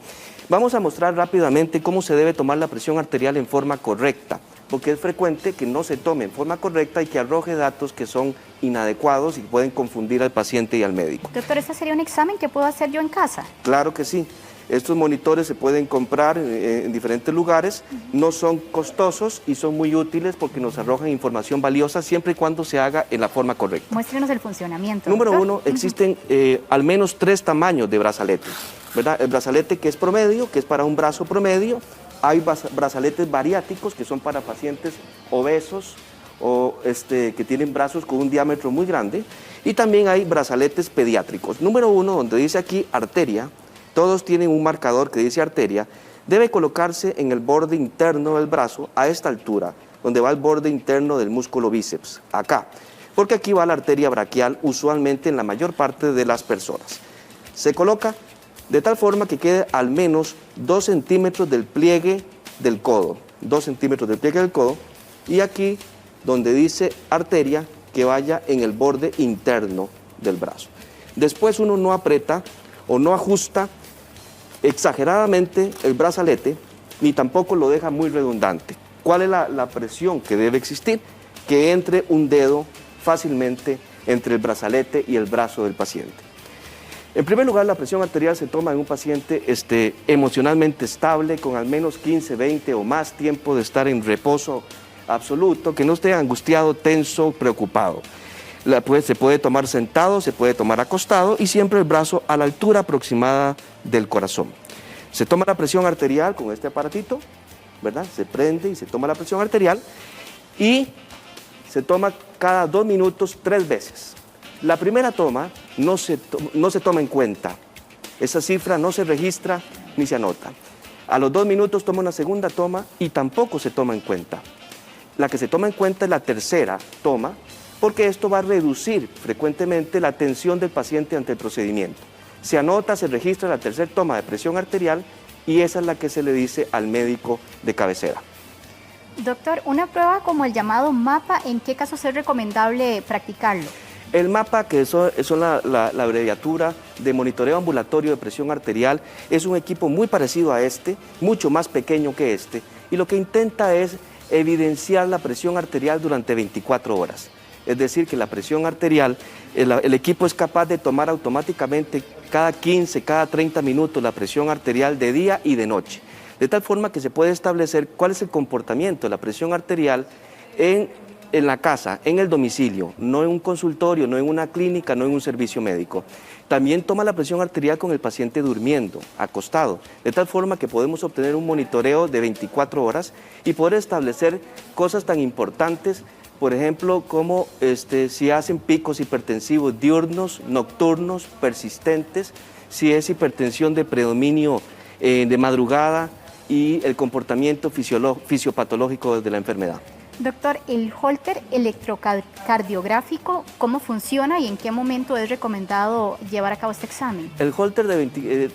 Vamos a mostrar rápidamente cómo se debe tomar la presión arterial en forma correcta, porque es frecuente que no se tome en forma correcta y que arroje datos que son inadecuados y pueden confundir al paciente y al médico. Doctor, ¿este sería un examen que puedo hacer yo en casa? Claro que sí. Estos monitores se pueden comprar en diferentes lugares, no son costosos y son muy útiles porque nos arrojan información valiosa siempre y cuando se haga en la forma correcta. Muéstrenos el funcionamiento. Número uno, existen al menos 3 tamaños de brazaletes, ¿verdad? El brazalete que es promedio, que es para un brazo promedio. Hay brazaletes bariátricos que son para pacientes obesos o que tienen brazos con un diámetro muy grande. Y también hay brazaletes pediátricos. Número uno, donde dice aquí arteria, todos tienen un marcador que dice arteria, debe colocarse en el borde interno del brazo a esta altura, donde va el borde interno del músculo bíceps, acá, porque aquí va la arteria braquial usualmente en la mayor parte de las personas. Se coloca de tal forma que quede al menos 2 centímetros del pliegue del codo, 2 centímetros del pliegue del codo, y aquí donde dice arteria, que vaya en el borde interno del brazo. Después uno no aprieta o no ajusta exageradamente el brazalete, ni tampoco lo deja muy redundante. ¿Cuál es la presión que debe existir? Que entre un dedo fácilmente entre el brazalete y el brazo del paciente. En primer lugar, la presión arterial se toma en un paciente emocionalmente estable, con al menos 15, 20 o más tiempo de estar en reposo absoluto, que no esté angustiado, tenso, preocupado. Se puede tomar sentado, se puede tomar acostado y siempre el brazo a la altura aproximada del corazón. Se toma la presión arterial con este aparatito, ¿verdad? Se prende y se toma la presión arterial y se toma cada 2 minutos 3 veces. La primera toma no se toma en cuenta, esa cifra no se registra ni se anota. A los 2 minutos toma una segunda toma y tampoco se toma en cuenta. La que se toma en cuenta es la tercera toma, porque esto va a reducir frecuentemente la tensión del paciente ante el procedimiento. Se anota, se registra la tercera toma de presión arterial y esa es la que se le dice al médico de cabecera. Doctor, una prueba como el llamado MAPA, ¿en qué casos es recomendable practicarlo? El MAPA, que es la abreviatura de monitoreo ambulatorio de presión arterial, es un equipo muy parecido a este, mucho más pequeño que este, y lo que intenta es evidenciar la presión arterial durante 24 horas. Es decir, que la presión arterial, el equipo es capaz de tomar automáticamente cada 15, cada 30 minutos la presión arterial de día y de noche, de tal forma que se puede establecer cuál es el comportamiento de la presión arterial en la casa, en el domicilio, no en un consultorio, no en una clínica, no en un servicio médico. También toma la presión arterial con el paciente durmiendo, acostado, de tal forma que podemos obtener un monitoreo de 24 horas y poder establecer cosas tan importantes, por ejemplo, como si hacen picos hipertensivos diurnos, nocturnos, persistentes, si es hipertensión de predominio de madrugada y el comportamiento fisiopatológico de la enfermedad. Doctor, el Holter electrocardiográfico, ¿cómo funciona y en qué momento es recomendado llevar a cabo este examen? El Holter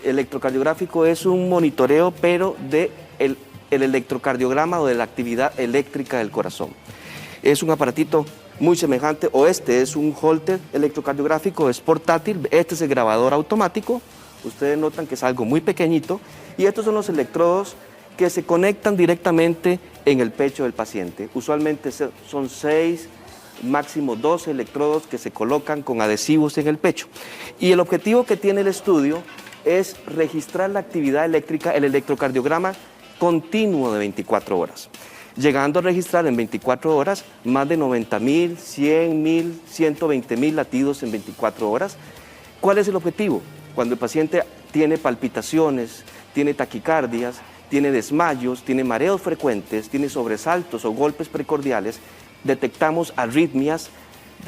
electrocardiográfico es un monitoreo, pero del electrocardiograma o de la actividad eléctrica del corazón. Es un aparatito muy semejante, o este es un Holter electrocardiográfico, es portátil, este es el grabador automático, ustedes notan que es algo muy pequeñito, y estos son los electrodos que se conectan directamente en el pecho del paciente. Usualmente son 6, máximo 12 electrodos que se colocan con adhesivos en el pecho. Y el objetivo que tiene el estudio es registrar la actividad eléctrica, el electrocardiograma continuo de 24 horas, llegando a registrar en 24 horas más de 90.000, 100.000, 120.000 latidos en 24 horas. ¿Cuál es el objetivo? Cuando el paciente tiene palpitaciones, tiene taquicardias, tiene desmayos, tiene mareos frecuentes, tiene sobresaltos o golpes precordiales, detectamos arritmias,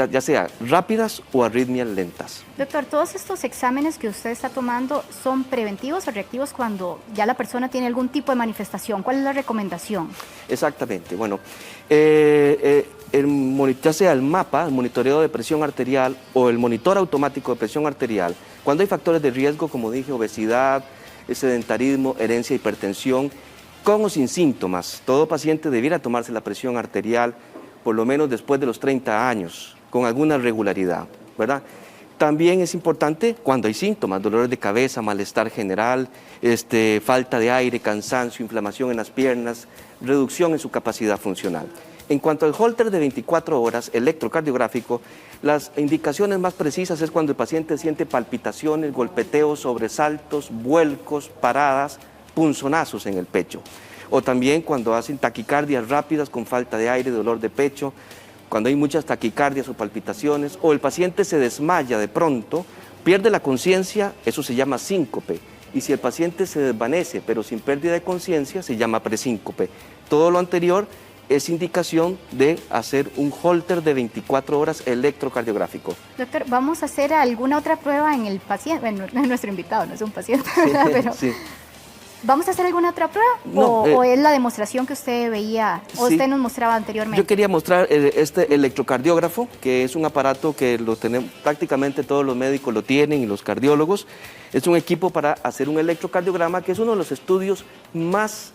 ya sea rápidas o arritmias lentas. Doctor, ¿todos estos exámenes que usted está tomando son preventivos o reactivos cuando ya la persona tiene algún tipo de manifestación? ¿Cuál es la recomendación? Exactamente, bueno, ya sea el MAPA, el monitoreo de presión arterial, o el monitor automático de presión arterial, cuando hay factores de riesgo, como dije, obesidad, sedentarismo, herencia, hipertensión, con o sin síntomas, todo paciente debiera tomarse la presión arterial por lo menos después de los 30 años, con alguna regularidad, ¿verdad? También es importante cuando hay síntomas, dolores de cabeza, malestar general, falta de aire, cansancio, inflamación en las piernas, reducción en su capacidad funcional. En cuanto al Holter de 24 horas electrocardiográfico, las indicaciones más precisas es cuando el paciente siente palpitaciones, golpeteos, sobresaltos, vuelcos, paradas, punzonazos en el pecho. O también cuando hacen taquicardias rápidas con falta de aire, dolor de pecho, cuando hay muchas taquicardias o palpitaciones, o el paciente se desmaya de pronto, pierde la conciencia, eso se llama síncope. Y si el paciente se desvanece pero sin pérdida de conciencia, se llama presíncope. Todo lo anterior es indicación de hacer un holter de 24 horas electrocardiográfico. Doctor, ¿vamos a hacer alguna otra prueba en el paciente? Bueno, nuestro invitado no es un paciente, ¿verdad? Pero, sí. ¿vamos a hacer alguna otra prueba? No, ¿O es la demostración que usted veía, o sí. usted nos mostraba anteriormente? Yo quería mostrar este electrocardiógrafo, que es un aparato que lo tenemos, prácticamente todos los médicos lo tienen y los cardiólogos. Es un equipo para hacer un electrocardiograma, que es uno de los estudios más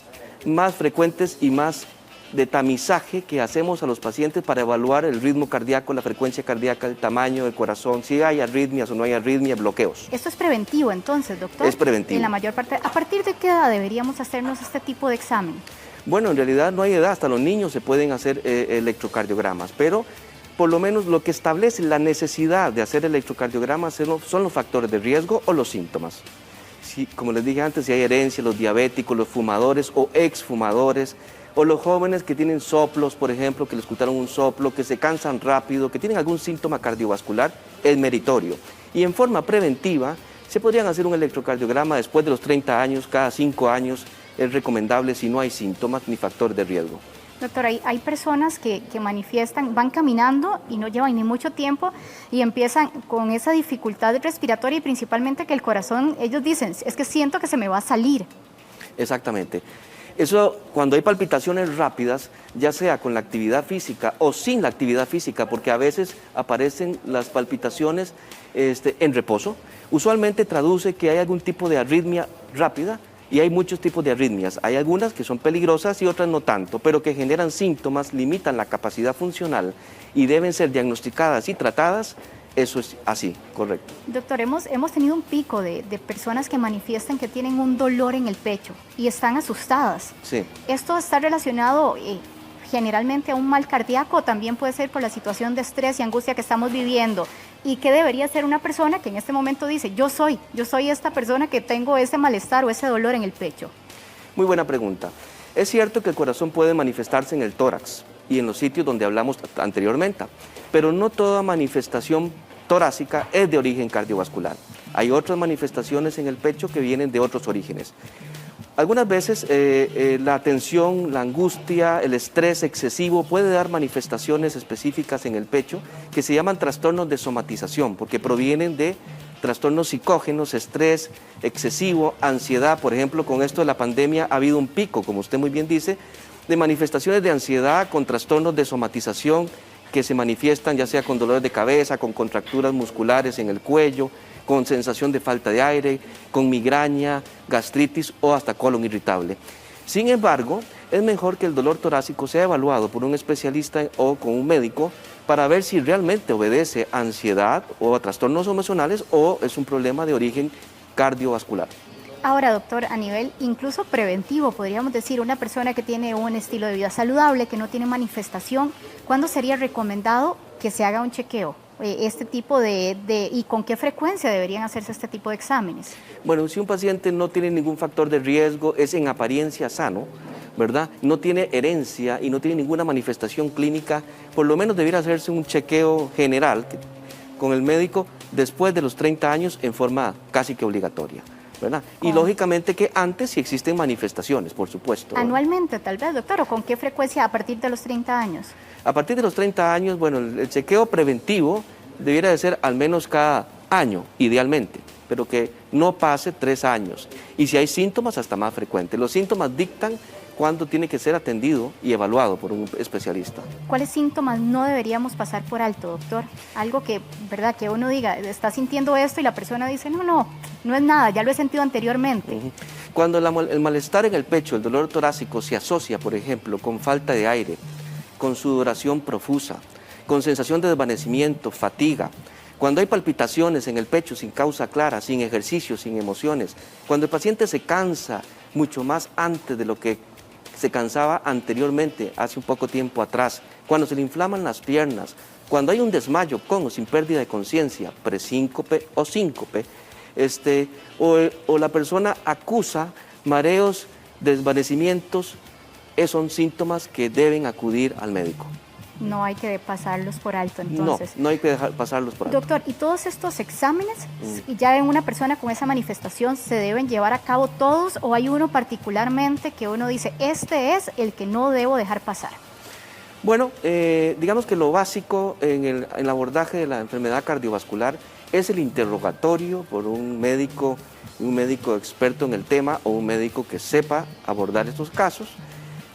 frecuentes y más de tamizaje que hacemos a los pacientes para evaluar el ritmo cardíaco, la frecuencia cardíaca, el tamaño del corazón, si hay arritmias o no hay arritmias, bloqueos. Esto es preventivo entonces, doctor. Es preventivo. En la mayor parte. ¿A partir de qué edad deberíamos hacernos este tipo de examen? Bueno, en realidad no hay edad, hasta los niños se pueden hacer electrocardiogramas, pero por lo menos lo que establece la necesidad de hacer electrocardiogramas son los factores de riesgo o los síntomas. Si, como les dije antes, si hay herencia, los diabéticos, los fumadores o exfumadores, o los jóvenes que tienen soplos, por ejemplo, que les escucharon un soplo, que se cansan rápido, que tienen algún síntoma cardiovascular, es meritorio. Y en forma preventiva, se podrían hacer un electrocardiograma después de los 30 años, cada 5 años, es recomendable si no hay síntomas ni factores de riesgo. Doctor, hay personas que manifiestan, van caminando y no llevan ni mucho tiempo y empiezan con esa dificultad respiratoria y principalmente que el corazón, ellos dicen, es que siento que se me va a salir. Exactamente. Eso, cuando hay palpitaciones rápidas, ya sea con la actividad física o sin la actividad física, porque a veces aparecen las palpitaciones en reposo, usualmente traduce que hay algún tipo de arritmia rápida y hay muchos tipos de arritmias. Hay algunas que son peligrosas y otras no tanto, pero que generan síntomas, limitan la capacidad funcional y deben ser diagnosticadas y tratadas. Eso es así, correcto. Doctor, hemos tenido un pico de personas que manifiestan que tienen un dolor en el pecho y están asustadas. Sí. ¿Esto está relacionado generalmente a un mal cardíaco o también puede ser por la situación de estrés y angustia que estamos viviendo? ¿Y qué debería ser una persona que en este momento dice, yo soy esta persona que tengo ese malestar o ese dolor en el pecho? Muy buena pregunta. Es cierto que el corazón puede manifestarse en el tórax y en los sitios donde hablamos anteriormente, pero no toda manifestación torácica es de origen cardiovascular. Hay otras manifestaciones en el pecho que vienen de otros orígenes. Algunas veces la tensión, la angustia, el estrés excesivo puede dar manifestaciones específicas en el pecho que se llaman trastornos de somatización, porque provienen de trastornos psicógenos, estrés excesivo, ansiedad. Por ejemplo, con esto de la pandemia ha habido un pico, como usted muy bien dice, de manifestaciones de ansiedad con trastornos de somatización que se manifiestan ya sea con dolores de cabeza, con contracturas musculares en el cuello, con sensación de falta de aire, con migraña, gastritis o hasta colon irritable. Sin embargo, es mejor que el dolor torácico sea evaluado por un especialista o con un médico para ver si realmente obedece a ansiedad o a trastornos emocionales o es un problema de origen cardiovascular. Ahora, doctor, a nivel incluso preventivo, podríamos decir, una persona que tiene un estilo de vida saludable, que no tiene manifestación, ¿cuándo sería recomendado que se haga un chequeo? Este tipo ¿y con qué frecuencia deberían hacerse este tipo de exámenes? Bueno, si un paciente no tiene ningún factor de riesgo, es en apariencia sano, ¿verdad? No tiene herencia y no tiene ninguna manifestación clínica, por lo menos debiera hacerse un chequeo general con el médico después de los 30 años en forma casi que obligatoria, ¿verdad? Y lógicamente que antes sí existen manifestaciones, por supuesto. ¿Anualmente tal vez, doctor? ¿O con qué frecuencia a partir de los 30 años? A partir de los 30 años, bueno, el chequeo preventivo debiera de ser al menos cada año, idealmente, pero que no pase 3 años. Y si hay síntomas, hasta más frecuente. Los síntomas dictan cuándo tiene que ser atendido y evaluado por un especialista. ¿Cuáles síntomas no deberíamos pasar por alto, doctor? Algo que, ¿verdad? Que uno diga, está sintiendo esto y la persona dice, no es nada, ya lo he sentido anteriormente. Cuando el malestar en el pecho, el dolor torácico se asocia, por ejemplo, con falta de aire, con sudoración profusa, con sensación de desvanecimiento, fatiga, cuando hay palpitaciones en el pecho sin causa clara, sin ejercicio, sin emociones, cuando el paciente se cansa mucho más antes de lo que se cansaba anteriormente, hace un poco tiempo atrás, cuando se le inflaman las piernas, cuando hay un desmayo con o sin pérdida de conciencia, presíncope o síncope, o la persona acusa mareos, desvanecimientos, esos son síntomas que deben acudir al médico. No hay que pasarlos por alto, entonces. No hay que pasarlos por alto. Doctor, ¿y todos estos exámenes, ya en una persona con esa manifestación, se deben llevar a cabo todos o hay uno particularmente que uno dice, este es el que no debo dejar pasar? Bueno, digamos que lo básico en el abordaje de la enfermedad cardiovascular es el interrogatorio por un médico experto en el tema o un médico que sepa abordar estos casos.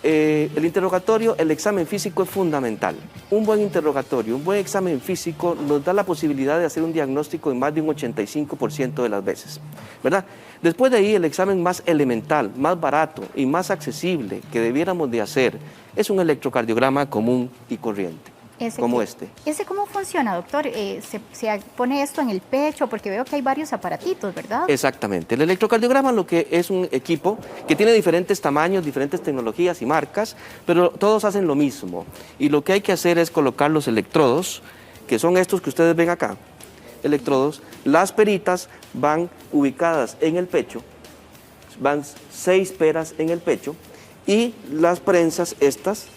El interrogatorio, el examen físico es fundamental. Un buen interrogatorio, un buen examen físico nos da la posibilidad de hacer un diagnóstico en más de un 85% de las veces, ¿verdad? Después de ahí, el examen más elemental, más barato y más accesible que debiéramos de hacer es un electrocardiograma común y corriente. ¿Ese cómo funciona, doctor? ¿Se pone esto en el pecho? Porque veo que hay varios aparatitos, ¿verdad? Exactamente. El electrocardiograma lo que es un equipo que tiene diferentes tamaños, diferentes tecnologías y marcas, pero todos hacen lo mismo. Y lo que hay que hacer es colocar los electrodos, que son estos que ustedes ven acá, electrodos. Las peritas van ubicadas en el pecho, van 6 peras en el pecho, y las prensas estas,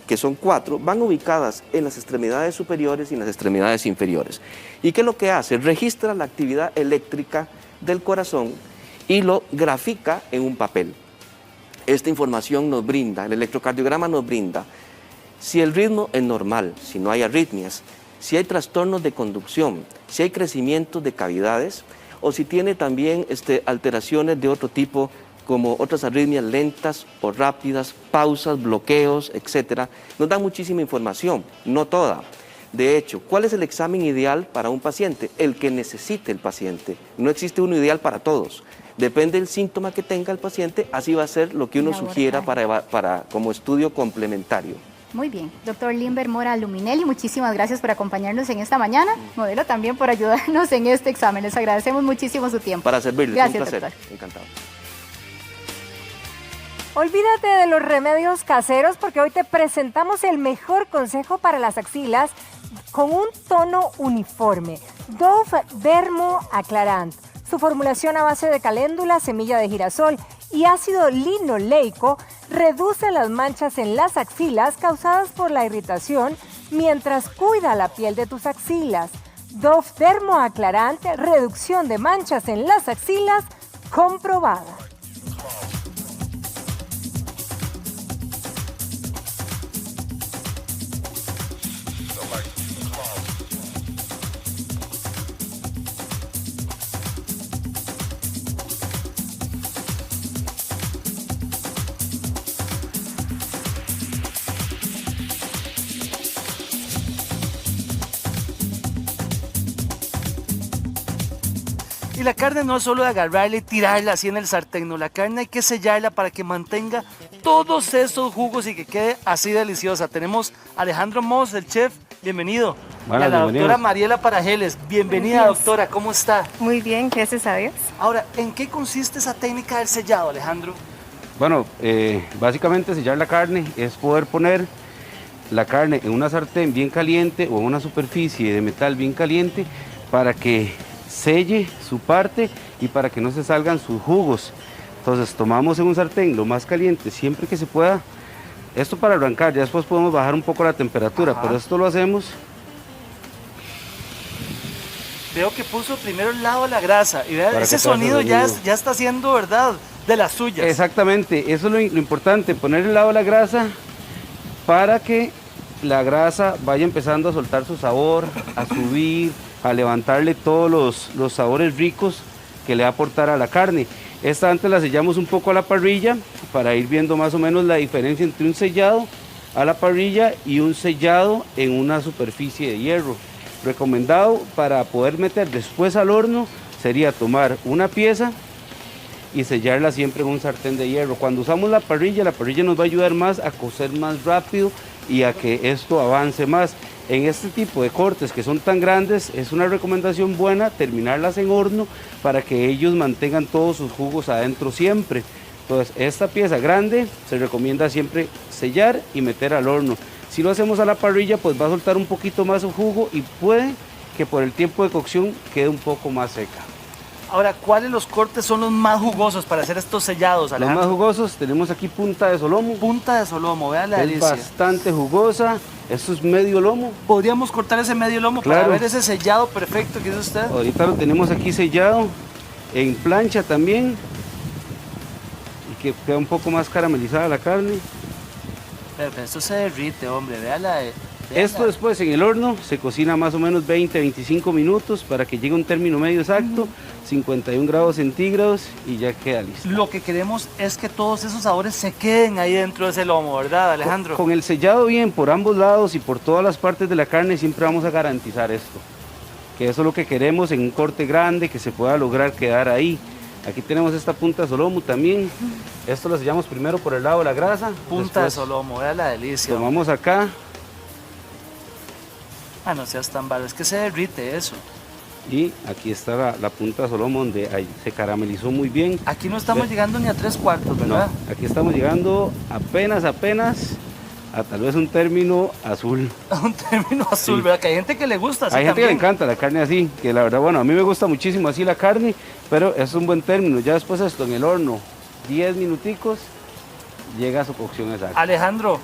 que son 4, van ubicadas en las extremidades superiores y en las extremidades inferiores. ¿Y qué es lo que hace? Registra la actividad eléctrica del corazón y lo grafica en un papel. Esta información nos brinda, el electrocardiograma nos brinda, si el ritmo es normal, si no hay arritmias, si hay trastornos de conducción, si hay crecimiento de cavidades o si tiene también alteraciones de otro tipo, como otras arritmias lentas o rápidas, pausas, bloqueos, etc. Nos da muchísima información, no toda. De hecho, ¿cuál es el examen ideal para un paciente? El que necesite el paciente. No existe uno ideal para todos. Depende del síntoma que tenga el paciente, así va a ser lo que uno sugiera como estudio complementario. Muy bien. Doctor Limber Mora Luminelli, muchísimas gracias por acompañarnos en esta mañana. Modelo también por ayudarnos en este examen. Les agradecemos muchísimo su tiempo. Para servirles, gracias, un placer. Doctor. Encantado. Olvídate de los remedios caseros porque hoy te presentamos el mejor consejo para las axilas con un tono uniforme. Dove Dermo Aclarant. Su formulación a base de caléndula, semilla de girasol y ácido linoleico reduce las manchas en las axilas causadas por la irritación mientras cuida la piel de tus axilas. Dove Dermo Aclarant, reducción de manchas en las axilas comprobada. Y la carne no es solo de agarrarla y tirarla así en el sartén, no, la carne hay que sellarla para que mantenga todos esos jugos y que quede así deliciosa. Tenemos a Alejandro Moss, el chef, bienvenido. Bueno, y a la doctora Mariela Parajeles, bienvenida doctora, ¿cómo está? Muy bien, gracias a Dios. Ahora, ¿en qué consiste esa técnica del sellado, Alejandro? Bueno, básicamente sellar la carne es poder poner la carne en una sartén bien caliente o en una superficie de metal bien caliente para que selle su parte y para que no se salgan sus jugos. Entonces tomamos en un sartén lo más caliente siempre que se pueda. Esto para arrancar, ya después podemos bajar un poco la temperatura. Ajá. Pero esto lo hacemos. Veo que puso primero el lado de la grasa y vean, ese sonido ya está haciendo, ¿verdad?, de las suyas. Exactamente, eso es lo importante, poner el lado de la grasa para que la grasa vaya empezando a soltar su sabor, a subir, a levantarle todos los sabores ricos que le va a aportar a la carne. Esta antes la sellamos un poco a la parrilla para ir viendo más o menos la diferencia entre un sellado a la parrilla y un sellado en una superficie de hierro. Recomendado para poder meter después al horno sería tomar una pieza y sellarla siempre en un sartén de hierro. Cuando usamos la parrilla nos va a ayudar más a cocer más rápido y a que esto avance más. En este tipo de cortes que son tan grandes, es una recomendación buena terminarlas en horno para que ellos mantengan todos sus jugos adentro siempre. Entonces, esta pieza grande se recomienda siempre sellar y meter al horno. Si lo hacemos a la parrilla, pues va a soltar un poquito más su jugo y puede que por el tiempo de cocción quede un poco más seca. Ahora, ¿cuáles los cortes son los más jugosos para hacer estos sellados, Alejandro? Los más jugosos, tenemos aquí punta de solomo. Punta de solomo, vean la delicia. Es bastante jugosa, esto es medio lomo. ¿Podríamos cortar ese medio lomo para ver ese sellado perfecto que hizo usted? Ahorita lo tenemos aquí sellado, en plancha también, y que queda un poco más caramelizada la carne. Pero esto se derrite, hombre, véala. Esto después en el horno se cocina más o menos 20-25 minutos para que llegue a un término medio exacto, 51 grados centígrados y ya queda listo. Lo que queremos es que todos esos sabores se queden ahí dentro de ese lomo, ¿verdad, Alejandro? Con el sellado bien por ambos lados y por todas las partes de la carne siempre vamos a garantizar esto. Que eso es lo que queremos en un corte grande, que se pueda lograr quedar ahí. Aquí tenemos esta punta de solomo también. Esto lo sellamos primero por el lado de la grasa. Punta de solomo, vea la delicia. Tomamos acá. Ah, no seas tan baro, es que se derrite eso. Y aquí está la punta de solomo donde ahí se caramelizó muy bien. Aquí no estamos llegando ni a 3/4, ¿verdad? No, aquí estamos llegando apenas a tal vez un término azul. Un término azul, sí. ¿Verdad? Que hay gente que le gusta así. Hay gente también. que le encanta la carne así, que la verdad, bueno, a mí me gusta muchísimo así la carne, pero es un buen término. Ya después esto en el horno, 10 minuticos, llega a su cocción exacta. Alejandro,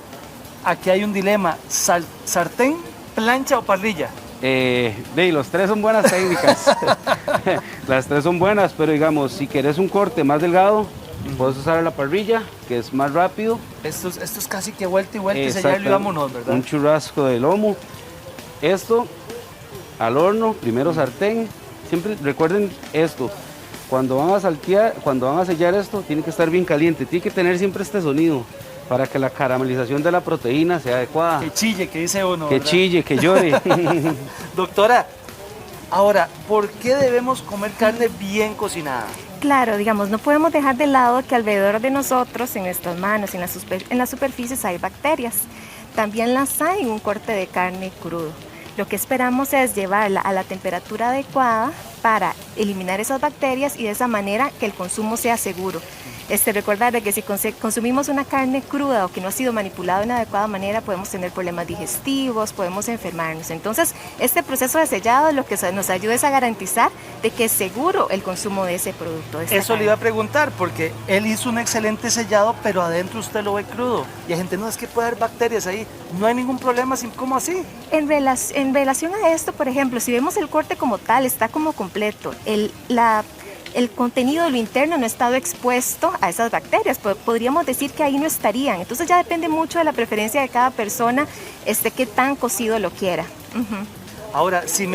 aquí hay un dilema, sartén, plancha o parrilla. Los tres son buenas técnicas. Las tres son buenas, pero digamos, si querés un corte más delgado, puedes usar la parrilla, que es más rápido. Esto es casi que vuelta y vuelta y sellarlo y vámonos, ¿verdad? Un churrasco de lomo. Esto al horno, primero sartén. Siempre recuerden esto, cuando van a sellar esto, tiene que estar bien caliente, tiene que tener siempre este sonido para que la caramelización de la proteína sea adecuada. Que chille, que dice uno. Que chille, que llore. Doctora, ahora, ¿por qué debemos comer carne bien cocinada? Claro, digamos, no podemos dejar de lado que alrededor de nosotros, en nuestras manos, en las superficies hay bacterias. También las hay en un corte de carne crudo. Lo que esperamos es llevarla a la temperatura adecuada para eliminar esas bacterias y de esa manera que el consumo sea seguro. Recordar de que si consumimos una carne cruda o que no ha sido manipulada de una adecuada manera, podemos tener problemas digestivos, podemos enfermarnos. Entonces, este proceso de sellado lo que nos ayuda es a garantizar de que es seguro el consumo de ese producto. Eso le iba a preguntar, porque él hizo un excelente sellado, pero adentro usted lo ve crudo. Y hay gente, no, es que puede haber bacterias ahí. No hay ningún problema, ¿cómo así? En relación a esto, por ejemplo, si vemos el corte como tal, está como completo. El contenido de lo interno no ha estado expuesto a esas bacterias, podríamos decir que ahí no estarían. Entonces ya depende mucho de la preferencia de cada persona, qué tan cocido lo quiera. Ahora, si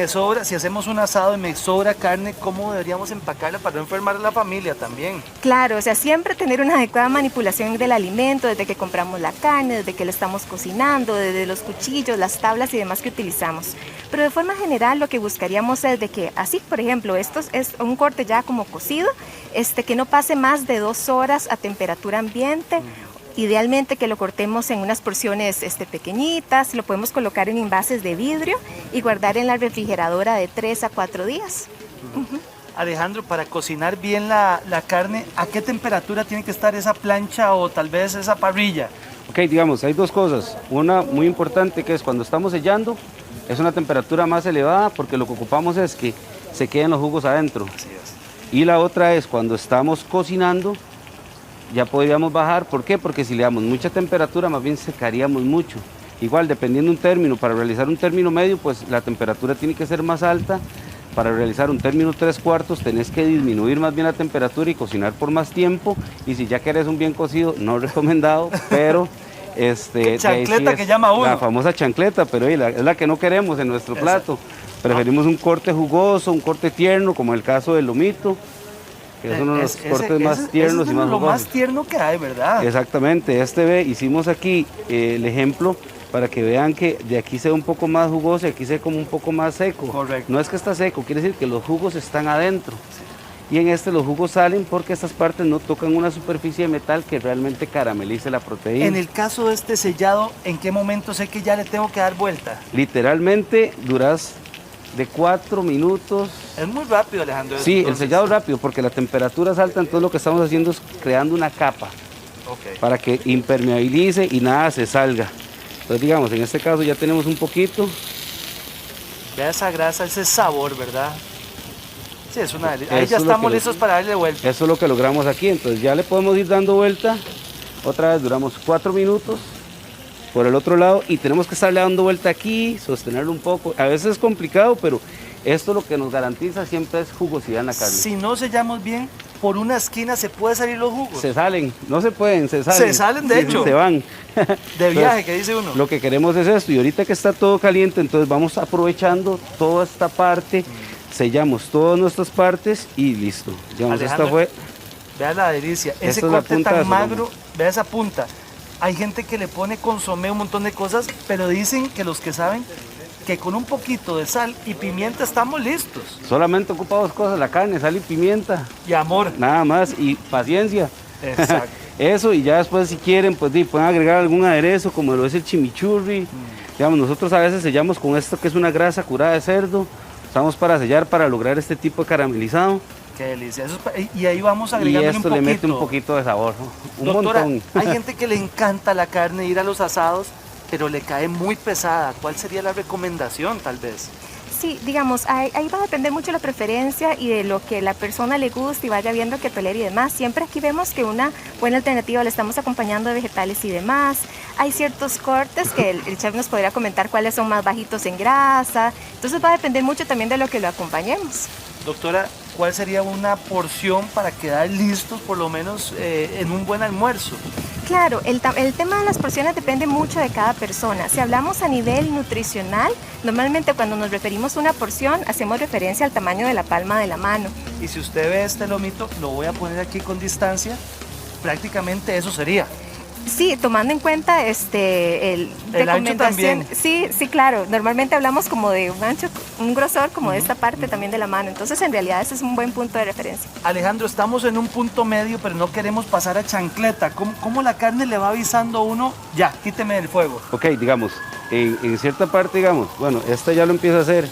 hacemos un asado y me sobra carne, ¿cómo deberíamos empacarla para no enfermar a la familia también? Claro, siempre tener una adecuada manipulación del alimento, desde que compramos la carne, desde que lo estamos cocinando, desde los cuchillos, las tablas y demás que utilizamos. Pero de forma general lo que buscaríamos es de que, así por ejemplo, esto es un corte ya como cocido, que no pase más de 2 horas a temperatura ambiente. Idealmente que lo cortemos en unas porciones pequeñitas, lo podemos colocar en envases de vidrio y guardar en la refrigeradora de 3 a 4 días. Alejandro, para cocinar bien la carne, ¿a qué temperatura tiene que estar esa plancha o tal vez esa parrilla? Ok, digamos, hay dos cosas. Una muy importante que es cuando estamos sellando, es una temperatura más elevada porque lo que ocupamos es que se queden los jugos adentro. Así es. Y la otra es cuando estamos cocinando, ya podríamos bajar. ¿Por qué? Porque si le damos mucha temperatura, más bien secaríamos mucho. Igual, dependiendo un término, para realizar un término medio, pues la temperatura tiene que ser más alta. Para realizar un término 3/4, tenés que disminuir más bien la temperatura y cocinar por más tiempo. Y si ya querés un bien cocido, no recomendado, pero... chancleta que llama uno. La famosa chancleta, pero es la que no queremos en nuestro plato. Preferimos un corte jugoso, un corte tierno, como el caso del lomito. Que es uno de los cortes más tiernos y más jugosos. Lo más tierno que hay, ¿verdad? Exactamente, hicimos aquí el ejemplo para que vean que de aquí se ve un poco más jugoso y aquí se ve como un poco más seco. Correcto. No es que está seco, quiere decir que los jugos están adentro. Sí. Y en los jugos salen porque estas partes no tocan una superficie de metal que realmente caramelice la proteína. En el caso de este sellado, ¿en qué momento sé que ya le tengo que dar vuelta? Literalmente duras de 4 minutos. Es muy rápido, Alejandro. Sí, entonces, el sellado es rápido porque la temperatura es alta, entonces lo que estamos haciendo es creando una capa para que impermeabilice y nada se salga. Entonces digamos, en este caso ya tenemos un poquito. Vea esa grasa, ese sabor, ¿verdad? Sí, es una delicia. Ahí ya estamos listos para darle vuelta. Eso es lo que logramos aquí, entonces ya le podemos ir dando vuelta. Otra vez duramos 4 minutos. Por el otro lado y tenemos que estarle dando vuelta aquí, sostenerlo un poco. A veces es complicado, pero esto lo que nos garantiza siempre es jugosidad en la carne. Si no sellamos bien, por una esquina se puede salir los jugos. Se salen, no se pueden, se salen. Se salen, de Sí, hecho. Se van. De viaje, ¿qué dice uno? Lo que queremos es esto, y ahorita que está todo caliente, entonces vamos aprovechando toda esta parte, sellamos todas nuestras partes y listo. Digamos, esta Alejandro, fue... vea la delicia, ese Esta es la corte punta de tan su lomo. magro, vea esa punta. Hay gente que le pone consomé, un montón de cosas, pero dicen que los que saben que con un poquito de sal y pimienta estamos listos. Solamente ocupa dos cosas, la carne, sal y pimienta. Y amor. Nada más, y paciencia. Exacto. Eso, y ya después si quieren, pues pueden agregar algún aderezo, como lo es el chimichurri. Digamos, nosotros a veces sellamos con esto que es una grasa curada de cerdo. Usamos para sellar, para lograr este tipo de caramelizado. Qué delicia. Y ahí vamos Y agregándole esto un le poquito. mete un poquito de sabor, ¿no? Un Doctora, montón. hay gente que le encanta la carne, ir a los asados, pero le cae muy pesada. ¿Cuál sería la recomendación, tal vez? Sí, digamos, ahí va a depender mucho la preferencia y de lo que la persona le guste y vaya viendo que tolera y demás. Siempre aquí vemos que una buena alternativa la estamos acompañando de vegetales y demás. Hay ciertos cortes que el chef nos podría comentar cuáles son más bajitos en grasa. Entonces va a depender mucho también de lo que lo acompañemos. Doctora, ¿cuál sería una porción para quedar listos por lo menos en un buen almuerzo? Claro, el tema de las porciones depende mucho de cada persona. Si hablamos a nivel nutricional, normalmente cuando nos referimos a una porción, hacemos referencia al tamaño de la palma de la mano. Y si usted ve este lomito, lo voy a poner aquí con distancia, prácticamente eso sería. Sí, tomando en cuenta El ancho también. Sí, claro. Normalmente hablamos como de un ancho, un grosor como de esta parte también de la mano. Entonces, en realidad, ese es un buen punto de referencia. Alejandro, estamos en un punto medio, pero no queremos pasar a chancleta. ¿Cómo la carne le va avisando a uno? Ya, quíteme el fuego. Ok, digamos, en cierta parte, digamos, bueno, esta ya lo empieza a hacer,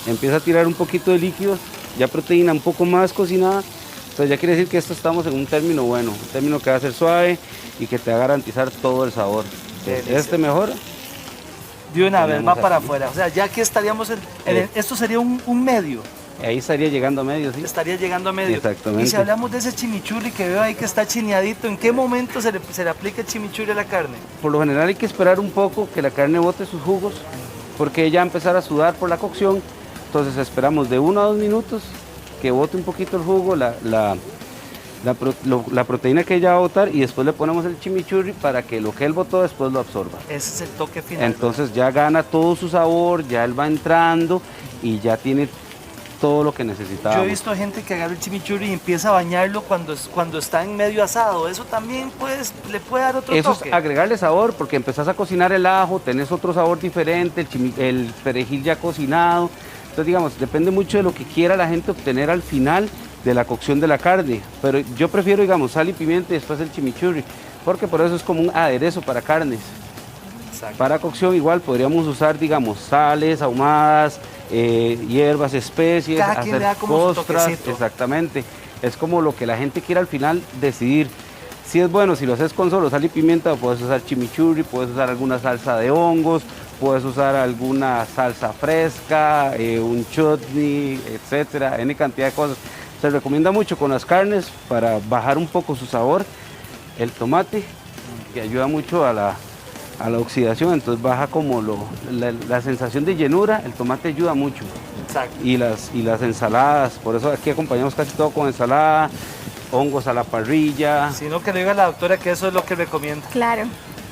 empieza a tirar un poquito de líquidos, ya proteína un poco más cocinada, entonces ya quiere decir que esto estamos en un término bueno, un término que va a ser suave y que te va a garantizar todo el sabor. Entonces, este mejor. De una vez, va Tenemos para aquí. afuera. O sea, ya que estaríamos esto sería un medio. Ahí estaría llegando a medio, ¿sí? Estaría llegando a medio. Exactamente. Y si hablamos de ese chimichurri que veo ahí que está chineadito, ¿en qué momento se le aplica el chimichurri a la carne? Por lo general hay que esperar un poco que la carne bote sus jugos, porque ella va a empezar a sudar por la cocción. Entonces esperamos de 1 a 2 minutos que bote un poquito el jugo, la proteína que ella va a botar, y después le ponemos el chimichurri para que lo que él botó después lo absorba. Ese es el toque final. Entonces ya gana todo su sabor, ya él va entrando y ya tiene todo lo que necesitaba. Yo he visto gente que agarra el chimichurri y empieza a bañarlo cuando está en medio asado. Eso también le puede dar otro Eso toque. es agregarle sabor, porque empezás a cocinar el ajo, tenés otro sabor diferente, el perejil ya cocinado. Entonces, digamos, depende mucho de lo que quiera la gente obtener al final de la cocción de la carne. Pero yo prefiero, digamos, sal y pimienta y después el chimichurri, porque por eso es como un aderezo para carnes. Exacto. Para cocción igual podríamos usar, digamos, sales ahumadas, hierbas, especies, Cada quien le da como su toquecito. exactamente. Es como lo que la gente quiera al final decidir. Si es bueno, si lo haces con solo sal y pimienta, puedes usar chimichurri, puedes usar alguna salsa de hongos, puedes usar alguna salsa fresca, un chutney, etcétera, N cantidad de cosas. Se recomienda mucho con las carnes para bajar un poco su sabor, el tomate, que ayuda mucho a la oxidación, entonces baja como la sensación de llenura, el tomate ayuda mucho. Exacto. Y las ensaladas, por eso aquí acompañamos casi todo con ensalada, hongos a la parrilla. Sino que le diga a la doctora que eso es lo que recomienda. Claro.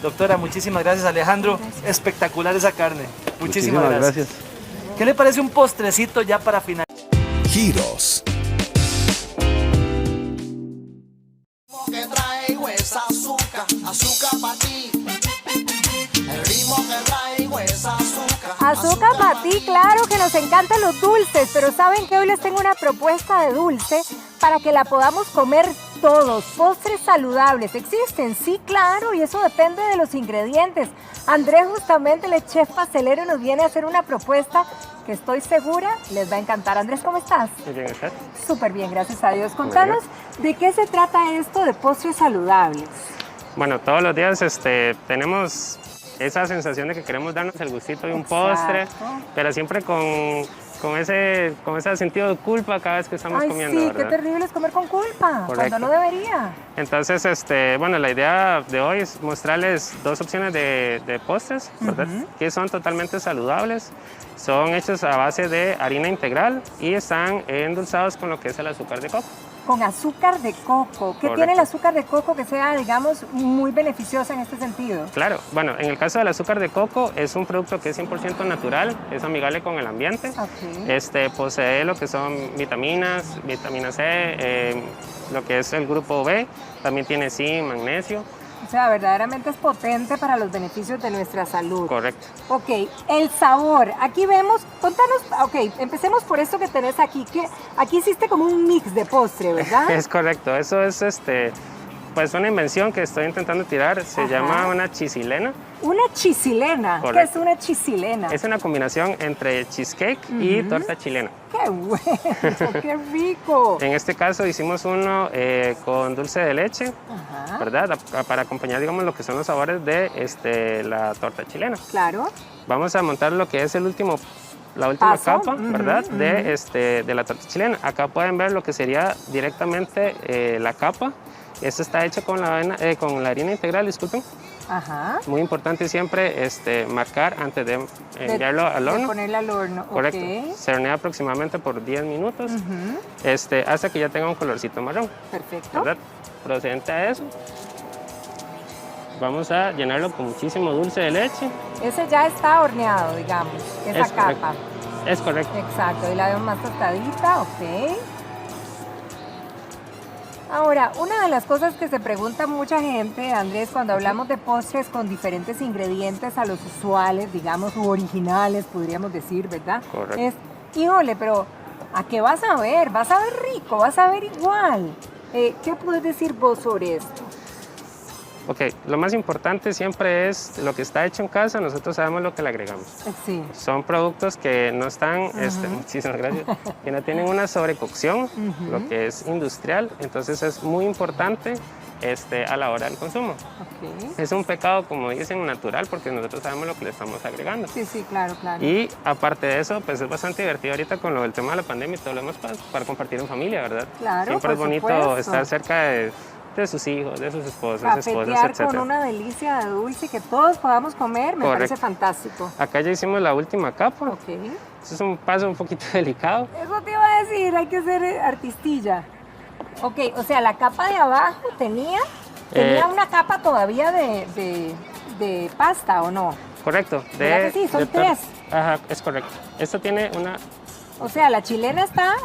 Doctora, muchísimas gracias. Alejandro, espectacular esa carne. Muchísimas gracias. gracias. ¿Qué le parece un postrecito ya para final? Giros. Que traigo es azúcar, azúcar para ti. El ritmo que traigo es azúcar. Azúcar para ti, claro que nos encantan los dulces, pero saben que hoy les tengo una propuesta de dulce para que la podamos comer todos. Postres saludables, ¿existen? Sí, claro, y eso depende de los ingredientes. Andrés, justamente, el chef pastelero, nos viene a hacer una propuesta que estoy segura les va a encantar. Andrés, ¿cómo estás? Muy bien, ¿estás? Súper bien, gracias a Dios. Contanos, ¿de qué se trata esto de postres saludables? Bueno, todos los días tenemos esa sensación de que queremos darnos el gustito de un postre, pero siempre con ese sentido de culpa cada vez que estamos comiendo, sí, ¿verdad? qué terrible es comer con culpa, Correcto. cuando no debería. Entonces, bueno, la idea de hoy es mostrarles dos opciones de postres, ¿verdad? Que son totalmente saludables. Son hechos a base de harina integral y están endulzados con lo que es el azúcar de coco. con azúcar de coco. ¿Qué Correcto. tiene el azúcar de coco que sea, digamos, muy beneficiosa en este sentido? Claro, bueno, en el caso del azúcar de coco es un producto que es 100% natural, es amigable con el ambiente. Ok. Posee lo que son vitaminas, vitamina C, lo que es el grupo B, también tiene zinc, magnesio. O sea, verdaderamente es potente para los beneficios de nuestra salud. Correcto. Ok, el sabor. Aquí vemos, contanos, ok, empecemos por esto que tenés aquí. Que aquí hiciste como un mix de postre, ¿verdad? Es correcto, eso es pues una invención que estoy intentando tirar, se llama una chisilena. Una chisilena. Correcto. ¿Qué es una chisilena? Es una combinación entre cheesecake y torta chilena. ¡Qué bueno! ¡Qué rico! En este caso hicimos uno con dulce de leche, ¿verdad? Para acompañar, digamos, lo que son los sabores de la torta chilena. Claro. Vamos a montar lo que es la última capa, Ujú, ¿verdad? ujú. De la torta chilena. Acá pueden ver lo que sería directamente la capa. Esto está hecho con la harina integral, disculpen. Ajá. Muy importante siempre marcar antes de enviarlo al horno. De ponerla al horno, Correcto. ok. Se hornea aproximadamente por 10 minutos Ujú. hasta que ya tenga un colorcito marrón. Perfecto. ¿Verdad? Procedente a eso, vamos a llenarlo con muchísimo dulce de leche. Ese ya está horneado, digamos, esa Es correcto. capa. Es correcto. Exacto, y la vemos más tostadita, ok. Ahora, una de las cosas que se pregunta mucha gente, Andrés, cuando hablamos de postres con diferentes ingredientes a los usuales, digamos, u originales, podríamos decir, ¿verdad? Correcto. Es, híjole, pero ¿a qué vas a ver? ¿Vas a ver rico? ¿Vas a ver igual? ¿Qué puedes decir vos sobre esto? Ok, lo más importante siempre es lo que está hecho en casa, nosotros sabemos lo que le agregamos. Sí. Son productos que no están, muchísimas gracias, que no tienen una sobrecocción, lo que es industrial, entonces es muy importante a la hora del consumo. Okay. Es un pecado, como dicen, natural, porque nosotros sabemos lo que le estamos agregando. Sí, sí, claro, claro. Y aparte de eso, pues es bastante divertido ahorita con lo del tema de la pandemia y todo lo demás para compartir en familia, ¿verdad? Claro, siempre por es bonito supuesto. estar cerca de sus hijos, de sus esposas, Cafetear etc. con una delicia de dulce que todos podamos comer, me Correcto. parece fantástico. Acá ya hicimos la última capa. Okay. Eso es un paso un poquito delicado. Eso te iba a decir, hay que ser artistilla. Ok, o sea, la capa de abajo tenía una capa todavía de pasta, ¿o no? Correcto. ¿Verdad que sí? Son tres. Ajá, es correcto. Esto tiene una... O sea, la chilena está,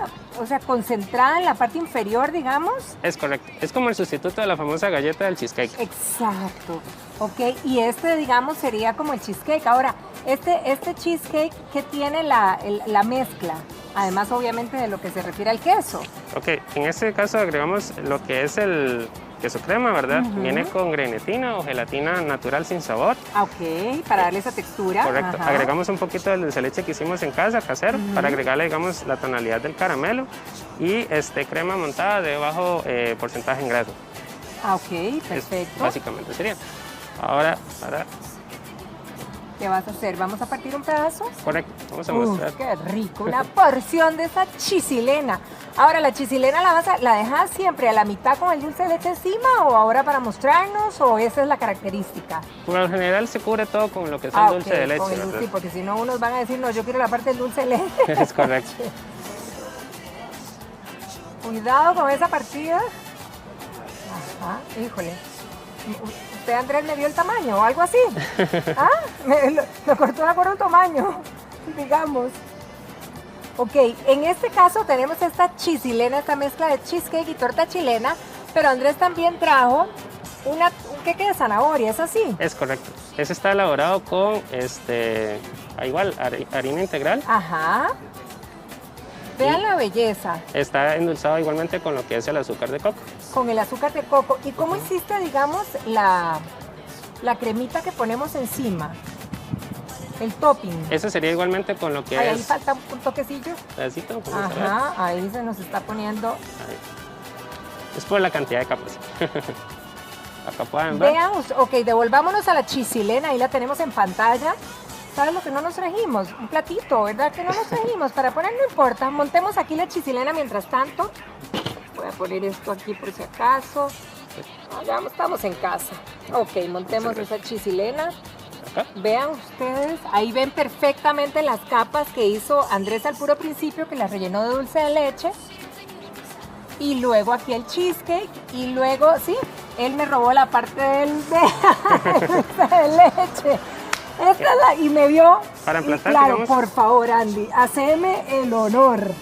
concentrada en la parte inferior, digamos. Es correcto. Es como el sustituto de la famosa galleta del cheesecake. Exacto. Ok, y digamos, sería como el cheesecake. Ahora, este cheesecake, ¿qué tiene la mezcla? Además, obviamente, de lo que se refiere al queso. Ok, en este caso agregamos lo que es el queso crema, ¿verdad? Viene con grenetina o gelatina natural sin sabor. Ok, para darle esa textura. Correcto. Ajá. Agregamos un poquito de dulce de leche que hicimos en casa, casero, para agregarle, digamos, la tonalidad del caramelo y crema montada de bajo porcentaje en grasa. Ah, ok, perfecto. Básicamente sería. Ahora, ¿qué vas a hacer? ¿Vamos a partir un pedazo? Correcto, vamos a mostrar. ¡Qué rico! Una porción de esa chisilena. Ahora, ¿la chisilena la dejas siempre a la mitad con el dulce de leche encima o ahora para mostrarnos o esa es la característica? Por lo general se cubre todo con lo que es el dulce de leche. Con el dulce, porque si no unos van a decir, no, yo quiero la parte del dulce de leche. Es correcto. Cuidado con esa partida. Ajá, híjole. ¿Usted, Andrés, me dio el tamaño o algo así? ¿Ah? Me cortó de acuerdo el tamaño, digamos. Ok, en este caso tenemos esta chisilena, esta mezcla de cheesecake y torta chilena, pero Andrés también trajo un queque de zanahoria, ¿es así? Es correcto. Ese está elaborado con igual harina integral. Ajá. Vean la belleza. Está endulzado igualmente con lo que es el azúcar de coco. Con el azúcar de coco. ¿Y cómo hiciste, digamos, la cremita que ponemos encima? El topping. Eso sería igualmente con lo que Ahí es... falta un toquecillo. Pedacito, vamos a ver. Ajá, ahí se nos está poniendo. Ahí. Es por la cantidad de capas. Acá pueden ver. Veamos, ok, devolvámonos a la chisilena, ahí la tenemos en pantalla. ¿Sabes lo que no nos trajimos? Un platito, ¿verdad? Que no nos trajimos. Para poner no importa. Montemos aquí la chisilena mientras tanto. Voy a poner esto aquí por si acaso. Ya estamos en casa. Ok, montemos esa chisilena. Vean ustedes, ahí ven perfectamente las capas que hizo Andrés al puro principio, que las rellenó de dulce de leche. y luego aquí el cheesecake, y luego, sí, él me robó la parte del de leche. Esta es la, y me vio. Para emplastar, claro, digamos. por favor, Andy, haceme el honor.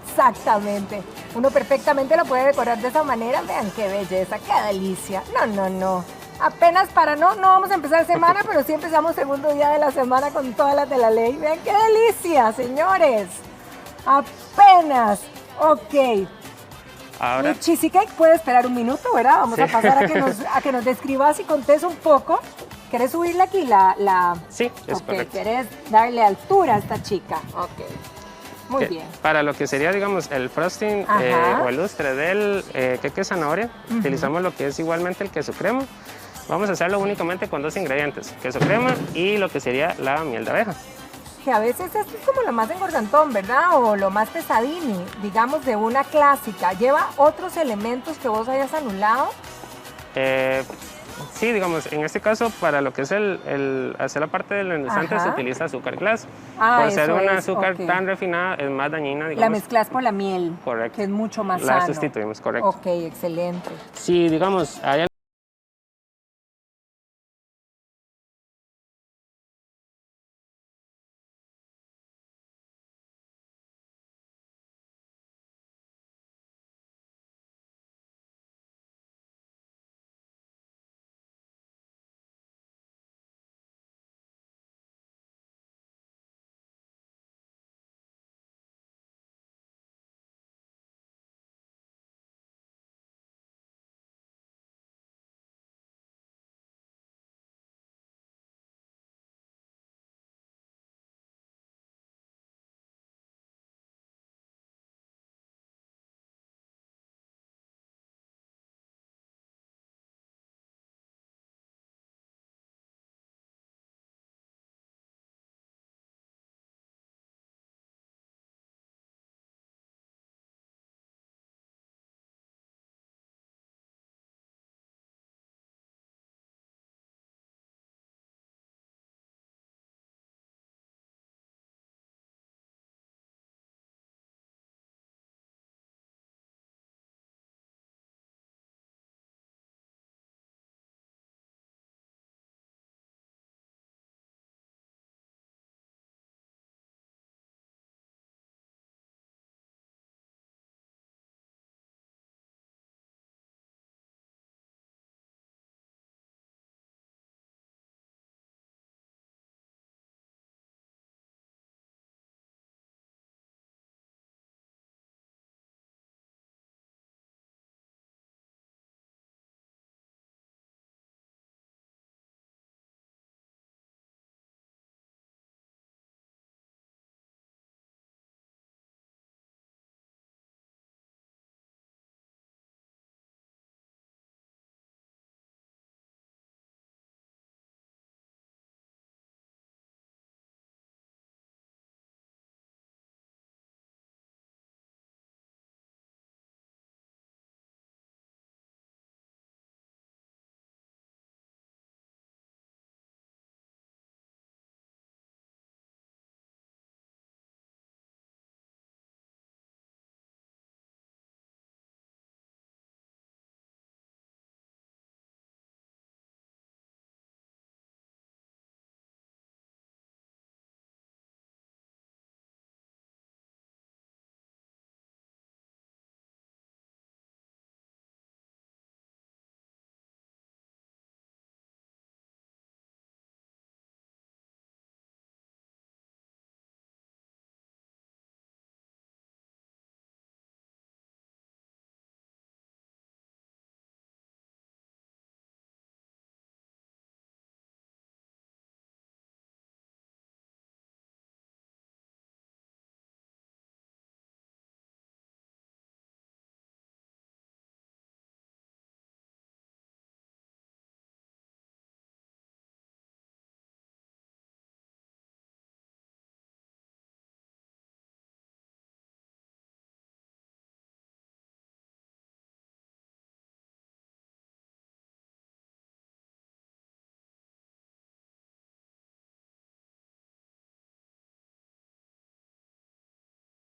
Exactamente. Uno perfectamente lo puede decorar de esa manera. Vean qué belleza, qué delicia. No. Apenas no vamos a empezar semana, pero sí empezamos segundo día de la semana con todas las de la ley. Vean qué delicia, señores. Apenas. Ok. Ahora, El cheesecake puede esperar un minuto, ¿verdad? Vamos Sí. a pasar a que nos describas y contes un poco. ¿Querés subirle aquí la...? Sí, es Ok, correcto. ¿querés darle altura a esta chica? Ok. Muy que bien. Para lo que sería, digamos, el frosting Ajá. o el lustre del queque zanahoria, Ujú. utilizamos lo que es igualmente el queso crema. Vamos a hacerlo únicamente con 2 ingredientes, queso crema y lo que sería la miel de abeja. Que a veces esto es como lo más engordantón, ¿verdad? O lo más pesadini, digamos, de una clásica. ¿Lleva otros elementos que vos hayas anulado? Sí, digamos, en este caso, para lo que es hacer la parte del endulzante, Ajá. se utiliza azúcar glass. Ah, Por ser eso un es, azúcar ok. tan refinada, es más dañina, digamos. La mezclas por la miel, Correcto. que es mucho más La sano. sustituimos, correcto. Ok, excelente. Si, digamos, hay